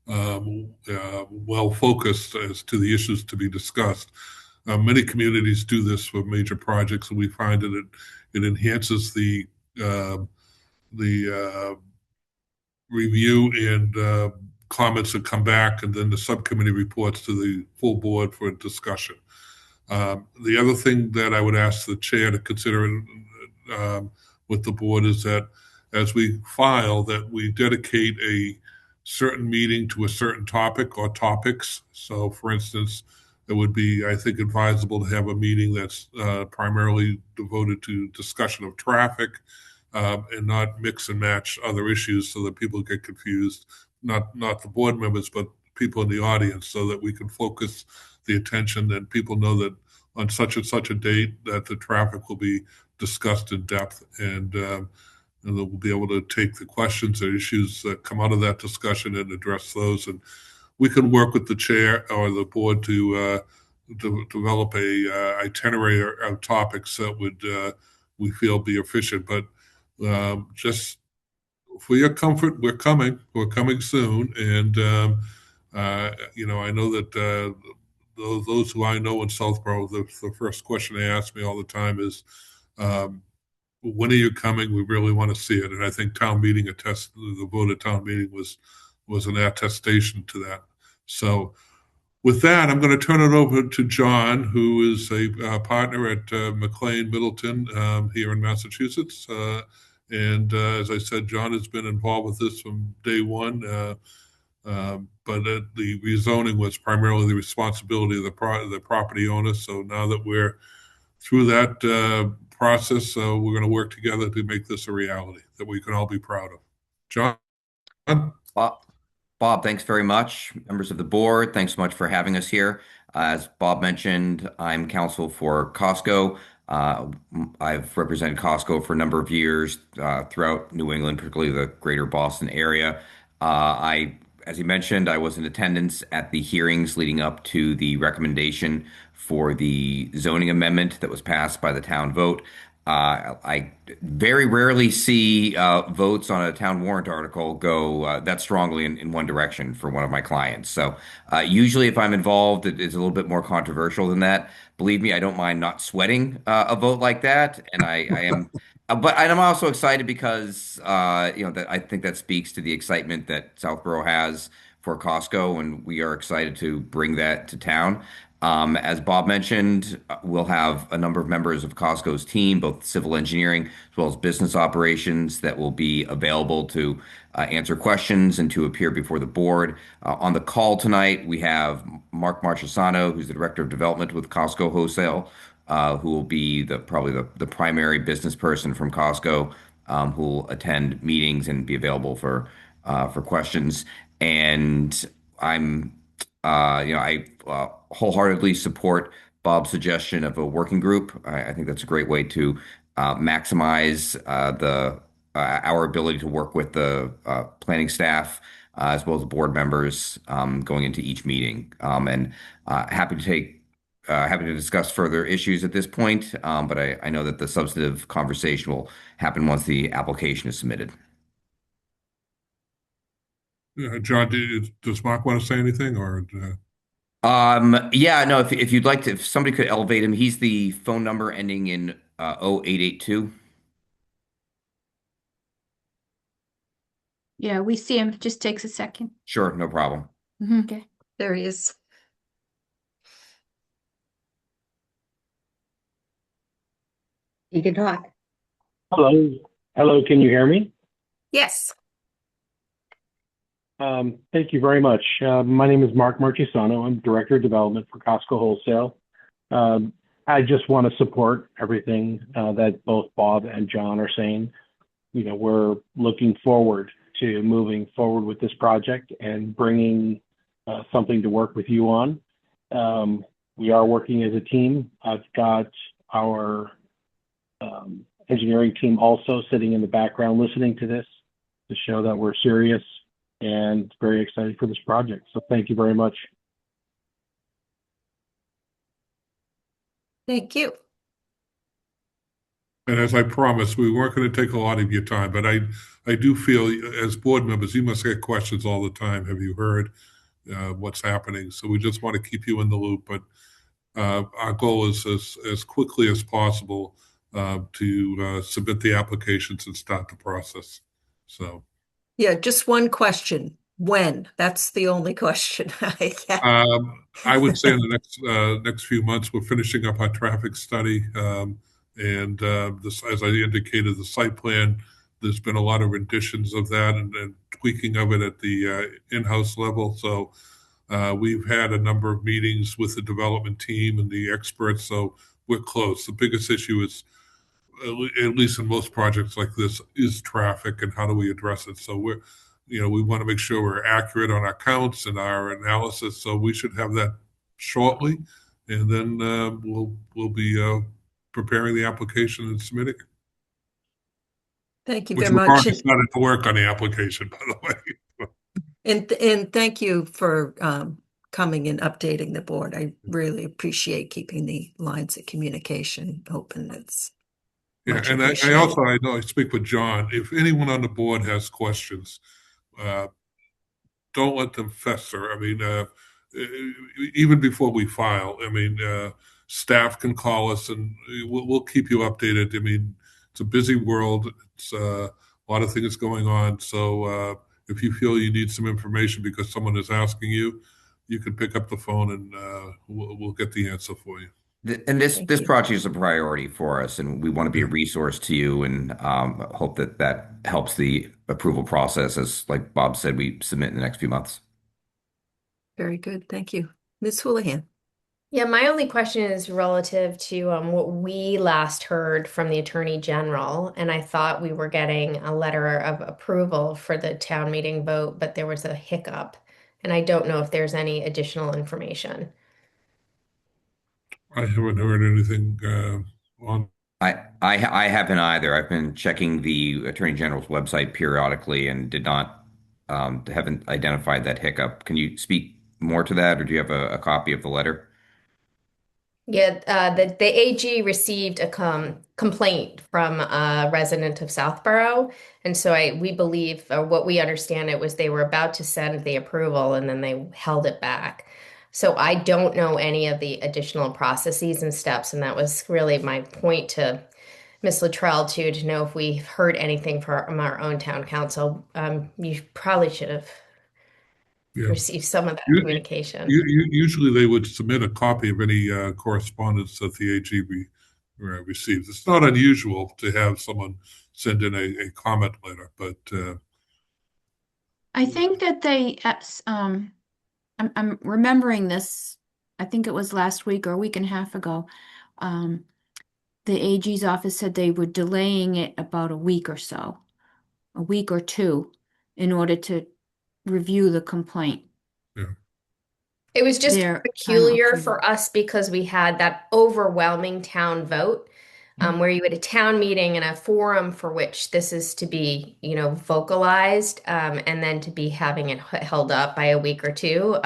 well focused as to the issues to be discussed. Many communities do this for major projects, and we find that it enhances the review and comments that come back, and then the subcommittee reports to the full board for discussion. The other thing that I would ask the chair to consider with the board is that as we file, that we dedicate a certain meeting to a certain topic or topics. So, for instance, it would be, I think, advisable to have a meeting that's primarily devoted to discussion of traffic, and not mix and match other issues so that people get confused, not the board members, but people in the audience, so that we can focus the attention and people know that on such and such a date that the traffic will be discussed in depth, and they'll be able to take the questions or issues that come out of that discussion and address those. And we can work with the chair or the board to develop a itinerary of topics that would we feel be efficient. But just for your comfort, we're coming soon. And I know that those who I know in Southborough, the first question they ask me all the time is, when are you coming? We really want to see it. And I think the vote at town meeting was an attestation to that. So with that, I'm going to turn it over to John, who is a partner at McLean Middleton here in Massachusetts. And as I said, John has been involved with this from day one, but the rezoning was primarily the responsibility of the property owner. So now that we're through that process, we're going to work together to make this a reality that we can all be proud of. John? Bob, thanks very much. Members of the board, thanks so much for having us here. As Bob mentioned, I'm counsel for Costco. I've represented Costco for a number of years throughout New England, particularly the greater Boston area. As he mentioned, I was in attendance at the hearings leading up to the recommendation for the zoning amendment that was passed by the town vote. I very rarely see votes on a town warrant article go that strongly in one direction for one of my clients. So usually if I'm involved, it's a little bit more controversial than that. Believe me, I don't mind not sweating a vote like that. And I am, but I'm also excited because, that I think that speaks to the excitement that Southborough has for Costco, and we are excited to bring that to town. As Bob mentioned, we'll have a number of members of Costco's team, both civil engineering as well as business operations, that will be available to answer questions and to appear before the board. On the call tonight, we have Mark Marchesano, who's the Director of Development with Costco Wholesale, who will be probably the primary business person from Costco, who will attend meetings and be available for questions. And I wholeheartedly support Bob's suggestion of a working group. I think that's a great way to maximize our ability to work with the planning staff as well as the board members going into each meeting. And happy to discuss further issues at this point, but I know that the substantive conversation will happen once the application is submitted. John, does Mark want to say anything, or? Yeah, no, if you'd like to, if somebody could elevate him, he's the phone number ending in 0882. Yeah, we see him. It just takes a second. Sure, no problem. Okay. There he is. You can talk. Hello, can you hear me? Yes. Thank you very much. My name is Mark Marchesano. I'm Director of Development for Costco Wholesale. I just want to support everything that both Bob and John are saying. We're looking forward to moving forward with this project and bringing something to work with you on. we are working as a team. I've got our engineering team also sitting in the background listening to this to show that we're serious and very excited for this project. So thank you very much. Thank you. And as I promised, we weren't going to take a lot of your time, but I do feel as board members, you must get questions all the time. Have you heard what's happening? So we just want to keep you in the loop. But our goal is as quickly as possible to submit the applications and start the process. So. Yeah, just one question. When? That's the only question I have. I would say in the next few months, we're finishing up our traffic study. And this, as I indicated, the site plan, there's been a lot of renditions of that and tweaking of it at the in-house level. So we've had a number of meetings with the development team and the experts. So we're close. The biggest issue is, at least in most projects like this, is traffic and how do we address it. So we want to make sure we're accurate on our counts and our analysis. So we should have that shortly, and then we'll be preparing the application and submitting it. Thank you Which very we've much. already started to work on the application, by the way. And thank you for coming and updating the board. I really appreciate keeping the lines of communication open. It's Yeah, much and I appreciated. also, I know I speak with John. If anyone on the board has questions, don't let them fester. I mean, even before we file, I mean, staff can call us and we'll keep you updated. I mean, it's a busy world. It's a lot of things going on. So if you feel you need some information because someone is asking you, you can pick up the phone and we'll get the answer for you. And this project is a priority for us, and we want to be a resource to you, and hope that helps the approval process. As like Bob said, we submit in the next few months. Very good. Thank you. Ms. Houlihan. Yeah, my only question is relative to what we last heard from the Attorney General, and I thought we were getting a letter of approval for the town meeting vote, but there was a hiccup, and I don't know if there's any additional information. I haven't heard anything on. I haven't either. I've been checking the Attorney General's website periodically and haven't identified that hiccup. Can you speak more to that, or do you have a copy of the letter? Yeah, the AG received a complaint from a resident of Southborough, and so we believe, or what we understand, it was they were about to send the approval and then they held it back. So I don't know any of the additional processes and steps, and that was really my point to Ms. Luttrell too, to know if we've heard anything from our own town council. You probably should have received some of that communication. Usually they would submit a copy of any correspondence that the AG receives. It's not unusual to have someone send in a comment letter, but I think that they, I'm remembering this, I think it was last week or a week and a half ago. The AG's office said they were delaying it about a week or so, a week or two, in order to review the complaint. It was just Their peculiar final for us because we had that overwhelming town vote, where you had a town meeting and a forum for which this is to be, vocalized, and then to be having it held up by a week or two,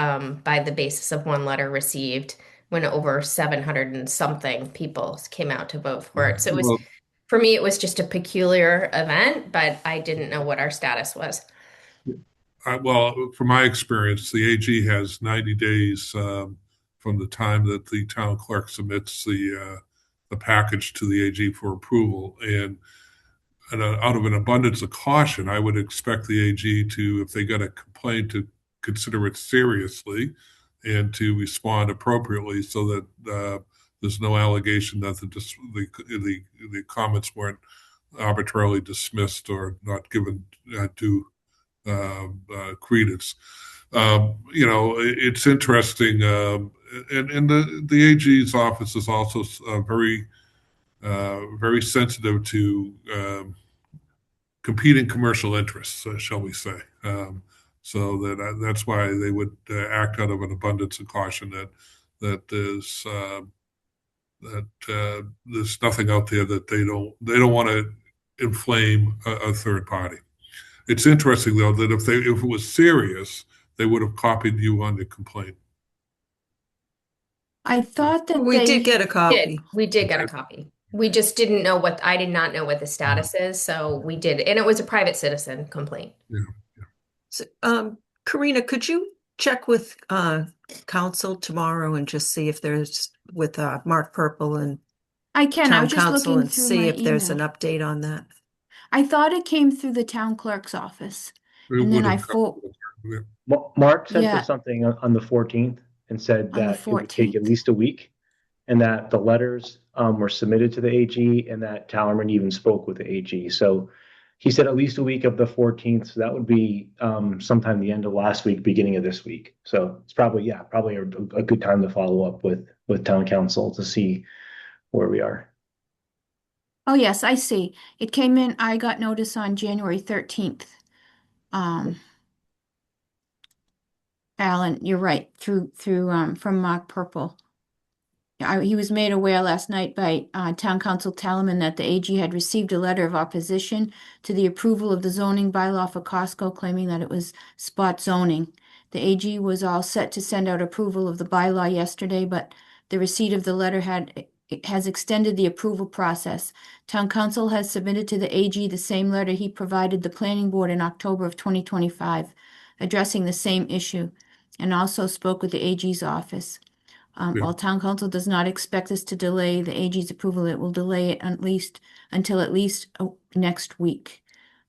by the basis of one letter received when over 700 and something people came out to vote for it. So it was, for me, it was just a peculiar event, but I didn't know what our status was. well, from my experience, the AG has 90 days from the time that the town clerk submits the package to the AG for approval. And out of an abundance of caution, I would expect the AG to, if they got a complaint, to consider it seriously and to respond appropriately, so that there's no allegation that the comments weren't arbitrarily dismissed or not given due credence. It's interesting, and the AG's office is also very sensitive to competing commercial interests, shall we say. So that's why they would act out of an abundance of caution, that that there's nothing out there that they don't want to inflame a third party. It's interesting though that if it was serious, they would have copied you on the complaint. I thought that We they did get a copy. We did get a copy. We just didn't know I did not know what the status is, so we did, and it was a private citizen complaint. Yeah. So, Karina, could you check with council tomorrow and just see if there's with Mark Purple and I can. I town was just council looking and through see my if there's an email. update on that? I thought it came through the town clerk's office, It and then would I have thought, Mark sent Yeah. us something on the 14th and said On the that it would take 14th. at least a week, and that the letters were submitted to the AG, and that Tallerman even spoke with the AG. So he said at least a week of the 14th. So that would be sometime the end of last week, beginning of this week. So it's probably a good time to follow up with town council to see where we are. oh yes, I see. It came in, I got notice on January 13th. Alan, you're right, through from Mark Purple. He was made aware last night by Town Council Tallerman that the AG had received a letter of opposition to the approval of the zoning bylaw for Costco, claiming that it was spot zoning. The AG was all set to send out approval of the bylaw yesterday, but the receipt of the letter has extended the approval process. Town Council has submitted to the AG the same letter he provided the Planning Board in October of 2025, addressing the same issue, and also spoke with the AG's office. While Town Council does not expect this to delay the AG's approval, it will delay it until at least next week.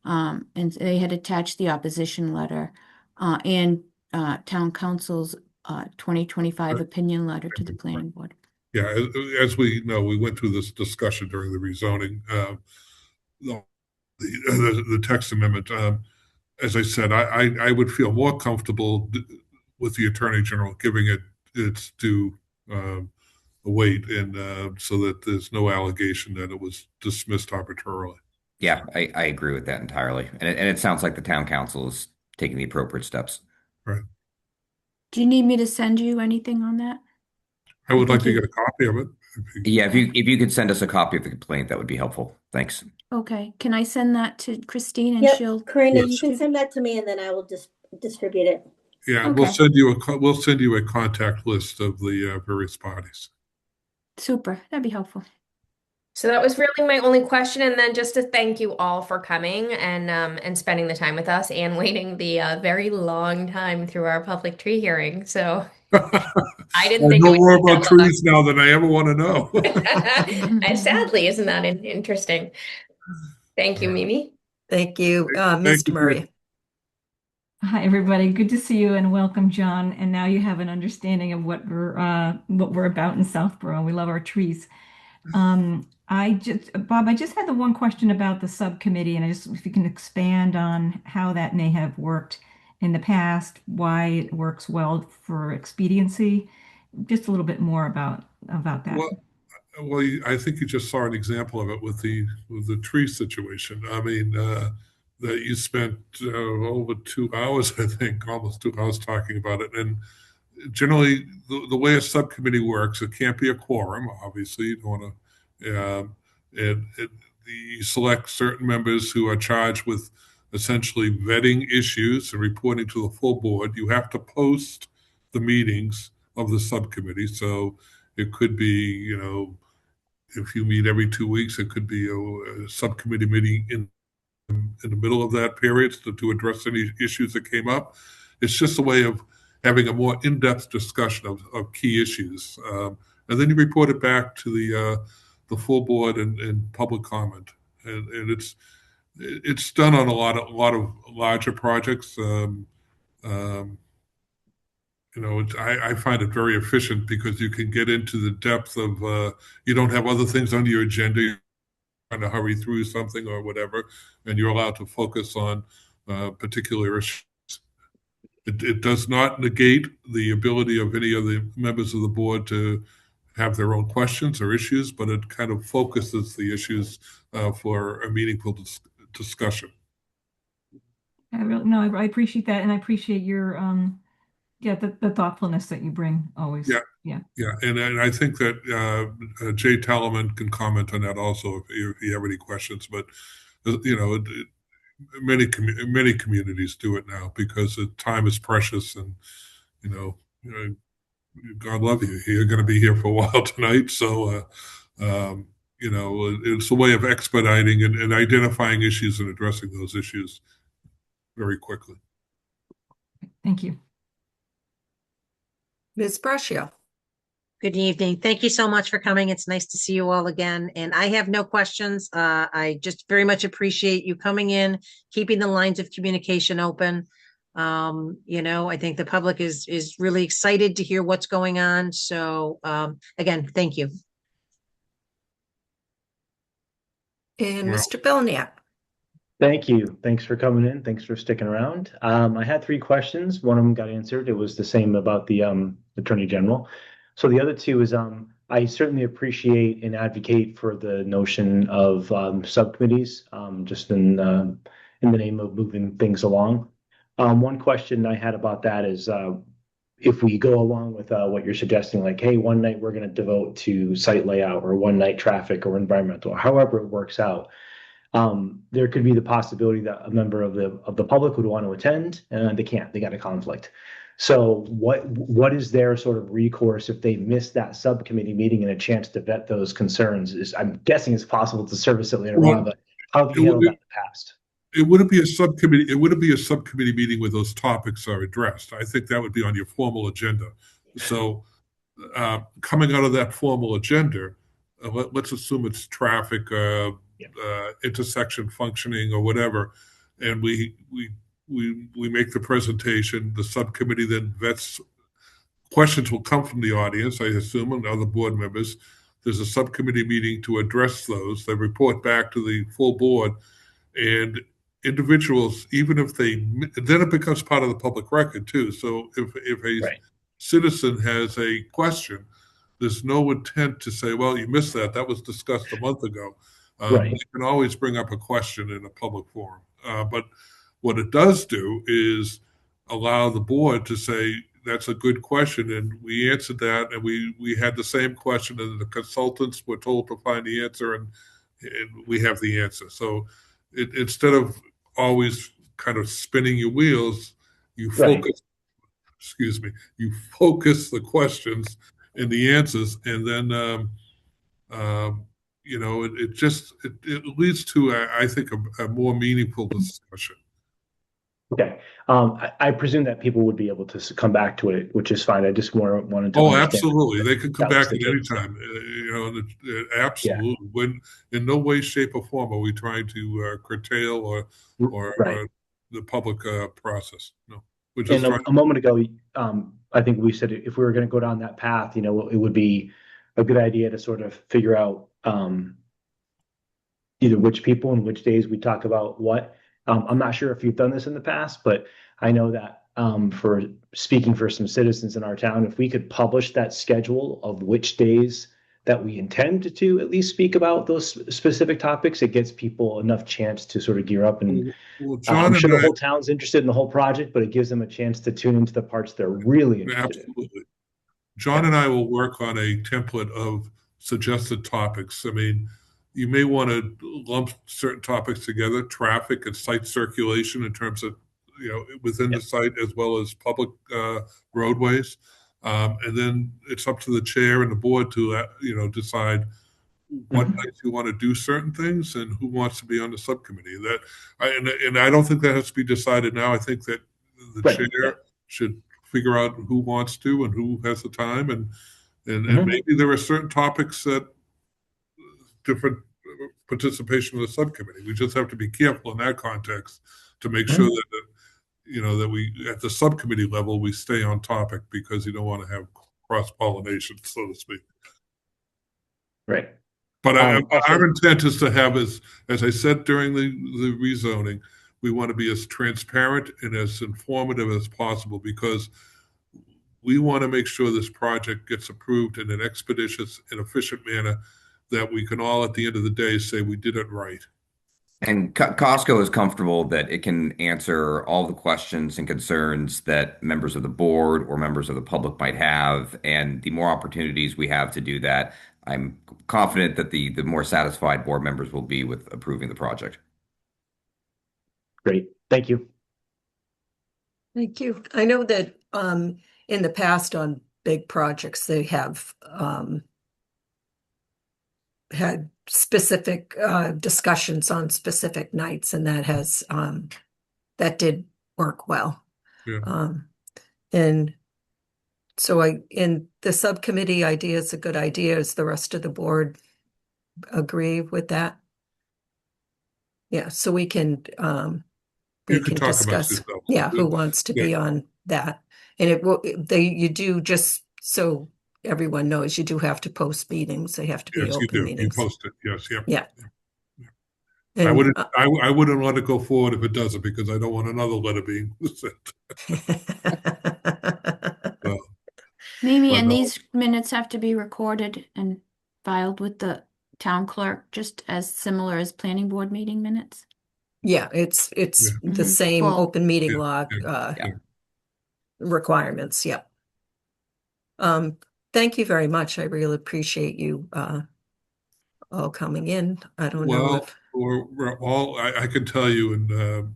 And they had attached the opposition letter and Town Council's 2025 opinion letter to the Planning Board. Yeah, as we know, we went through this discussion during the rezoning, the text amendment. As I said, I would feel more comfortable with the Attorney General giving it its due weight, and so that there's no allegation that it was dismissed arbitrarily. Yeah, I agree with that entirely. And it sounds like the town council is taking the appropriate steps. Right. Do you need me to send you anything on that? I would like to get a copy of it. Yeah, if you could send us a copy of the complaint, that would be helpful. Thanks. Okay, can I send that to Christine and Yep, she'll? Karina, you can send that to me and then I will just distribute it. Yeah, Okay. we'll send you a contact list of the various parties. Super, that'd be helpful. So that was really my only question, and then just to thank you all for coming and spending the time with us and waiting the very long time through our public tree hearing. So I didn't think it know would more take that about trees now than I ever want to know. long. And sadly, isn't that interesting? Thank you, Mimi. Thank you, Thank Mr. you, Murray. Hi, everybody. Good to see you and welcome, John. And now you have an understanding of what we're about in Southborough. We love our trees. Bob, I just had the one question about the subcommittee, and if you can expand on how that may have worked in the past, why it works well for expediency, just a little bit more about that. Well, I think you just saw an example of it with the tree situation. I mean, that you spent over 2 hours, I think, almost 2 hours talking about it. And generally, the way a subcommittee works, it can't be a quorum. Obviously, you don't want to. You select certain members who are charged with essentially vetting issues and reporting to the full board. You have to post the meetings of the subcommittee. So it could be, if you meet every 2 weeks, it could be a subcommittee meeting in the middle of that period to address any issues that came up. It's just a way of having a more in-depth discussion of key issues. And then you report it back to the full board and public comment. And it's done on a lot of larger projects. I find it very efficient because you can get into the depth of, you don't have other things on your agenda. You're trying to hurry through something or whatever, and you're allowed to focus on particular issues. It does not negate the ability of any of the members of the board to have their own questions or issues, but it kind of focuses the issues for a meaningful discussion. I appreciate that, and I appreciate your Yeah, the thoughtfulness that you bring always. Yeah. Yeah. Yeah, and I think that Jay Talman can comment on that also if you have any questions. But you know, many communities do it now because the time is precious, and you know, God love you. You're going to be here for a while tonight, so you know, it's a way of expediting and identifying issues and addressing those issues very quickly. Thank you. Ms. Braccio. Good evening. Thank you so much for coming. It's nice to see you all again. And I have no questions. I just very much appreciate you coming in, keeping the lines of communication open. You know, I think the public is really excited to hear what's going on. So again, thank you. And Mr. Belknap. Thank you. Thanks for coming in. Thanks for sticking around. I had 3 questions. One of them got answered. It was the same about the Attorney General. So the other 2 is I certainly appreciate and advocate for the notion of subcommittees, just in the name of moving things along. One question I had about that is if we go along with what you're suggesting, like, hey, one night we're going to devote to site layout, or one night traffic or environmental, however it works out. There could be the possibility that a member of the public would want to attend and they can't. They got a conflict. So what is their sort of recourse if they miss that subcommittee meeting and a chance to vet those concerns? I'm guessing it's possible to service it later on, but how have you handled that in the past? It wouldn't be a subcommittee. It wouldn't be a subcommittee meeting where those topics are addressed. I think that would be on your formal agenda. So, coming out of that formal agenda, let's assume it's traffic, intersection functioning, or whatever, and we make the presentation. The subcommittee then vets. Questions will come from the audience, I assume, and other board members. There's a subcommittee meeting to address those. They report back to the full board, and individuals, even if then it becomes part of the public record too. So if a citizen has a question, there's no intent to say, well, you missed that. That was discussed a month ago. You can always bring up a question in a public forum. But what it does do is allow the board to say, that's a good question, and we answered that, and we had the same question, and the consultants were told to find the answer, and we have the answer. So instead of always kind of spinning your wheels, you focus. Excuse me. You focus the questions and the answers, and then you know, it leads to I think a more meaningful discussion. Okay. I presume that people would be able to come back to it, which is fine. I just wanted to. Oh, absolutely. They can come back at any time. You know, absolutely. When in no way, shape, or form are we trying to curtail or the public process. No. And a moment ago, I think we said if we were going to go down that path, you know, it would be a good idea to sort of figure out either which people and which days we talk about what. I'm not sure if you've done this in the past, but I know that for speaking for some citizens in our town, if we could publish that schedule of which days that we intend to at least speak about those specific topics, it gives people enough chance to sort of gear up. And I'm sure the whole town's interested in the whole project, but it gives them a chance to tune into the parts they're really interested in. John and I will work on a template of suggested topics. I mean, you may want to lump certain topics together, traffic and site circulation in terms of, you know, within the site as well as public roadways. And then it's up to the chair and the board to, you know, decide what nights you want to do certain things and who wants to be on the subcommittee. And I don't think that has to be decided now. I think that the chair should figure out who wants to and who has the time. And maybe there are certain topics that different participation in the subcommittee. We just have to be careful in that context to make sure that, you know, that we, at the subcommittee level, we stay on topic, because you don't want to have cross-pollination, so to speak. Right. But our intent is to have, as I said during the rezoning, we want to be as transparent and as informative as possible, because we want to make sure this project gets approved in an expeditious and efficient manner that we can all, at the end of the day, say we did it right. And Costco is comfortable that it can answer all the questions and concerns that members of the board or members of the public might have. And the more opportunities we have to do that, I'm confident that the more satisfied board members will be with approving the project. Great. Thank you. Thank you. I know that in the past on big projects, they have had specific discussions on specific nights, and that has that did work well. Yeah. And so in the subcommittee idea is a good idea. Does the rest of the board agree with that? Yeah, so we can You can talk amongst discuss, yourselves. yeah, who wants to be on that. And it will, you do, just so everyone knows, you do have to post meetings. They have to be Yes, you open do. meetings. You post it. Yes, yep. Yeah. I And, wouldn't. I wouldn't let it go forward if it doesn't, because I don't want another letter being sent. So, Mimi, but and no. these minutes have to be recorded and filed with the town clerk, just as similar as planning board meeting minutes? yeah, it's the Mhm. same Full. open meeting Yeah, law yeah. requirements. Yep. Thank you very much. I really appreciate you all coming in. I don't know Well, if we're all. I can tell you, and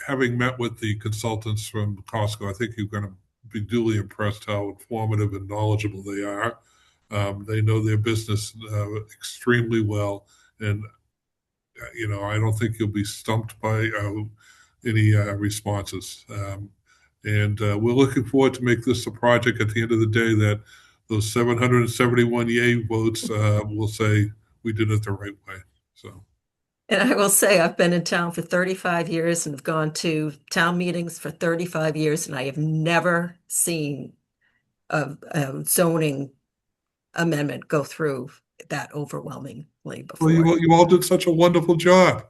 having met with the consultants from Costco, I think you're going to be duly impressed how informative and knowledgeable they are. They know their business extremely well, and I don't think you'll be stumped by any responses. And we're looking forward to make this a project at the end of the day that those 771 yay votes will say we did it the right way. So. and I will say I've been in town for 35 years and have gone to town meetings for 35 years, and I have never seen a zoning amendment go through that overwhelmingly before. Well, you all did such a wonderful job.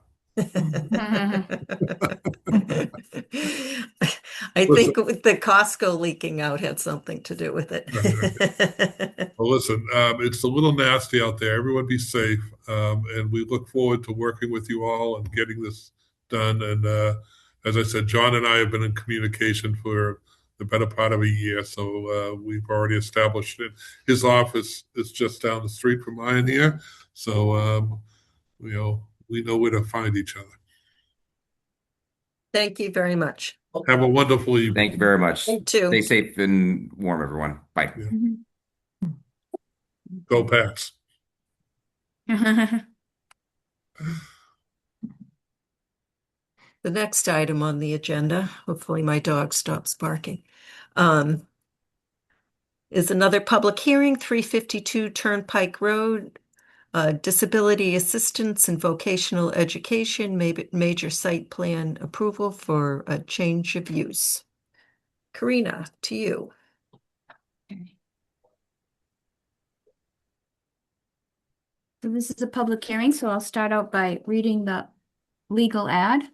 I think with the Costco leaking out had something to do with it. Well, listen, it's a little nasty out there. Everyone be safe. And we look forward to working with you all and getting this done. And as I said, John and I have been in communication for the better part of a year. So we've already established it. His office is just down the street from mine here. So, we know where to find each other. Thank you very much. Have a wonderful evening. Thank you very much. You too. Stay safe and warm, everyone. Bye. Yeah. Go Pats. The next item on the agenda, hopefully my dog stops barking, is another public hearing, 352 Turnpike Road, disability assistance and vocational education, major site plan approval for a change of use. Karina, to you. So this is a public hearing, so I'll start out by reading the legal ad.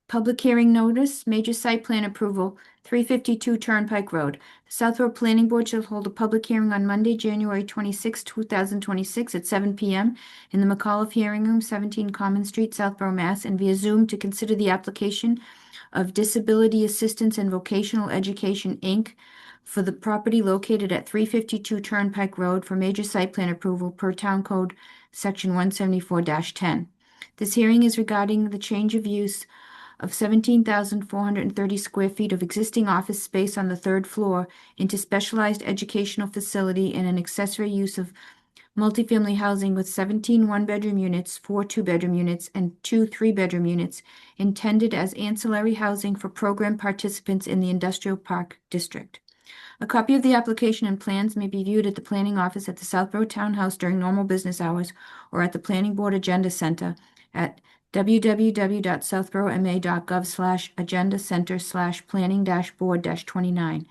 Public hearing notice, major site plan approval, 352 Turnpike Road. The Southborough Planning Board shall hold a public hearing on Monday, January 26, 2026 at 7 p.m. in the McAuliffe Hearing Room, 17 Common Street, Southborough, Mass. And via Zoom to consider the application of Disability Assistance and Vocational Education, Inc. for the property located at 352 Turnpike Road for major site plan approval per Town Code Section 174-10. This hearing is regarding the change of use of 17,430 square feet of existing office space on the third floor into specialized educational facility and an accessory use of multifamily housing with 17 one-bedroom units, 4 two-bedroom units, and 2 three-bedroom units intended as ancillary housing for program participants in the Industrial Park District. A copy of the application and plans may be viewed at the Planning Office at the Southborough Townhouse during normal business hours or at the Planning Board Agenda Center at www.southborough.ma.gov/agenda center/planning-board-29.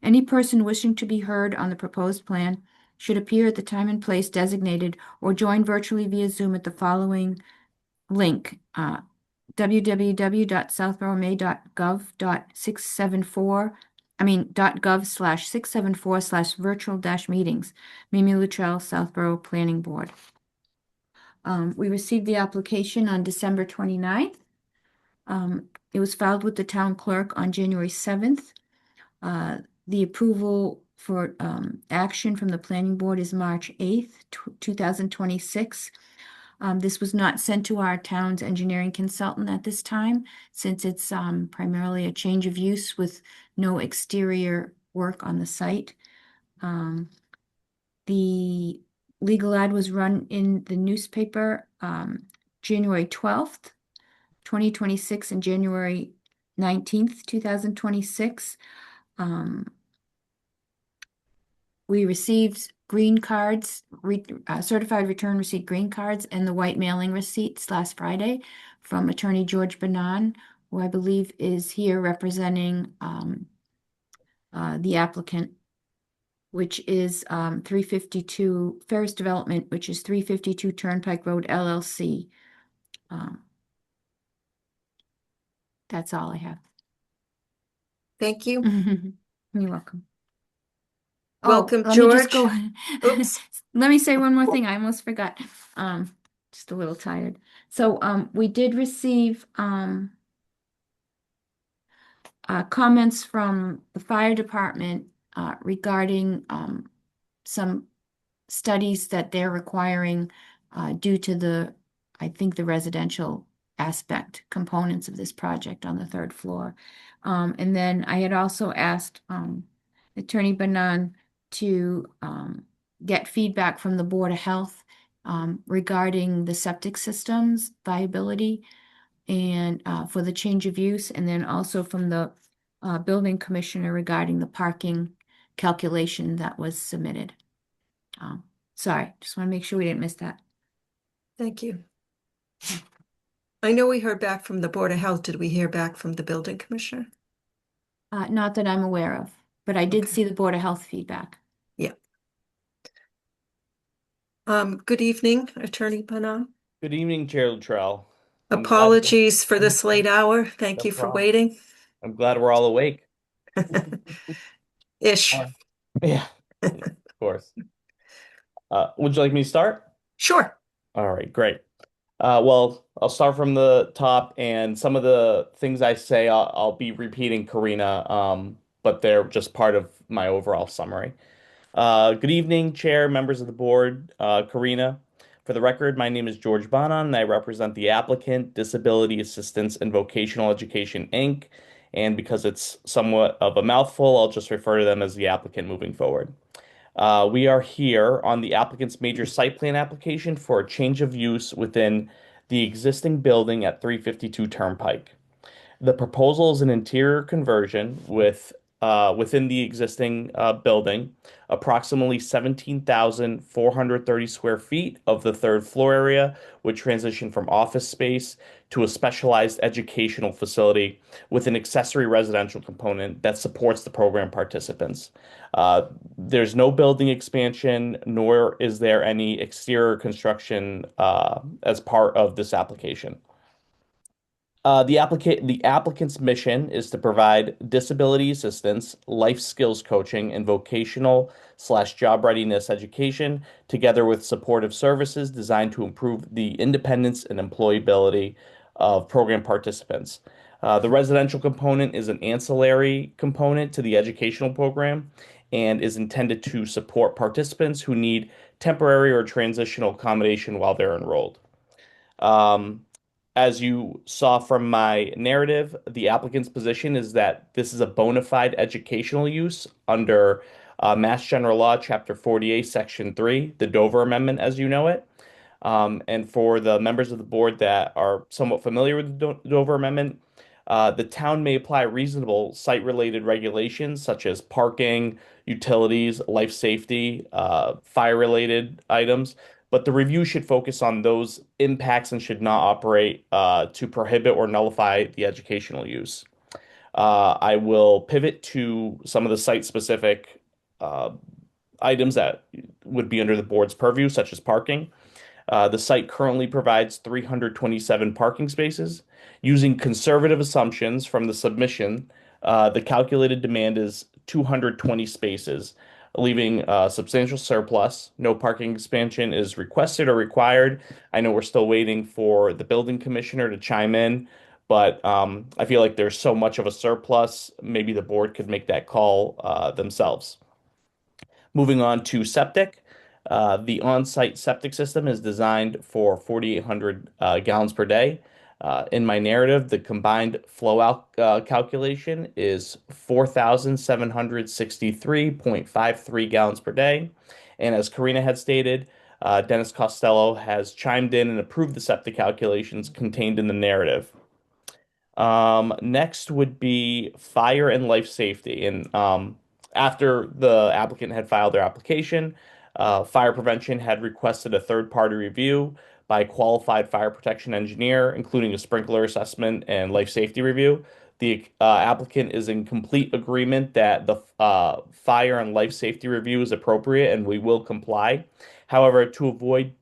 Any person wishing to be heard on the proposed plan should appear at the time and place designated or join virtually via Zoom at the following link, www.southboroughma.gov.674 .gov/674/virtual-meetings. Mimi Luttrell, Southborough Planning Board. We received the application on December 29th. It was filed with the town clerk on January 7th. The approval for action from the planning board is March 8th, 2026. This was not sent to our town's engineering consultant at this time, since it's primarily a change of use with no exterior work on the site. The legal ad was run in the newspaper January 12th, 2026 and January 19th, 2026. We received green cards, certified return receipt green cards, and the white mailing receipts last Friday from Attorney George Banan, who I believe is here representing the applicant, which is 352 Ferris Development, which is 352 Turnpike Road, LLC. That's all I have. Thank you. You're welcome. Welcome, let me just George. go. Oops. Let me say one more thing. I almost forgot. Just a little tired. So we did receive comments from the fire department regarding some studies that they're requiring due to the, I think, the residential aspect components of this project on the third floor. And then I had also asked Attorney Banan to get feedback from the Board of Health regarding the septic system's viability and for the change of use, and then also from the building commissioner regarding the parking calculation that was submitted. Sorry, just want to make sure we didn't miss that. Thank you. I know we heard back from the Board of Health. Did we hear back from the building commissioner? Not that I'm aware of, but I did see the Board of Health feedback. Yeah. Good evening, Attorney Banan. Good evening, Chair Luttrell. Apologies for this late hour. Thank No you for problem. waiting. I'm glad we're all awake. Ish. Yeah, of course. Would you like me to start? Sure. All right, great. Well, I'll start from the top, and some of the things I say, I'll be repeating Karina, but they're just part of my overall summary. Good evening, Chair, members of the board, Karina. For the record, my name is George Banan, and I represent the applicant, Disability Assistance and Vocational Education, Inc. And because it's somewhat of a mouthful, I'll just refer to them as the applicant moving forward. We are here on the applicant's major site plan application for a change of use within the existing building at 352 Turnpike. The proposal is an interior conversion within the existing building, approximately 17,430 square feet of the third floor area would transition from office space to a specialized educational facility with an accessory residential component that supports the program participants. There's no building expansion, nor is there any exterior construction as part of this application. The applicant's mission is to provide disability assistance, life skills coaching, and vocational/job readiness education, together with supportive services designed to improve the independence and employability of program participants. The residential component is an ancillary component to the educational program and is intended to support participants who need temporary or transitional accommodation while they're enrolled. As you saw from my narrative, the applicant's position is that this is a bona fide educational use under Mass General Law, Chapter 48, Section 3, the Dover Amendment, as you know it. And for the members of the board that are somewhat familiar with the Dover Amendment, the town may apply reasonable site-related regulations such as parking, utilities, life safety, fire-related items, but the review should focus on those impacts and should not operate to prohibit or nullify the educational use. I will pivot to some of the site-specific items that would be under the board's purview, such as parking. The site currently provides 327 parking spaces. Using conservative assumptions from the submission, the calculated demand is 220 spaces, leaving a substantial surplus. No parking expansion is requested or required. I know we're still waiting for the building commissioner to chime in, but I feel like there's so much of a surplus, maybe the board could make that call themselves. Moving on to septic. The on-site septic system is designed for 4,800 gallons per day. In my narrative, the combined flow out calculation is 4,763.53 gallons per day. And as Karina had stated, Dennis Costello has chimed in and approved the septic calculations contained in the narrative. Next would be fire and life safety. And after the applicant had filed their application, fire prevention had requested a third-party review by a qualified fire protection engineer, including a sprinkler assessment and life safety review. The applicant is in complete agreement that the fire and life safety review is appropriate and we will comply. However, to avoid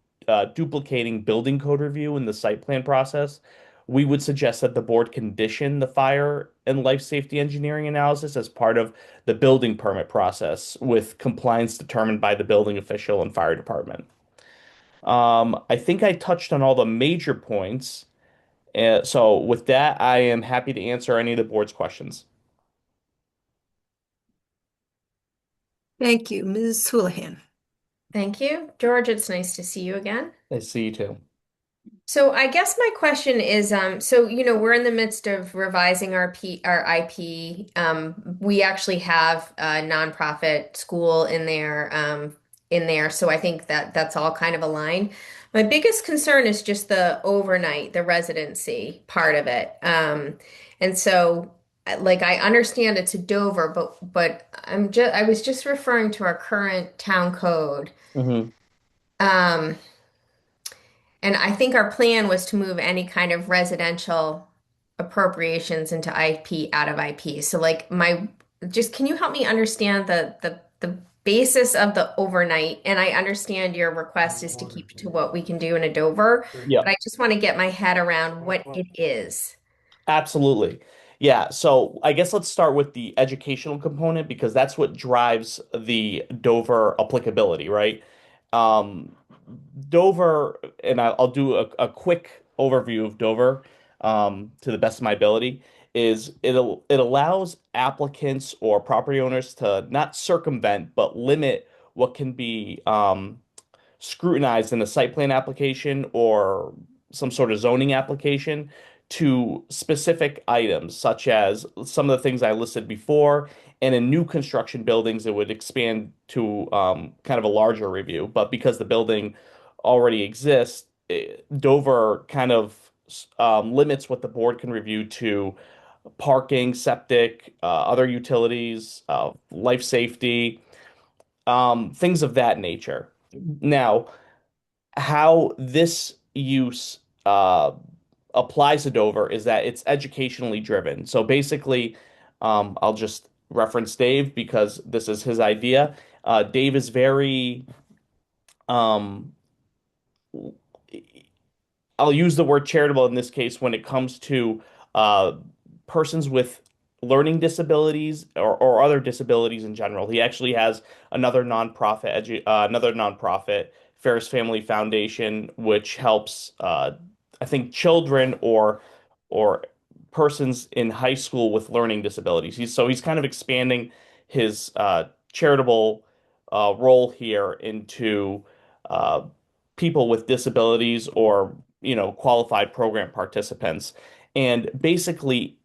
duplicating building code review in the site plan process, we would suggest that the board condition the fire and life safety engineering analysis as part of the building permit process with compliance determined by the building official and fire department. I think I touched on all the major points. So with that, I am happy to answer any of the board's questions. Thank you, Ms. Houlihan. Thank you. George, it's nice to see you again. I see you too. So I guess my question is, so we're in the midst of revising our IP. We actually have a nonprofit school in there, so I think that that's all kind of aligned. My biggest concern is just the overnight, the residency part of it. And so, like, I understand it's a Dover, but I was just referring to our current town code. Um, And I think our plan was to move any kind of residential appropriations into IP out of IP. So like can you help me understand the basis of the overnight? And I understand your request is to keep to what we can do in a Dover, Yeah. but I just want to get my head around what it is. Absolutely. Yeah, so I guess let's start with the educational component because that's what drives the Dover applicability, right? Um, Dover, and I'll do a quick overview of Dover to the best of my ability, is it allows applicants or property owners to not circumvent, but limit what can be scrutinized in a site plan application or some sort of zoning application to specific items, such as some of the things I listed before. And in new construction buildings, it would expand to kind of a larger review. But because the building already exists, Dover kind of limits what the board can review to parking, septic, other utilities, life safety, things of that nature. Now, how this use applies to Dover is that it's educationally driven. So basically, I'll just reference Dave because this is his idea. Dave is very, I'll use the word charitable in this case when it comes to persons with learning disabilities or other disabilities in general. He actually has another nonprofit, Ferris Family Foundation, which helps I think children or persons in high school with learning disabilities. He's kind of expanding his charitable role here into people with disabilities or qualified program participants. And basically,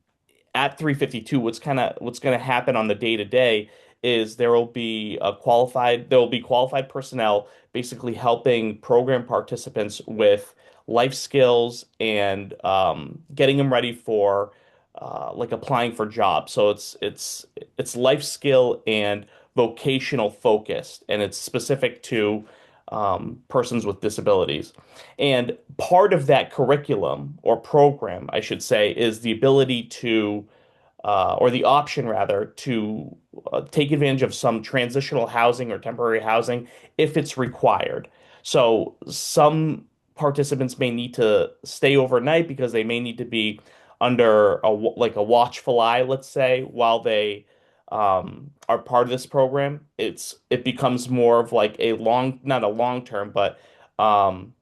at 352, what's going to happen on the day to day is there will be qualified personnel basically helping program participants with life skills and getting them ready for like applying for jobs. So it's life skill and vocational focused, and it's specific to persons with disabilities. And part of that curriculum or program, I should say, is the ability to or the option rather to take advantage of some transitional housing or temporary housing if it's required. So some participants may need to stay overnight because they may need to be under a watchful eye, let's say, while they are part of this program, it becomes more of like not a long term, but um,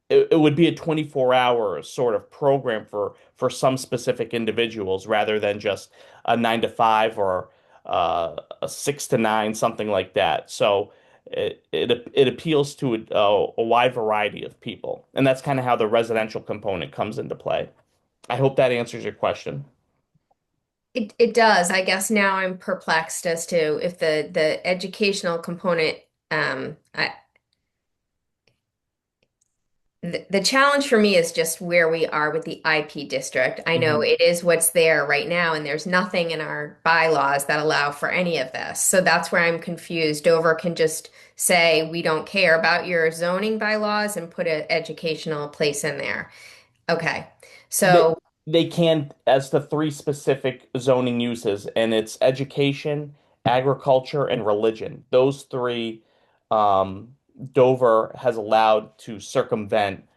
it would be a 24-hour sort of program for some specific individuals rather than just a 9 to 5 or a 6 to 9, something like that. So it appeals to a wide variety of people, and that's kind of how the residential component comes into play. I hope that answers your question. It does. I guess now I'm perplexed as to if the educational component, the challenge for me is just where we are with the IP district. I know Mhm. it is what's there right now, and there's nothing in our bylaws that allow for any of this. So that's where I'm confused. Dover can just say, we don't care about your zoning bylaws and put an educational place in there. Okay. They, So, they can, as the three specific zoning uses, and it's education, agriculture, and religion. Those three, um, Dover has allowed to circumvent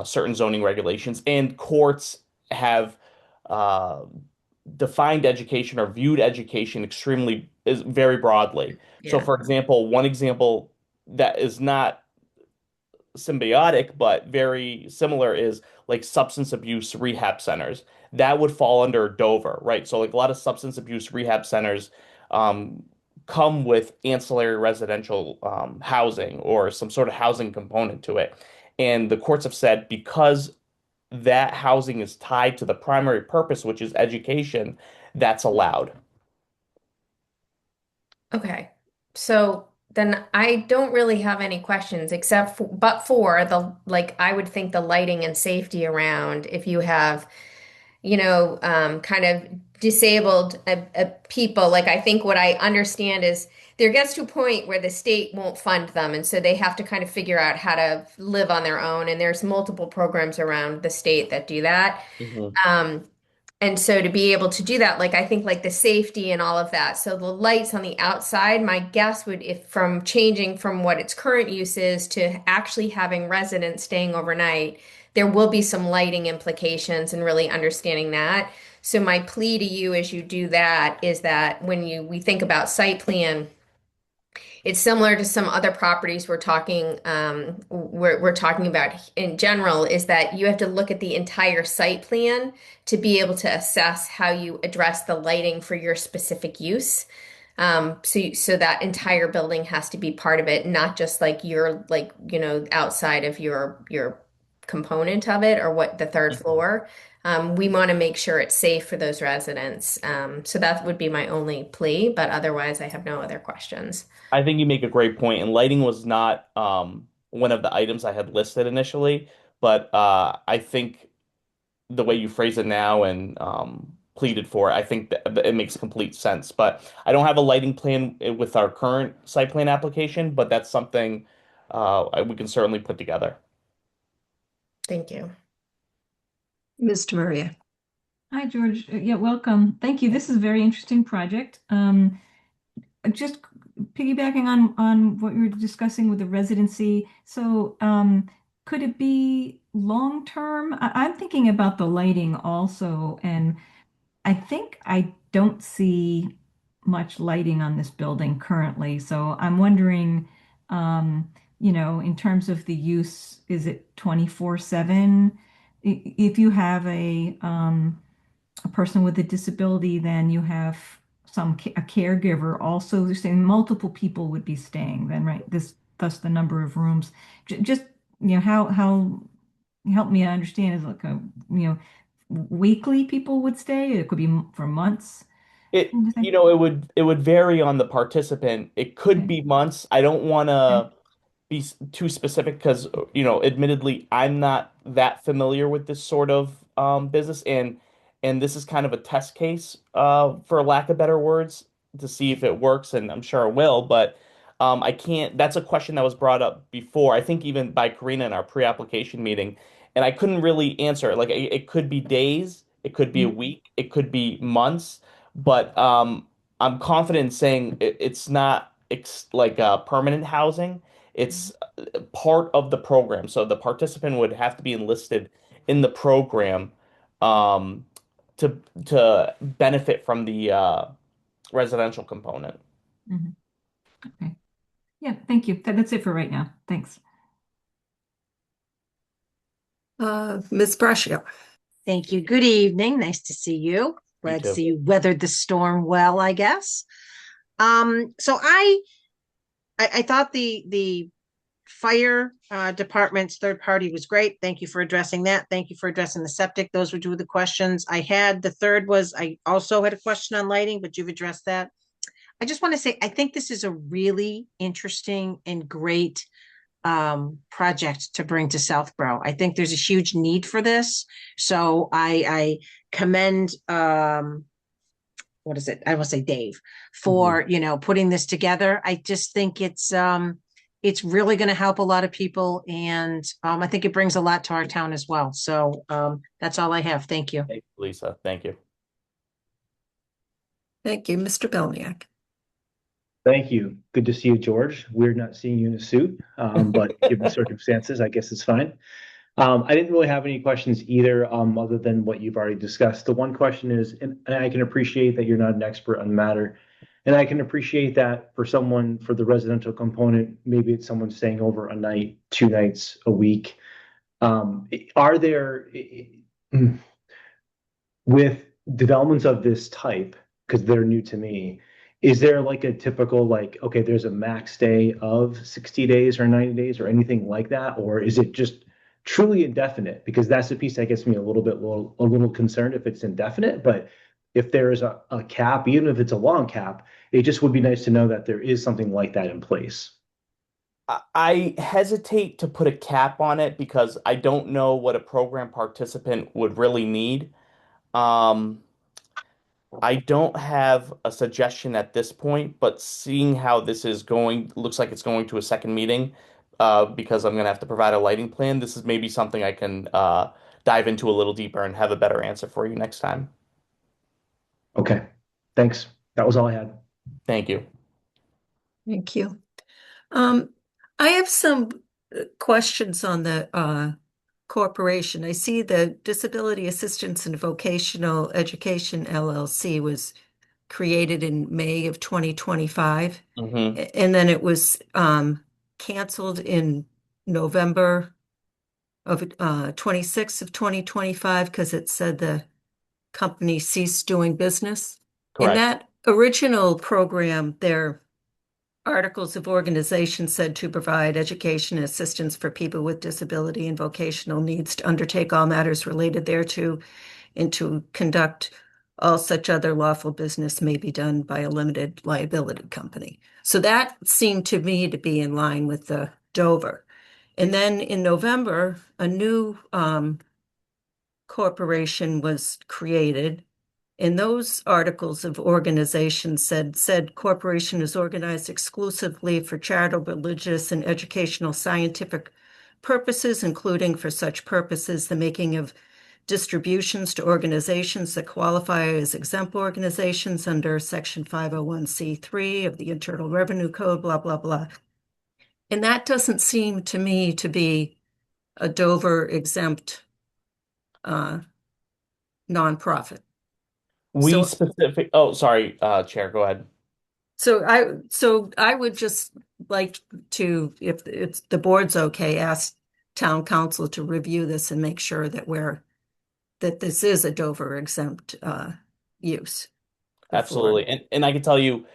certain zoning regulations, and courts have uh, defined education or viewed education extremely is very broadly. So, yeah. for example, one example that is not symbiotic but very similar is like substance abuse rehab centers. That would fall under Dover, right? So like a lot of substance abuse rehab centers um, come with ancillary residential housing or some sort of housing component to it. And the courts have said because that housing is tied to the primary purpose, which is education, that's allowed. Okay. So then I don't really have any questions except for the, like, I would think the lighting and safety around if you have, kind of disabled people. Like, I think what I understand is there gets to a point where the state won't fund them. And so they have to kind of figure out how to live on their own. And there's multiple programs around the state that do that. Mhm. And so to be able to do that, like I think like the safety and all of that. So the lights on the outside, my guess would, if from changing from what its current use is to actually having residents staying overnight, there will be some lighting implications and really understanding that. So my plea to you as you do that is that when we think about site plan, it's similar to some other properties we're talking about in general, is that you have to look at the entire site plan to be able to assess how you address the lighting for your specific use. So that entire building has to be part of it, not just like your, like, outside of your component of it or what the third floor. We want to make sure it's safe for those residents. So that would be my only plea, but otherwise I have no other questions. I think you make a great point, and lighting was not one of the items I had listed initially, but I think the way you phrase it now and pleaded for it, I think that it makes complete sense. But I don't have a lighting plan with our current site plan application, but that's something we can certainly put together. Thank you. Mr. Maria. Hi, George. Yeah, welcome. Thank you. This is a very interesting project. Just piggybacking on what you were discussing with the residency. So, could it be long term? I'm thinking about the lighting also, and I think I don't see much lighting on this building currently. So I'm wondering, in terms of the use, is it 24/7? If you have a person with a disability, then you have a caregiver also. They're saying multiple people would be staying then, right? Thus the number of rooms. Just, how help me understand is like weekly people would stay. It could be for months. It, kind of thing. it would vary on the participant. It could be months. I don't want to be too specific because, admittedly, I'm not that familiar with this sort of business, and this is kind of a test case, for lack of better words, to see if it works, and I'm sure it will. But I can't. That's a question that was brought up before. I think even by Karina in our pre-application meeting, and I couldn't really answer it. Like it could be days, it could be a week, it could be months, but I'm confident in saying it's not like permanent housing. It's part of the program. So the participant would have to be enlisted in the program um, to benefit from residential component. Mhm. Okay. Yeah, thank you. That's it for right now. Thanks. Ms. Brashio. Thank you. Good evening. Nice to see you. Glad to too. see you weathered the storm well, I guess. So I thought the fire department's third party was great. Thank you for addressing that. Thank you for addressing the septic. Those were two of the questions I had. The third was I also had a question on lighting, but you've addressed that. I just want to say I think this is a really interesting and great project to bring to Southborough. I think there's a huge need for this. So I commend what is it? I will say Dave for, putting this together. I just think it's really going to help a lot of people. And I think it brings a lot to our town as well. So that's all I have. Thank you. Thank you, Lisa. Thank you. Thank you, Mr. Belniak. Thank you. Good to see you, George. Weird not seeing you in a suit, but given the circumstances, I guess it's fine. I didn't really have any questions either, other than what you've already discussed. The one question is, and I can appreciate that you're not an expert on the matter, and I can appreciate that for the residential component, maybe it's someone staying over a night, 2 nights a week. Are there, with developments of this type, because they're new to me, is there like a typical, okay, there's a max stay of 60 days or 90 days or anything like that? Or is it just truly indefinite? Because that's the piece that gets me a little concerned if it's indefinite. But if there is a cap, even if it's a long cap, it just would be nice to know that there is something like that in place. I hesitate to put a cap on it because I don't know what a program participant would really need. I don't have a suggestion at this point, but seeing how this is going, looks like it's going to a second meeting, because I'm going to have to provide a lighting plan. This is maybe something I can dive into a little deeper and have a better answer for you next time. Okay, thanks. That was all I had. Thank you. Thank you. I have some questions on the corporation. I see the Disability Assistance and Vocational Education LLC was created in May of 2025. And then it was canceled in November of 26th of 2025 because it said the company ceased doing business. Correct. In that original program, their articles of organization said to provide education and assistance for people with disability and vocational needs to undertake all matters related thereto and to conduct all such other lawful business may be done by a limited liability company. So that seemed to me to be in line with the Dover. And then in November, a new corporation was created. And those articles of organization said corporation is organized exclusively for charitable, religious, and educational scientific purposes, including for such purposes the making of distributions to organizations that qualify as exempt organizations under Section 501c3 of the Internal Revenue Code, blah, blah, blah. And that doesn't seem to me to be a Dover exempt nonprofit. Chair, go ahead. So I would just like to, if it's the board's okay, ask town council to review this and make sure that this is a Dover exempt use. Absolutely. And I can tell you,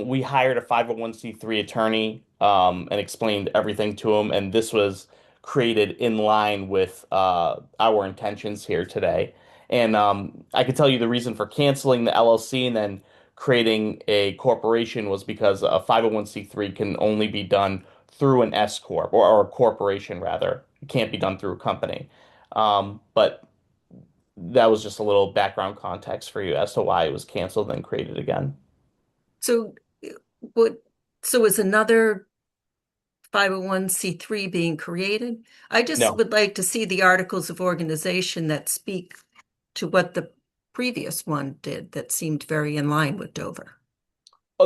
we hired a 501c3 attorney and explained everything to him, and this was created in line with our intentions here today. And I can tell you the reason for canceling the LLC and then creating a corporation was because a 501c3 can only be done through an S corp or a corporation rather. It can't be done through a company. But that was just a little background context for you as to why it was canceled and created again. So is another 501c3 being created? I just would like to see the articles of organization that speak to what the previous one did that seemed very in line with Dover.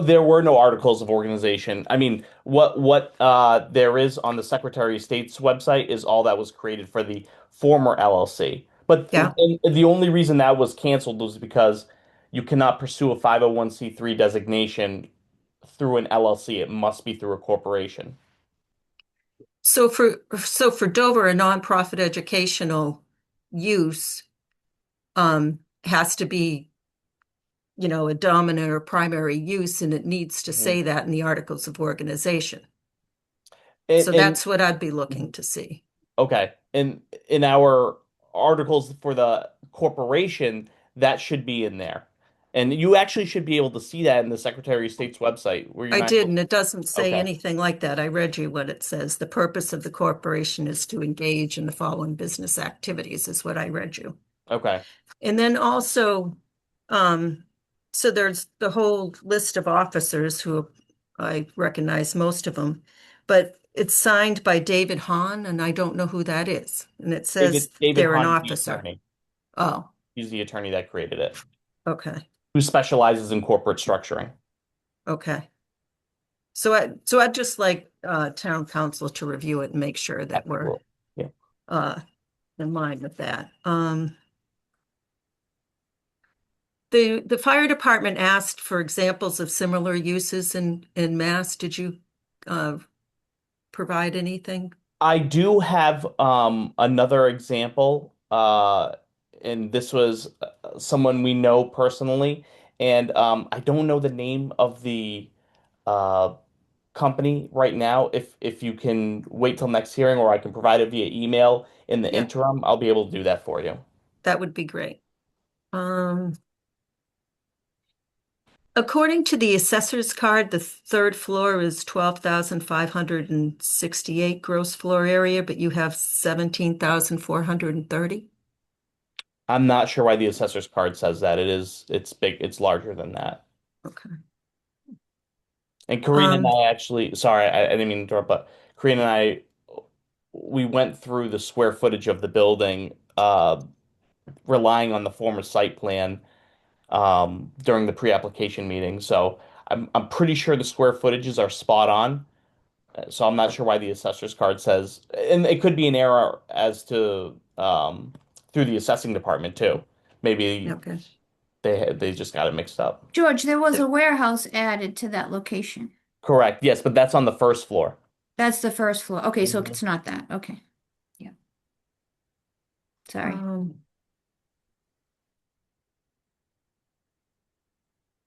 There were no articles of organization. I mean, what there is on the Secretary of State's website is all that was created for the former LLC. But the only reason that was canceled was because you cannot pursue a 501c3 designation through an LLC. It must be through a corporation. So for Dover, a nonprofit educational use has to be, a dominant or primary use, and it needs to say that in the articles of organization. So that's what I'd be looking to see. Okay. In our articles for the corporation, that should be in there. And you actually should be able to see that in the Secretary of State's website where you're I not did, and it doesn't say Okay. anything like that. I read you what it says. The purpose of the corporation is to engage in the following business activities, is what I read you. Okay. And then also, so there's the whole list of officers who I recognize most of them, but it's signed by David Hahn, and I don't know who that is. And it says David they're an Hahn's the officer. attorney. Oh, He's the attorney that created it, okay, who specializes in corporate structuring. okay. So I'd just like town council to review it and make sure that we're Yeah. in line with that. The fire department asked for examples of similar uses in Mass. Did you provide anything? I do have another example, and this was someone we know personally, and I don't know the name of the company right now. If you can wait till next hearing, or I can provide it via email in the Yeah. interim, I'll be able to do that for you. That would be great. According to the assessor's card, the third floor is 12,568 gross floor area, but you have 17,430. I'm not sure why the assessor's card says that. It's big, it's larger than that. Okay. And Karina and I actually, sorry, I didn't mean to interrupt, but Karina and I, we went through the square footage of the building, relying on the former site plan during the pre-application meeting. So I'm pretty sure the square footages are spot on. So I'm not sure why the assessor's card says, and it could be an error as to through the assessing department too. Maybe Okay. they just got it mixed up. George, there was a warehouse added to that location. Correct. Yes, but that's on the first floor. That's the first floor. Okay, so it's not that. Okay. Yeah. Sorry.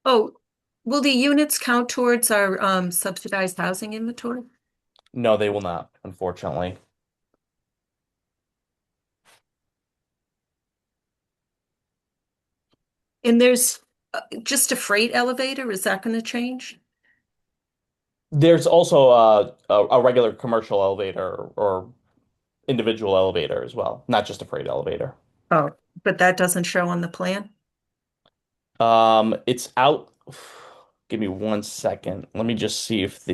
Oh, will the units count towards our subsidized housing inventory? No, they will not, unfortunately. And there's just a freight elevator. Is that going to change? There's also a regular commercial elevator or individual elevator as well, not just a freight elevator. Oh, but that doesn't show on the plan? It's out. Give me 1 second. Let me just see if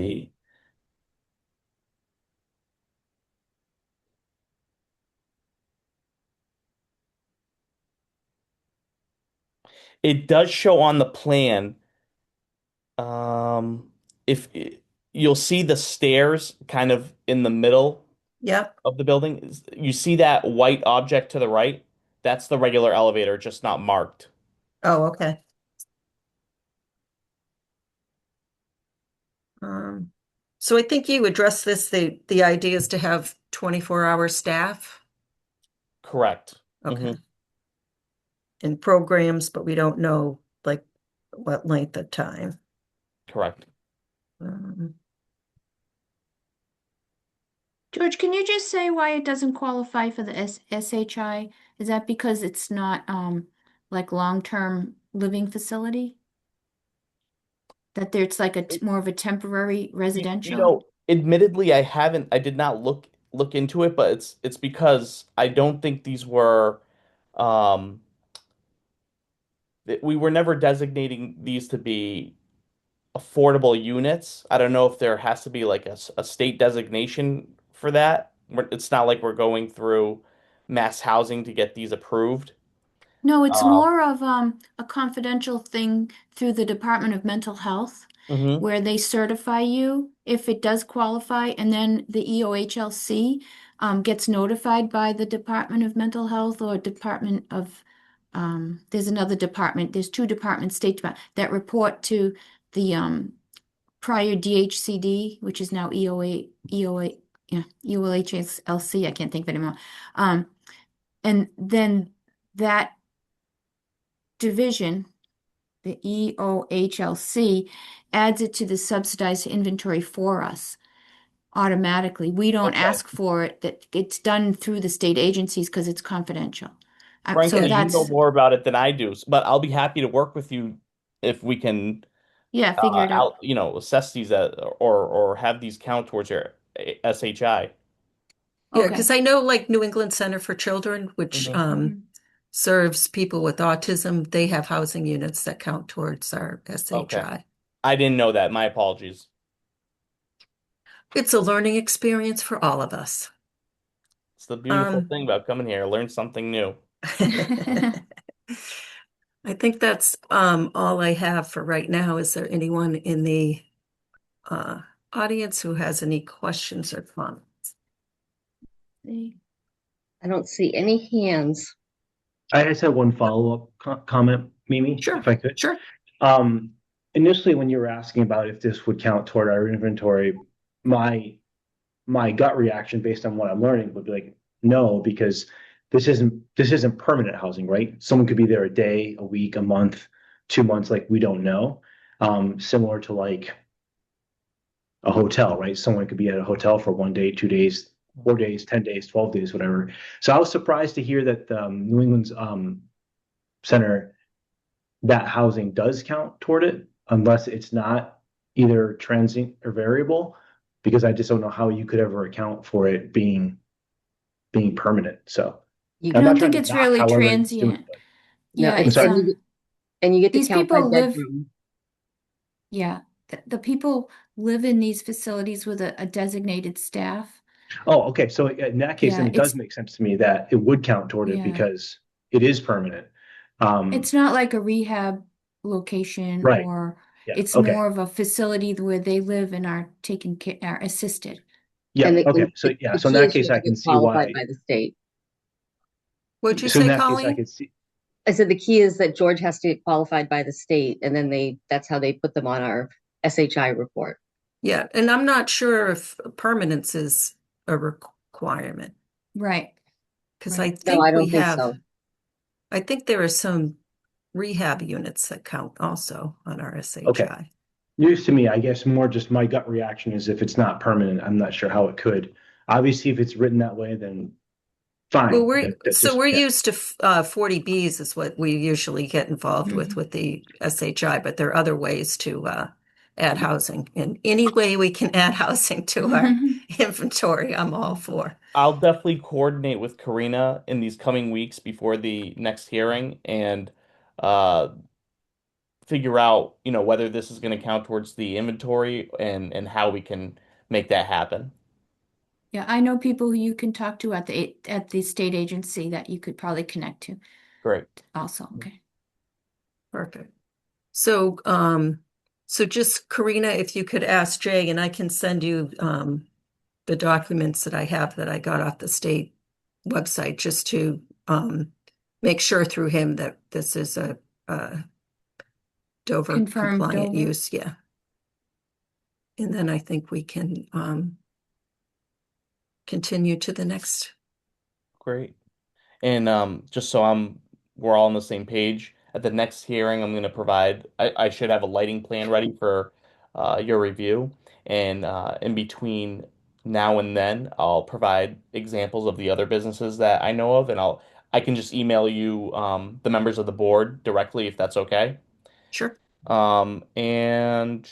it does show on the plan. If you'll see the stairs kind of in the middle Yep. of the building, you see that white object to the right? That's the regular elevator, just not marked. Oh, okay. So I think you addressed this, the idea is to have 24-hour staff. Correct. Okay. In programs, but we don't know like what length of time. Correct. George, can you just say why it doesn't qualify for the SHI? Is that because it's not like long-term living facility? That there's like a more of a temporary residential? Admittedly, I did not look into it, but it's because I don't think these were we were never designating these to be affordable units. I don't know if there has to be like a state designation for that. It's not like we're going through mass housing to get these approved. No, it's more of a confidential thing through the Department of Mental Health, where they certify you if it does qualify, and then the EOHLC gets notified by the Department of Mental Health or Department of there's another department, there's two departments, State Department, that report to the prior DHCD, which is now EOHLC, I can't think of it anymore. And then that division, the EOHLC, adds it to the subsidized inventory for us automatically. We don't ask for it, that it's done through the state agencies because it's confidential. Frankly, So you know that's, more about it than I do, but I'll be happy to work with you if we can yeah, figure it out. assess these or have these count towards your SHI. Yeah, Okay. because I know like New England Center for Children, which serves people with autism, they have housing units that count towards our SHI. Okay. I didn't know that. My apologies. It's a learning experience for all of us. It's the beautiful thing about coming here, learn something new. I think that's all I have for right now. Is there anyone in the audience who has any questions or comments? I don't see any hands. I just had one follow-up comment, Mimi, Sure. if I could. Sure. Initially, when you were asking about if this would count toward our inventory, my gut reaction based on what I'm learning would be like, no, because this isn't permanent housing, right? Someone could be there a day, a week, a month, 2 months, like we don't know. Similar to like a hotel, right? Someone could be at a hotel for 1 day, 2 days, 4 days, 10 days, 12 days, whatever. So I was surprised to hear that New England's center, that housing does count toward it, unless it's not either transient or variable, because I just don't know how you could ever account for it being permanent. So I I'm not don't trying think to it's knock really however it's doing transient. it. Yeah, No, it's sorry. and you get to these count by people live, bedroom. yeah, the people live in these facilities with a designated staff. Oh, okay. So in that case, Yeah, then it does make sense to me that it would count toward it Yeah. because it is permanent. It's not like a rehab location Right. or Yeah, it's okay. more of a facility where they live and are taken care, are assisted. Yeah, And okay. So yeah, so in that case, I can see why. By the state. What'd you So in say, that case, I Colleen? could see. I said the key is that George has to get qualified by the state, and then that's how they put them on our SHI report. Yeah, and I'm not sure if permanence is a requirement, Right. because Right. I No, think I don't we think have, so. I think there are some rehab units that count also on our SHI. Okay. News to me, I guess more just my gut reaction is if it's not permanent, I'm not sure how it could. Obviously, if it's written that way, then fine. Well, we're Yeah. used to 40Bs is what we usually get involved with the SHI, but there are other ways to add housing. And any way we can add housing to our inventory, I'm all for. I'll definitely coordinate with Karina in these coming weeks before the next hearing and figure out, whether this is going to count towards the inventory and how we can make that happen. Yeah, I know people who you can talk to at the state agency that you could probably connect to Great. also. Okay. Perfect. So, so just Karina, if you could ask Jay, and I can send you the documents that I have that I got off the state website, just to make sure through him that this is a Dover Confirmed compliant Dover. use. Yeah. And then I think we can continue to the next. Great. And just so we're all on the same page, at the next hearing, I'm going to provide, I should have a lighting plan ready for your review. And in between now and then, I'll provide examples of the other businesses that I know of, and I can just email you the members of the board directly if that's okay. Sure. And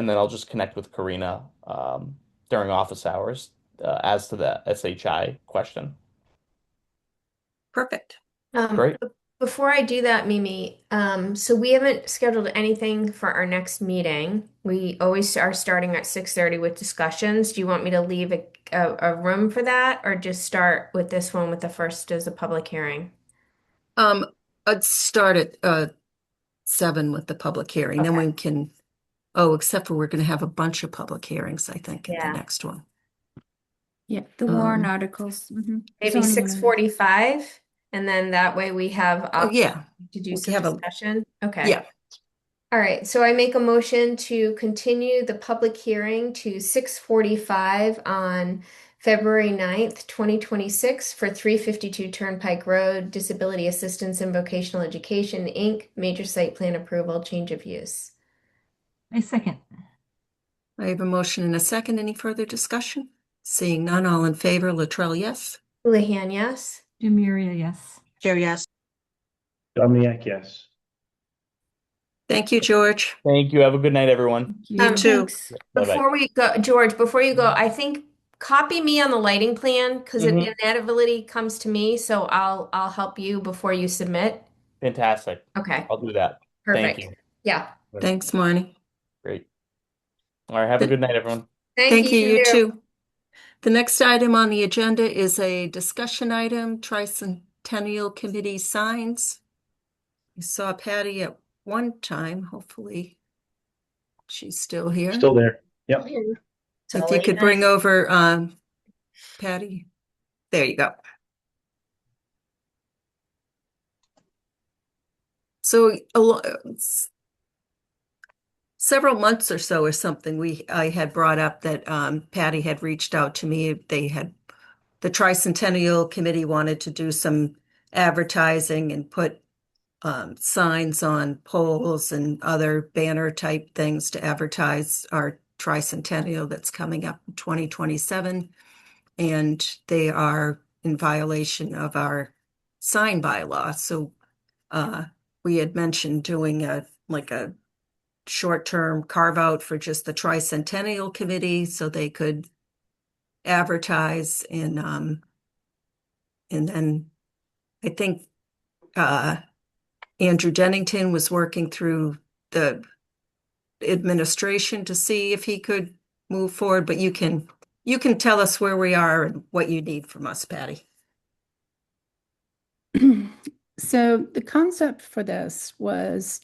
then I'll just connect with Karina during office hours as to the SHI question. Perfect. Great. Before I do that, Mimi, so we haven't scheduled anything for our next meeting. We always are starting at 6:30 with discussions. Do you want me to leave a room for that, or just start with this one with the first as a public hearing? I'd start at 7 with the public hearing. Then we can, except for we're going to have a bunch of public hearings, I think, at the next one. Yeah, the warrant articles. Maybe 6:45, And then that way we have Oh, yeah. to do We some have a- discussion. Okay. Yeah. All right, so I make a motion to continue the public hearing to 6:45 on February 9th, 2026 for 352 Turnpike Road, Disability Assistance and Vocational Education, Inc., major site plan approval, change of use. I second. I have a motion and a second. Any further discussion? Seeing none, all in favor, Latrell, yes. Houlihan, yes. Demiria, yes. Chair, yes. Dominiak, yes. Thank you, George. Thank you. Have a good night, everyone. You too. Thanks. Bye-bye. Before we go, George, before you go, I think copy me on the lighting plan because Mhm. inevitability comes to me, so I'll help you before you submit. Fantastic. Okay. I'll do that. Thank Perfect. you. Yeah. Thanks, Marnie. Great. All right. Have a good night, everyone. Thank you, you too. The next item on the agenda is a discussion item, Tricentennial Committee signs. I saw Patty at one time. Hopefully she's still here. Still there. Yep. If you could bring over Patty. There you go. So several months or so or something, I had brought up that Patty had reached out to me. The Tricentennial Committee wanted to do some advertising and put signs on poles and other banner type things to advertise our tricentennial that's coming up in 2027. And they are in violation of our sign bylaw. So we had mentioned doing a short-term carve-out for just the Tricentennial Committee so they could advertise and then I think Andrew Dennington was working through the administration to see if he could move forward, but you can tell us where we are and what you need from us, Patty. So the concept for this was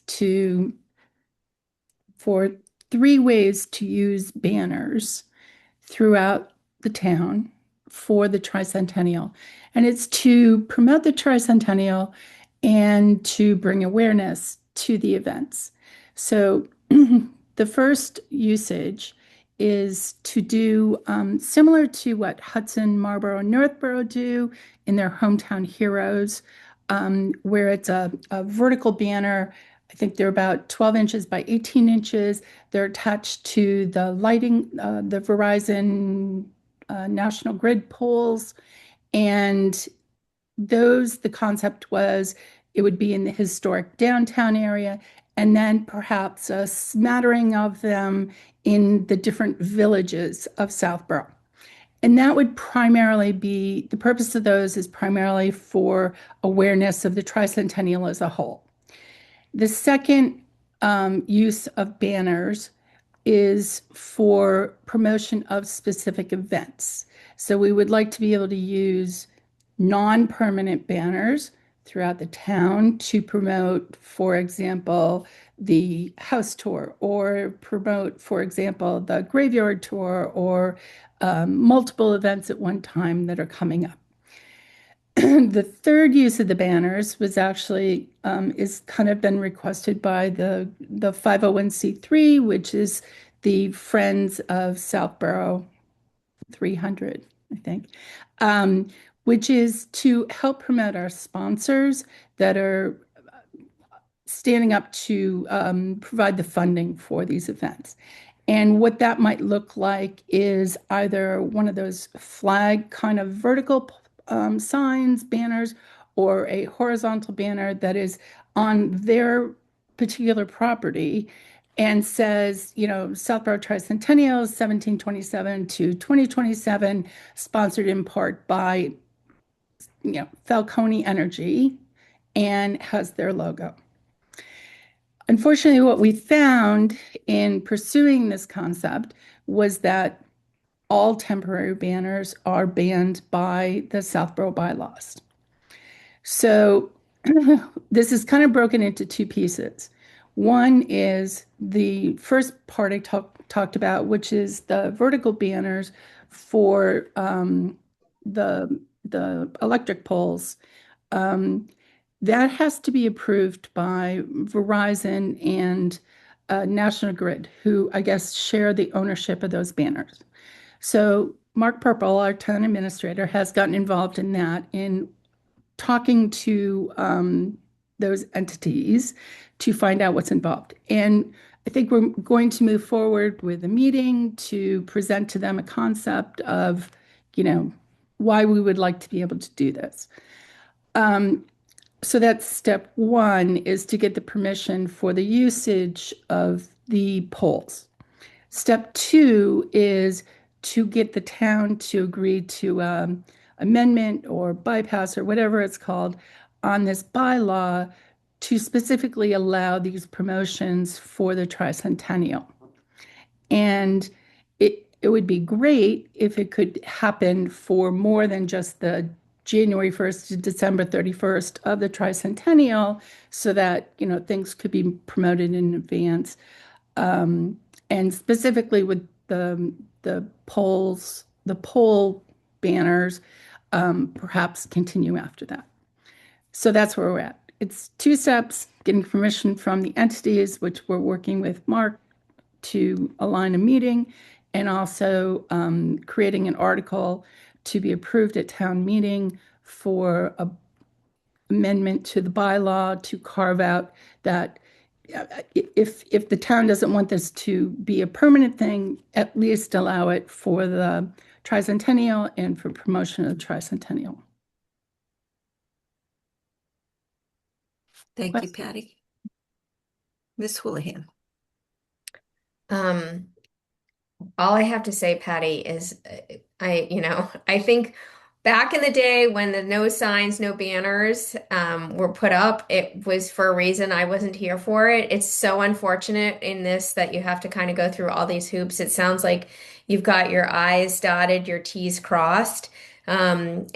for 3 ways to use banners throughout the town for the Tricentennial. And it's to promote the Tricentennial and to bring awareness to the events. So the first usage is to do similar to what Hudson, Marlborough, and Northborough do in their Hometown Heroes, where it's a vertical banner. I think they're about 12 inches by 18 inches. They're attached to the lighting, the Verizon National Grid poles. And the concept was it would be in the historic downtown area, and then perhaps a smattering of them in the different villages of Southborough. And that would primarily be, the purpose of those is primarily for awareness of the Tricentennial as a whole. The second use of banners is for promotion of specific events. So we would like to be able to use non-permanent banners throughout the town to promote, for example, the house tour, or promote, for example, the graveyard tour, or multiple events at one time that are coming up. The third use of the banners was actually is kind of been requested by the 501c3, which is the Friends of Southborough 300, I think, which is to help promote our sponsors that are standing up to provide the funding for these events. And what that might look like is either one of those flag kind of vertical signs, banners, or a horizontal banner that is on their particular property and says, Southborough Tricentennial 1727 to 2027, sponsored in part by, Falcone Energy, and has their logo. Unfortunately, what we found in pursuing this concept was that all temporary banners are banned by the Southborough bylaws. So this is kind of broken into 2 pieces. One is the first part I talked about, which is the vertical banners for the electric poles that has to be approved by Verizon and National Grid, who I guess share the ownership of those banners. So Mark Purple, our town administrator, has gotten involved in that, in talking to those entities to find out what's involved. And I think we're going to move forward with a meeting to present to them a concept of, why we would like to be able to do this. So that's step one, is to get the permission for the usage of the poles. Step two is to get the town to agree to amendment or bypass or whatever it's called on this bylaw to specifically allow these promotions for the tricentennial. And it would be great if it could happen for more than just the January 1st to December 31st of the tricentennial, so that, things could be promoted in advance. And specifically with the polls, the poll banners, perhaps continue after that. So that's where we're at. It's 2 steps: getting permission from the entities, which we're working with Mark to align a meeting, and also creating an article to be approved at town meeting for a amendment to the bylaw to carve out that if the town doesn't want this to be a permanent thing, at least allow it for the tricentennial and for promotion of the tricentennial. Thank you, Patty. Ms. Houlihan. All I have to say, Patty, is I think back in the day when the no signs, no banners were put up, it was for a reason. I wasn't here for it. It's so unfortunate in this that you have to kind of go through all these hoops. It sounds like you've got your I's dotted, your T's crossed. Given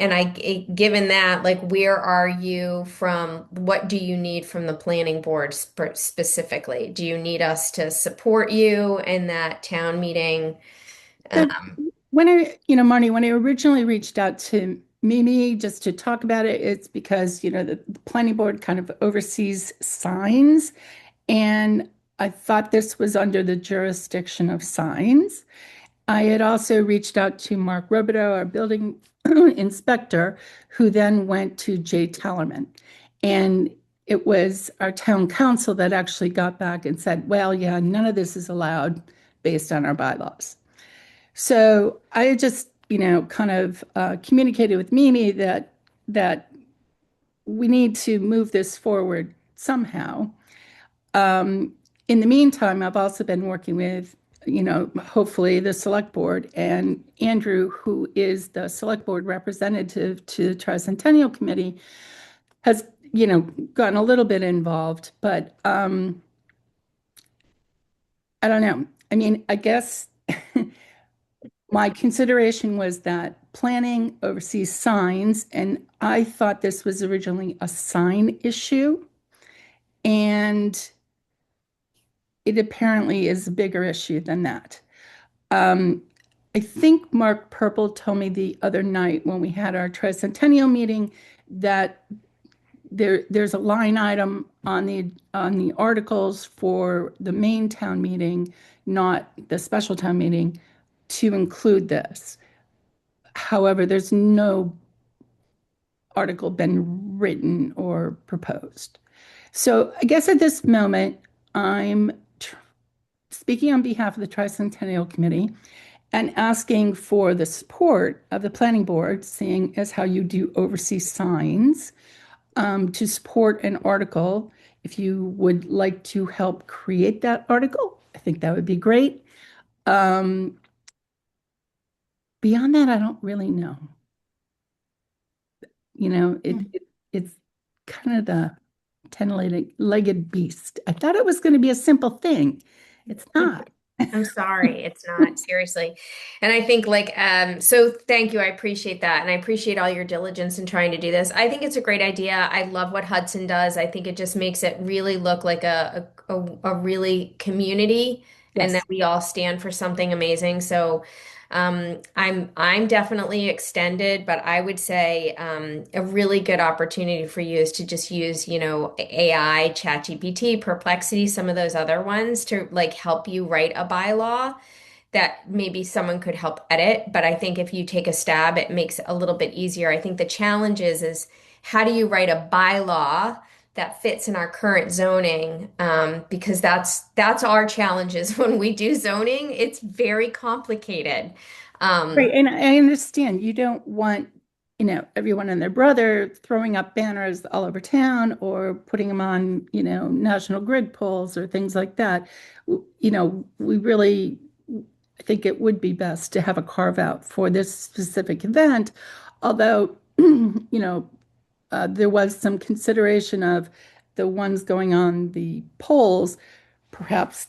that, like, where are you from? What do you need from the planning board specifically? Do you need us to support you in that town meeting? Marnie, when I originally reached out to Mimi just to talk about it, it's because, the planning board kind of oversees signs. And I thought this was under the jurisdiction of signs. I had also reached out to Mark Robideau, our building inspector, who then went to Jay Tellerman. And it was our town council that actually got back and said, well, yeah, none of this is allowed based on our bylaws. So I just, kind of communicated with Mimi that we need to move this forward somehow. In the meantime, I've also been working with, hopefully the select board, and Andrew, who is the select board representative to the Tricentennial Committee, has, gotten a little bit involved, but I don't know. I mean, I guess my consideration was that planning oversees signs, and I thought this was originally a sign issue, and it apparently is a bigger issue than that. I think Mark Purple told me the other night when we had our tricentennial meeting that there's a line item on the articles for the main town meeting, not the special town meeting, to include this. However, there's no article been written or proposed. So I guess at this moment, I'm speaking on behalf of the Tricentennial Committee and asking for the support of the planning board, seeing as how you do oversee signs, to support an article. If you would like to help create that article, I think that would be great. Beyond that, I don't really know. It's kind of the 10-legged beast. I thought it was going to be a simple thing. It's not. I'm sorry, it's not, seriously. And I think so thank you. I appreciate that. And I appreciate all your diligence in trying to do this. I think it's a great idea. I love what Hudson does. I think it just makes it really look like a really community and Yes. that we all stand for something amazing. So I'm definitely extended, but I would say a really good opportunity for you is to just use, AI, ChatGPT, Perplexity, some of those other ones to like help you write a bylaw that maybe someone could help edit. But I think if you take a stab, it makes it a little bit easier. I think the challenge is how do you write a bylaw that fits in our current zoning? Because that's our challenges when we do zoning. It's very complicated. Right, and I understand you don't want, everyone and their brother throwing up banners all over town or putting them on, national grid poles or things like that. We really, I think it would be best to have a carve out for this specific event, although, there was some consideration of the ones going on the poles, perhaps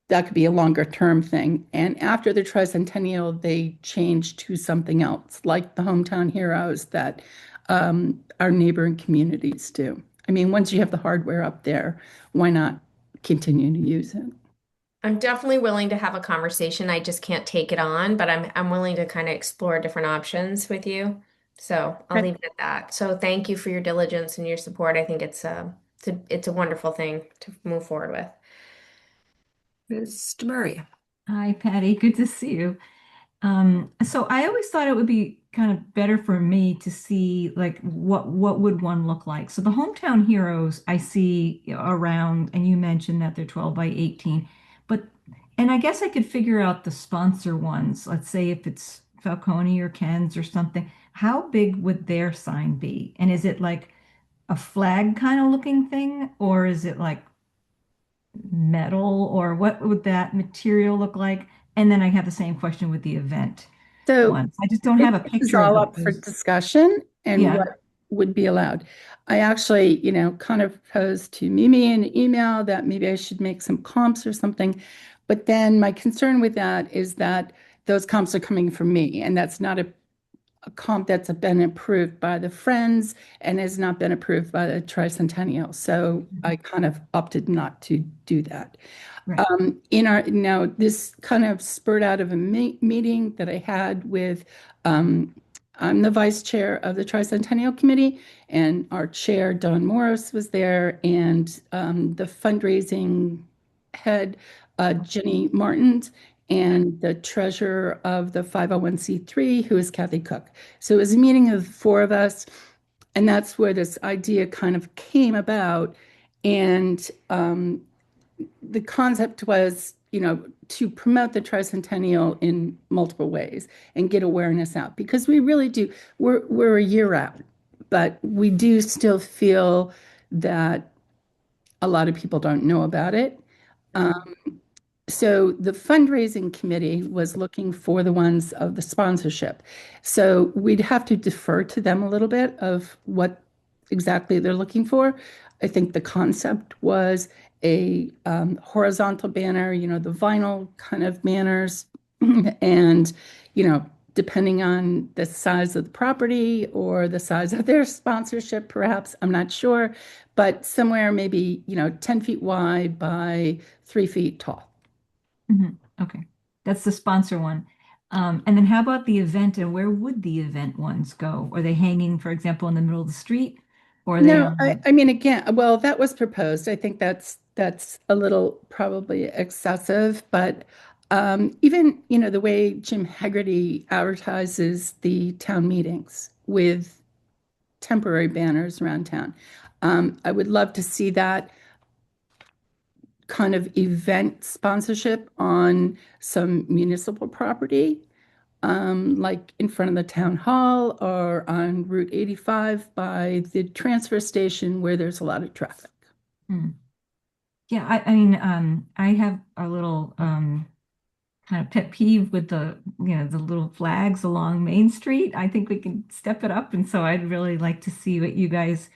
that could be a longer term thing. And after the tricentennial, they changed to something else, like the hometown heroes that our neighboring communities do. I mean, once you have the hardware up there, why not continue to use it? I'm definitely willing to have a conversation. I just can't take it on, but I'm willing to kind of explore different options with you. So I'll Okay. leave it at that. So thank you for your diligence and your support. I think it's a wonderful thing to move forward with. Mr. Murray. Hi, Patty. Good to see you. So I always thought it would be kind of better for me to see like what would one look like. So the hometown heroes I see around, and you mentioned that they're 12 by 18, and I guess I could figure out the sponsor ones. Let's say if it's Falcone or Ken's or something, how big would their sign be? And is it like a flag kind of looking thing, or is it like metal, or what would that material look like? And then I have the same question with the event So ones. I just don't have a this is picture of all up for those. discussion and Yeah. what would be allowed. I actually, kind of posed to Mimi in an email that maybe I should make some comps or something. But then my concern with that is that those comps are coming from me, and that's not a comp that's been approved by the Friends and has not been approved by the Tricentennial. So I kind of opted not to do that. Right. Now this kind of spurred out of a meeting that I had with, I'm the vice chair of the Tricentennial Committee, and our chair, Don Morris, was there, and the fundraising head, Jenny Martins, and the treasurer of the 501c3, who is Kathy Cook. So it was a meeting of the four of us, and that's where this idea kind of came about. And the concept was, to promote the tricentennial in multiple ways and get awareness out, because we really do. We're a year out, but we do still feel that a lot of people don't know about it. So the fundraising committee was looking for the ones of the sponsorship. So we'd have to defer to them a little bit of what exactly they're looking for. I think the concept was a horizontal banner, the vinyl kind of banners, and, depending on the size of the property or the size of their sponsorship, perhaps, I'm not sure, but somewhere maybe, 10 feet wide by 3 feet tall. Okay, that's the sponsor one. And then how about the event, and where would the event ones go? Are they hanging, for example, in the middle of the street? Or are they No, on- I mean, again, well, that was proposed. I think that's a little probably excessive, but even, the way Jim Haggerty advertises the town meetings with temporary banners around town. I would love to see that kind of event sponsorship on some municipal property, like in front of the town hall or on Route 85 by the transfer station where there's a lot of traffic. Yeah, I mean, I have a little kind of pet peeve with the little flags along Main Street. I think we can step it up, and so I'd really like to see what you guys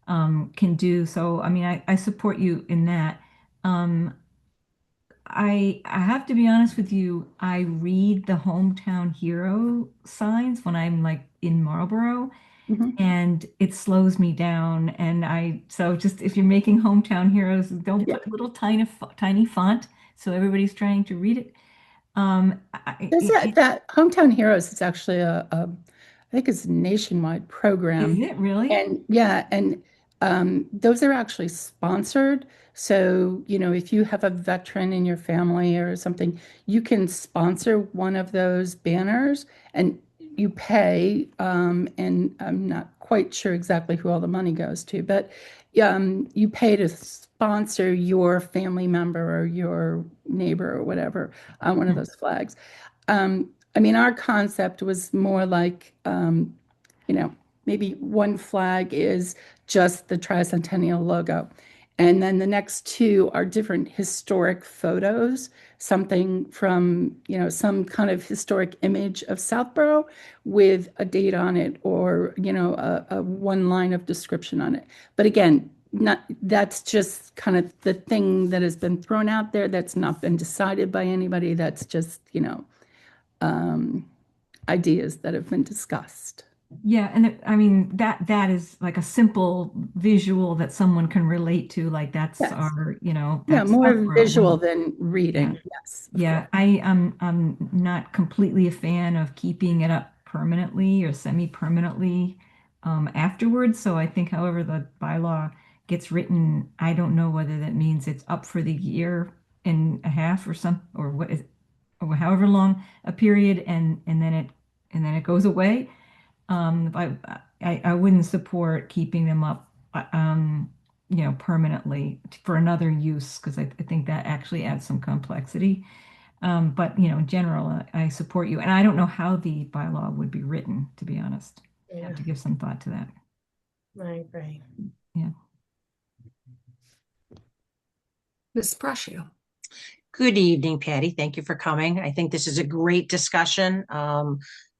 can do. So, I mean, I support you in that. I have to be honest with you, I read the hometown hero signs when I'm like in Marlboro, and it slows me down. And so just if you're making hometown heroes, don't put little tiny font, so everybody's trying to read it. There's that Hometown Heroes is actually I think it's a nationwide program. Is it really? And yeah, and those are actually sponsored. So, if you have a veteran in your family or something, you can sponsor one of those banners and you pay. And I'm not quite sure exactly who all the money goes to, but you pay to sponsor your family member or your neighbor or whatever on one of those flags. I mean, our concept was more like, maybe one flag is just the tricentennial logo. And then the next two are different historic photos, something from, some kind of historic image of Southborough with a date on it or, a one line of description on it. But again, that's just kind of the thing that has been thrown out there. That's not been decided by anybody. That's just, ideas that have been discussed. Yeah, and I mean that is like a simple visual that someone can relate to. Like that's Yes. our, Yeah, that's more our visual than reading. Yes. of Yeah, course. I'm not completely a fan of keeping it up permanently or semi-permanently afterwards. So I think, however, the bylaw gets written, I don't know whether that means it's up for the year and a half or or what is, or however long a period, and then it goes away. I wouldn't support keeping them up, permanently for another use because I think that actually adds some complexity. But in general, I support you, and I don't know how the bylaw would be written, to be honest. I have to give some thought to that. I agree. Yeah. Ms. Braccio. Good evening, Patty. Thank you for coming. I think this is a great discussion.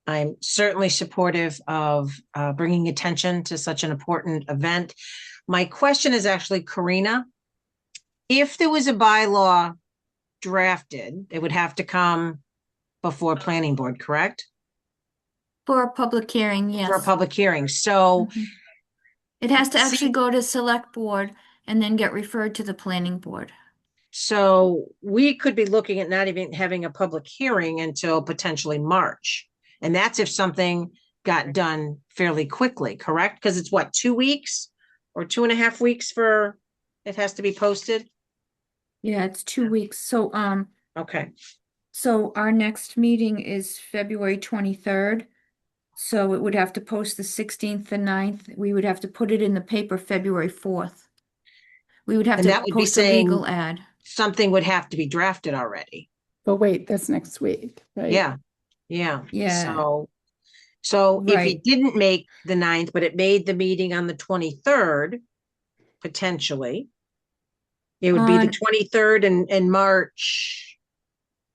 I'm certainly supportive of bringing attention to such an important event. My question is actually, Karina, if there was a bylaw drafted, it would have to come before planning board, correct? For a public hearing, yes. For a public hearing. So it has to actually go to select board and then get referred to the planning board. So we could be looking at not even having a public hearing until potentially March. And that's if something got done fairly quickly, correct? Because it's what, 2 weeks or 2.5 weeks for it has to be posted? Yeah, it's 2 weeks. So okay. So our next meeting is February 23rd. So it would have to post the 16th and 9th. We would have to put it in the paper February 4th. We would have And to that would be post a saying legal ad. something would have to be drafted already. But wait, that's next week, right? Yeah. Yeah. Yeah. So if Right. it didn't make the 9th, but it made the meeting on the 23rd, potentially, it would be the On- 23rd in March.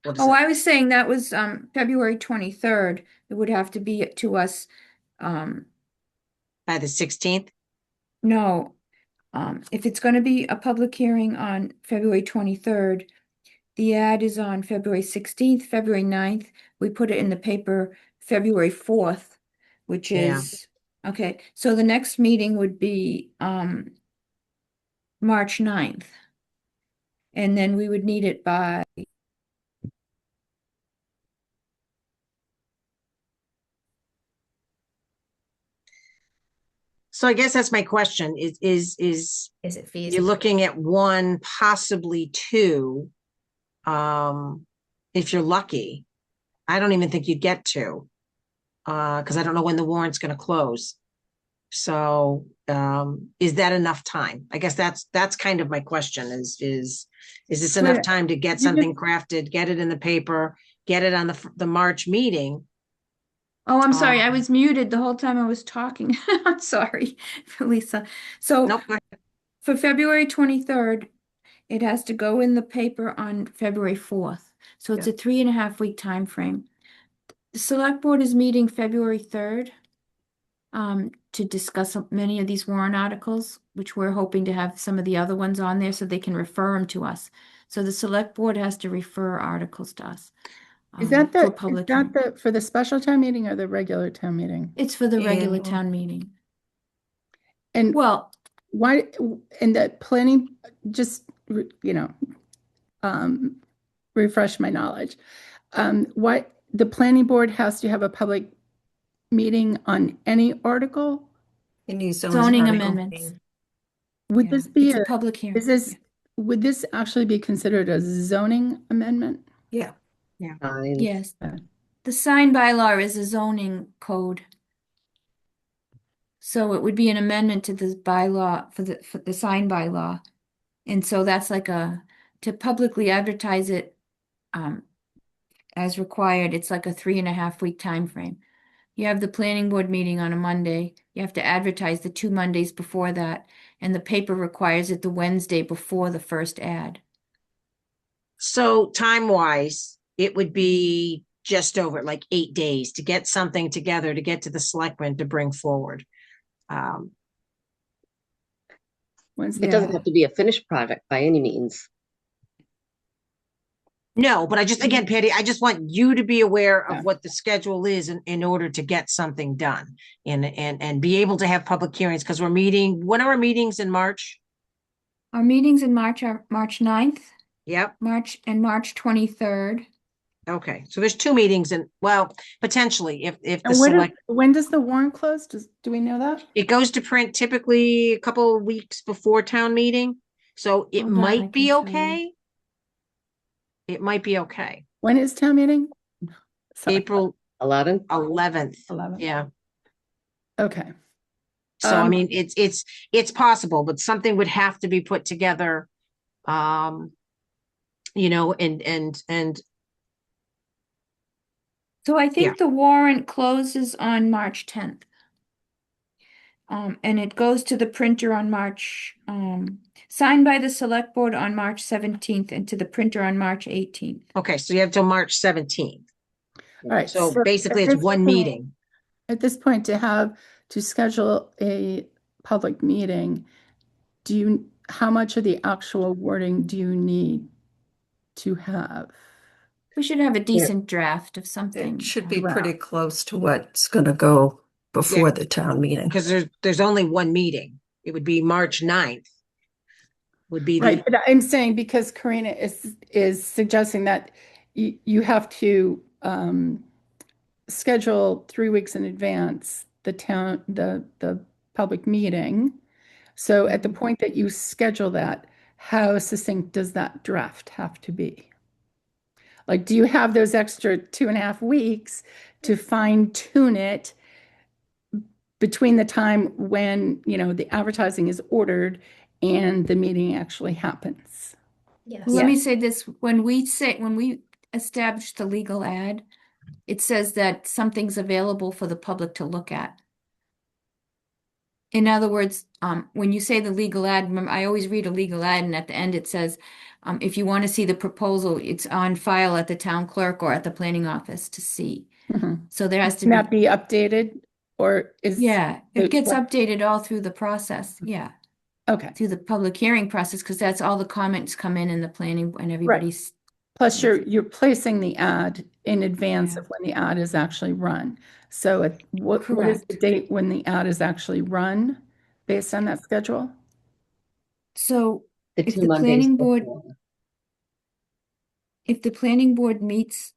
What is Oh, it? I was saying that was February 23rd. It would have to be to us. By the 16th? No, if it's going to be a public hearing on February 23rd, the ad is on February 16th, February 9th. We put it in the paper February 4th, which Yeah. is, okay, so the next meeting would be March 9th. And then we would need it by So I guess that's my question is it feasible? you're looking at one, possibly two, if you're lucky. I don't even think you'd get two, because I don't know when the warrant's going to close. So, is that enough time? I guess that's kind of my question is this enough Right. time to get You something crafted, get it in the paper, get it on the March meeting? Oh, I'm sorry. I was muted the whole time I was talking. I'm sorry, Lisa. So Nope, go ahead. for February 23rd, it has to go in the paper on February 4th. So it's a 3.5 week time frame. The select board is meeting February 3rd to discuss many of these warrant articles, which we're hoping to have some of the other ones on there so they can refer them to us. So the select board has to refer articles to us. Is that for the, public is that for the special town meeting or the regular town meeting? It's for the regular And- town meeting. And Well, why, and the planning, just, refresh my knowledge. What the planning board has to have a public meeting on any article? Any Zoning article. amendments. Would Yeah, this be it's a public hearing. Is this, would this actually be considered a zoning amendment? Yeah. Yeah. Yes. The sign bylaw is a zoning code. So it would be an amendment to the bylaw for the sign bylaw. And so that's like to publicly advertise it as required, it's like a 3.5 week time frame. You have the planning board meeting on a Monday. You have to advertise the 2 Mondays before that, and the paper requires it the Wednesday before the first ad. So time-wise, it would be just over like 8 days to get something together, to get to the selectmen to bring forward. It doesn't have to be a finished project by any means. No, but I just, again, Patty, I just want you to be aware of what the schedule is in order to get something done and be able to have public hearings, because we're meeting, when are our meetings in March? Our meetings in March are March 9th. Yep. March 23rd. Okay, so there's 2 meetings and, well, potentially if the And select, when does the warrant close? Do we know that? it goes to print typically a couple of weeks before town meeting. So it Hold on, I might can be tell you. okay. It might be okay. When is town meeting? Sorry. April 11th. 11th. Yeah. Okay. So I mean, it's possible, but something would have to be put together. You know, and So I think the warrant closes on March 10th. And it goes to the printer on signed by the select board on March 17th and to the printer on March 18th. Okay, so you have till March 17th. All right. So at basically it's this one point- meeting. At this point, to schedule a public meeting, how much of the actual wording do you need to have? We should have a decent draft of something. It should be Wow. pretty close to what's going to go before the town meeting. Because there's only one meeting. It would be March 9th. Would be Right, but I'm saying because Karina is suggesting that you have to schedule 3 weeks in advance the public meeting. So at the point that you schedule that, how succinct does that draft have to be? Like, do you have those extra 2.5 weeks to fine tune it between the time when, the advertising is ordered and the meeting actually happens? Yes. Let me say this, when we establish the legal ad, it says that something's available for the public to look at. In other words, when you say the legal ad, remember, I always read a legal ad and at the end it says, if you want to see the proposal, it's on file at the town clerk or at the planning office to see. Mhm. So there has to Can that be updated or is? Yeah, it the- gets updated all through the process. Yeah, Okay. through the public hearing process, because that's all the comments come in the planning and everybody's. Plus you're placing the ad in advance of when the ad is actually run. So what is the Correct. date when the ad is actually run based on that schedule? So The if 2 the Mondays planning board, before. if the planning board meets,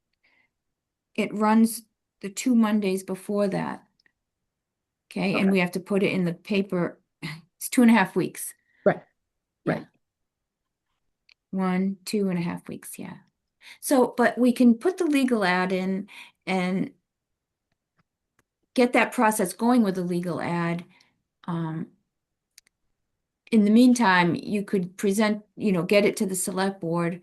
it runs the 2 Mondays before that. Okay, and we have to put it in the paper. It's 2.5 weeks. Right. Yeah. Right. 1, 2.5 weeks, yeah. So, but we can put the legal ad in and get that process going with the legal ad. In the meantime, you could present, get it to the select board,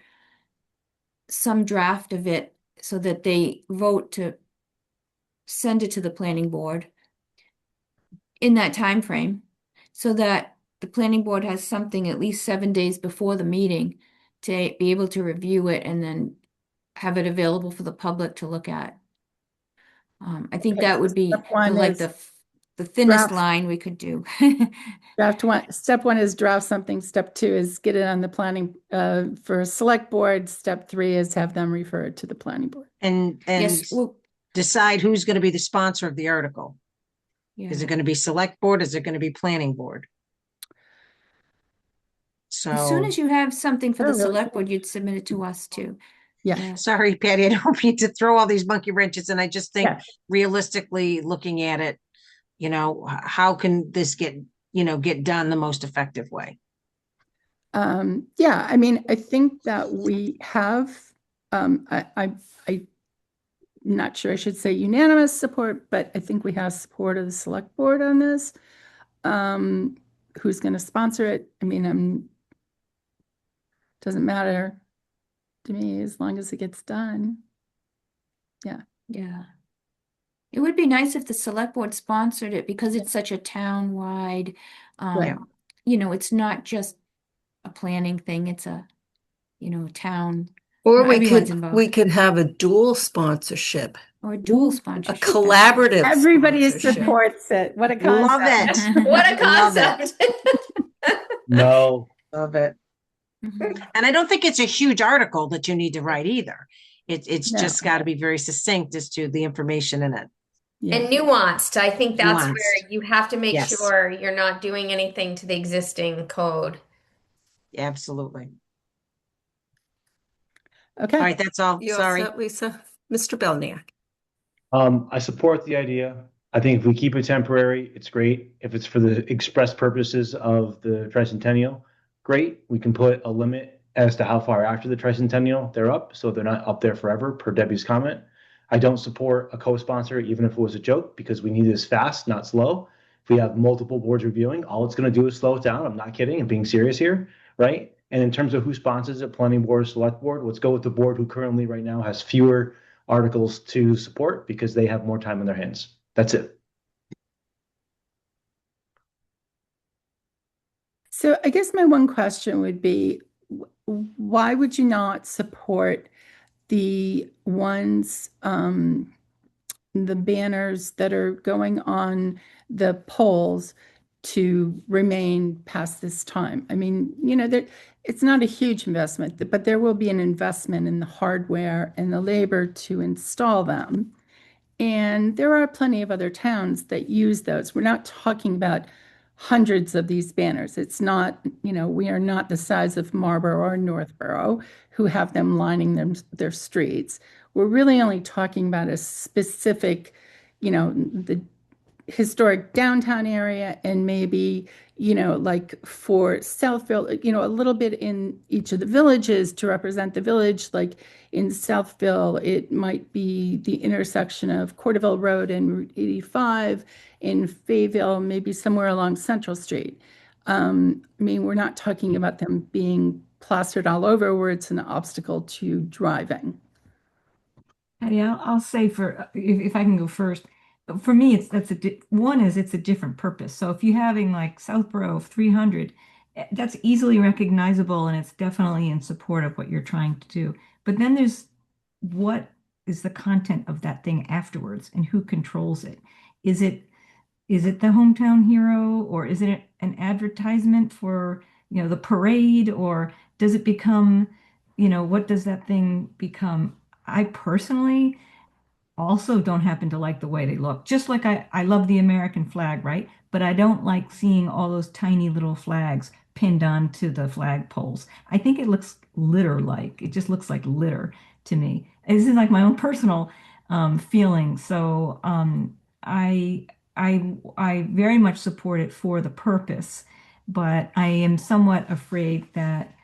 some draft of it so that they vote to send it to the planning board in that time frame, so that the planning board has something at least 7 days before the meeting to be able to review it and then have it available for the public to look at. I think Okay, that would be step one is the thinnest draft. line we could do. Step 1 is draft something. Step 2 is get it on the planning for select board. Step 3 is have them refer it to the planning board. and Yes, well, decide who's going to be the sponsor of the article. yeah. Is it going to be select board? Is it going to be planning board? So As soon as you have something for Oh, the really? select board, you'd submit it to us too. Yeah. Sorry, Patty, I don't mean to throw all these monkey wrenches, and I just think Yeah. realistically looking at it, how can this get done the most effective way? Yeah, I mean, I think that we have, I'm not sure I should say unanimous support, but I think we have support of the select board on this. Who's going to sponsor it? I mean, doesn't matter to me as long as it gets done. Yeah. Yeah. It would be nice if the select board sponsored it because it's such a town-wide, Right. it's not just a planning thing, it's a, town, Or everyone's involved. we could have a dual sponsorship, Or a dual a sponsorship. collaborative Everybody sponsorship. supports it. What a Love concept. it. What a Love it. concept. No, Love it. Mhm. And I don't think it's a huge article that you need to write either. It's No. just got to be very succinct as to the information in it. Yeah. And nuanced. I think that's Nuanced. where you have to make Yes. sure you're not doing anything to the existing code. Absolutely. Okay. All right, that's all. You all Sorry. set, Lisa? Mr. Belknap. I support the idea. I think if we keep it temporary, it's great. If it's for the express purposes of the tricentennial, great. We can put a limit as to how far after the tricentennial they're up, so they're not up there forever, per Debbie's comment. I don't support a co-sponsor, even if it was a joke, because we need this fast, not slow. If we have multiple boards reviewing, all it's going to do is slow it down. I'm not kidding. I'm being serious here, right? And in terms of who sponsors it, planning board, select board, let's go with the board who currently right now has fewer articles to support because they have more time in their hands. That's it. So I guess my one question would be, why would you not support the ones, the banners that are going on the poles to remain past this time? I mean, it's not a huge investment, but there will be an investment in the hardware and the labor to install them. And there are plenty of other towns that use those. We're not talking about hundreds of these banners. It's not, we are not the size of Marlborough or Northborough who have them lining their streets. We're really only talking about a specific, the historic downtown area and maybe, like for Southfield, a little bit in each of the villages to represent the village. Like in Southfield, it might be the intersection of Corderville Road and Route 85. In Fayetteville, maybe somewhere along Central Street. I mean, we're not talking about them being plastered all over where it's an obstacle to driving. Patty, I'll say if I can go first, for me, it's a different purpose. So if you're having like Southborough 300, that's easily recognizable and it's definitely in support of what you're trying to do. But then there's what is the content of that thing afterwards and who controls it? Is it the hometown hero, or is it an advertisement for, the parade, or does it become, what does that thing become? I personally also don't happen to like the way they look. Just like I love the American flag, right? But I don't like seeing all those tiny little flags pinned onto the flag poles. I think it looks litter-like. It just looks like litter to me. This is like my own personal feeling. So I very much support it for the purpose, but I am somewhat afraid that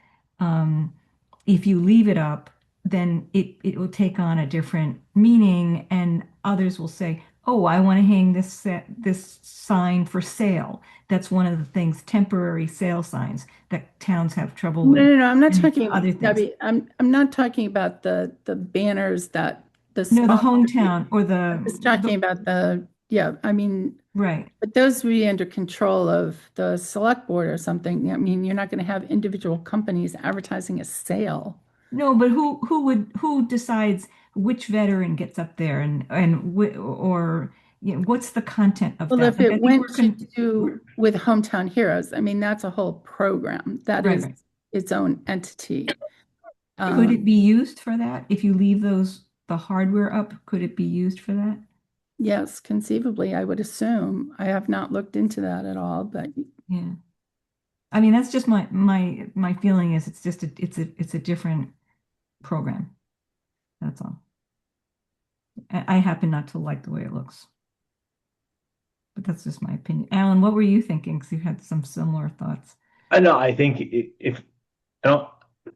if you leave it up, then it will take on a different meaning, and others will say, "Oh, I want to hang this sign for sale." That's one of the things, temporary sale signs that towns have trouble with. No, I'm not and talking other about things. Debbie. I'm not talking about the banners that the No, the sponsor- hometown or the. I was talking about I mean, Right. but those would be under control of the select board or something. I mean, you're not going to have individual companies advertising a sale. No, but who decides which veteran gets up there or what's the content of Well, that? if Like, I it think went we're to con- do with Hometown Heroes, I mean, that's a whole program. That Right, is right. its own entity. Could it be used for that? If you leave the hardware up, could it be used for that? Yes, conceivably, I would assume. I have not looked into that at all, but Yeah. I mean, that's just my feeling is it's just it's a different program. That's all. I happen not to like the way it looks. But that's just my opinion. Alan, what were you thinking? Because you had some similar thoughts. I know. I think if I don't,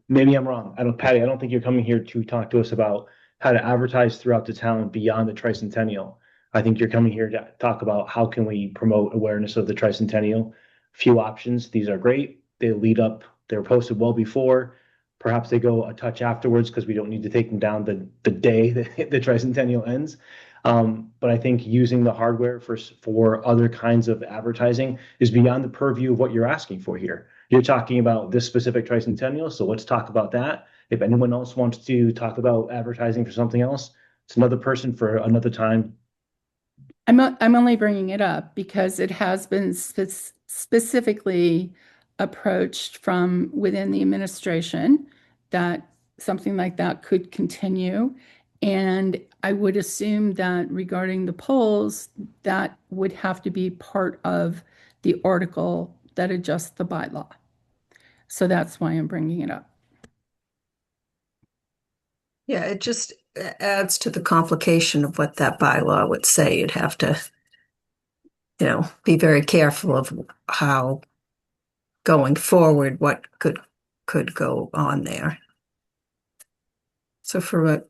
maybe I'm wrong. Patty, I don't think you're coming here to talk to us about how to advertise throughout the town beyond the tricentennial. I think you're coming here to talk about how can we promote awareness of the tricentennial. Few options. These are great. They lead up. They're posted well before. Perhaps they go a touch afterwards because we don't need to take them down the day that the tricentennial ends. But I think using the hardware for other kinds of advertising is beyond the purview of what you're asking for here. You're talking about this specific tricentennial, so let's talk about that. If anyone else wants to talk about advertising for something else, it's another person for another time. I'm only bringing it up because it has been specifically approached from within the administration that something like that could continue. And I would assume that regarding the polls, that would have to be part of the article that adjusts the bylaw. So that's why I'm bringing it up. Yeah, it just adds to the complication of what that bylaw would say. You'd have to, be very careful of how going forward, what could go on there. So from a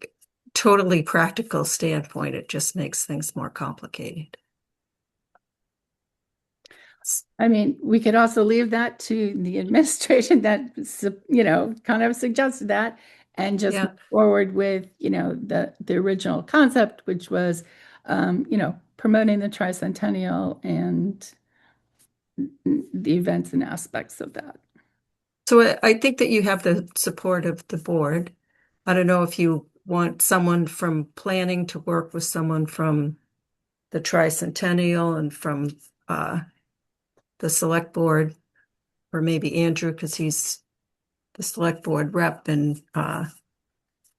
totally practical standpoint, it just makes things more complicated. I mean, we could also leave that to the administration that, kind of suggested that and just move forward with, the original concept, which was, promoting the tricentennial and the events and aspects of that. So I think that you have the support of the board. I don't know if you want someone from planning to work with someone from the tricentennial and from the select board, or maybe Andrew, because he's the select board rep, and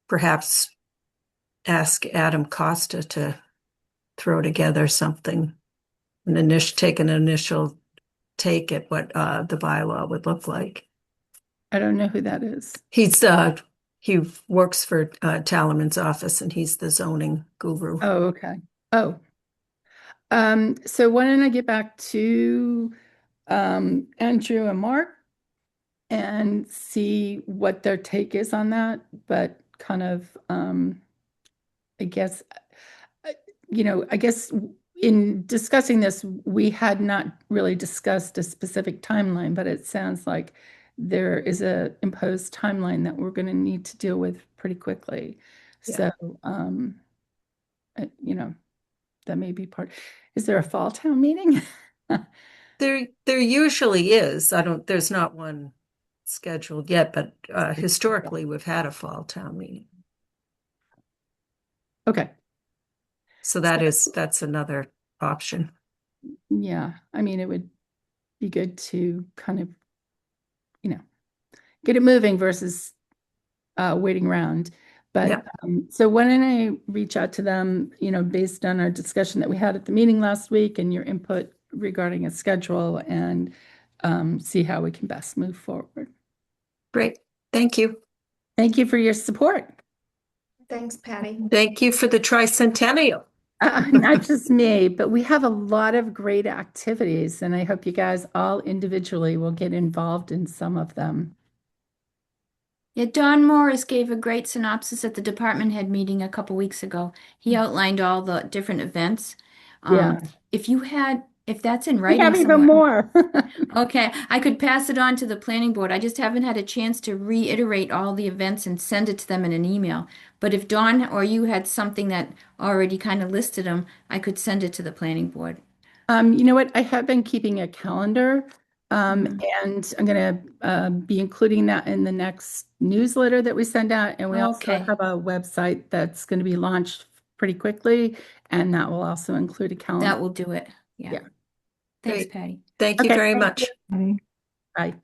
perhaps ask Adam Costa to throw together something, take an initial take at what the bylaw would look like. I don't know who that is. He works for Tallerman's office, and he's the zoning guru. Oh, okay. Oh, so why don't I get back to Andrew and Mark and see what their take is on that, but kind of, I guess in discussing this, we had not really discussed a specific timeline, but it sounds like there is a imposed timeline that we're going to need to deal with pretty quickly. Yeah. So, that may be part. Is there a fall town meeting? There usually is. There's not one scheduled yet, but historically we've had a fall town meeting. Okay. So that's another option. Yeah. I mean, it would be good to kind of, get it moving versus waiting around. But so why don't I reach out to them, based on our discussion that we had at the meeting last week and your input regarding a schedule, and see how we can best move forward. Great. Thank you. Thank you for your support. Thanks, Patty. Thank you for the tricentennial. Not just me, but we have a lot of great activities, and I hope you guys all individually will get involved in some of them. Yeah, Don Morris gave a great synopsis at the department head meeting a couple weeks ago. He outlined all the different events. Yeah. If that's in We writing have even somewhere. more. Okay, I could pass it on to the planning board. I just haven't had a chance to reiterate all the events and send it to them in an email. But if Dawn or you had something that already kind of listed them, I could send it to the planning board. You know what? I have been keeping a calendar, and I'm going to be including that in the next newsletter that we send out. And we also Okay. have a website that's going to be launched pretty quickly, and that will also include a calendar. That will do it. Yeah. Yeah. Thanks, Great. Patty. Thank you Okay, very thank much. you. Bye.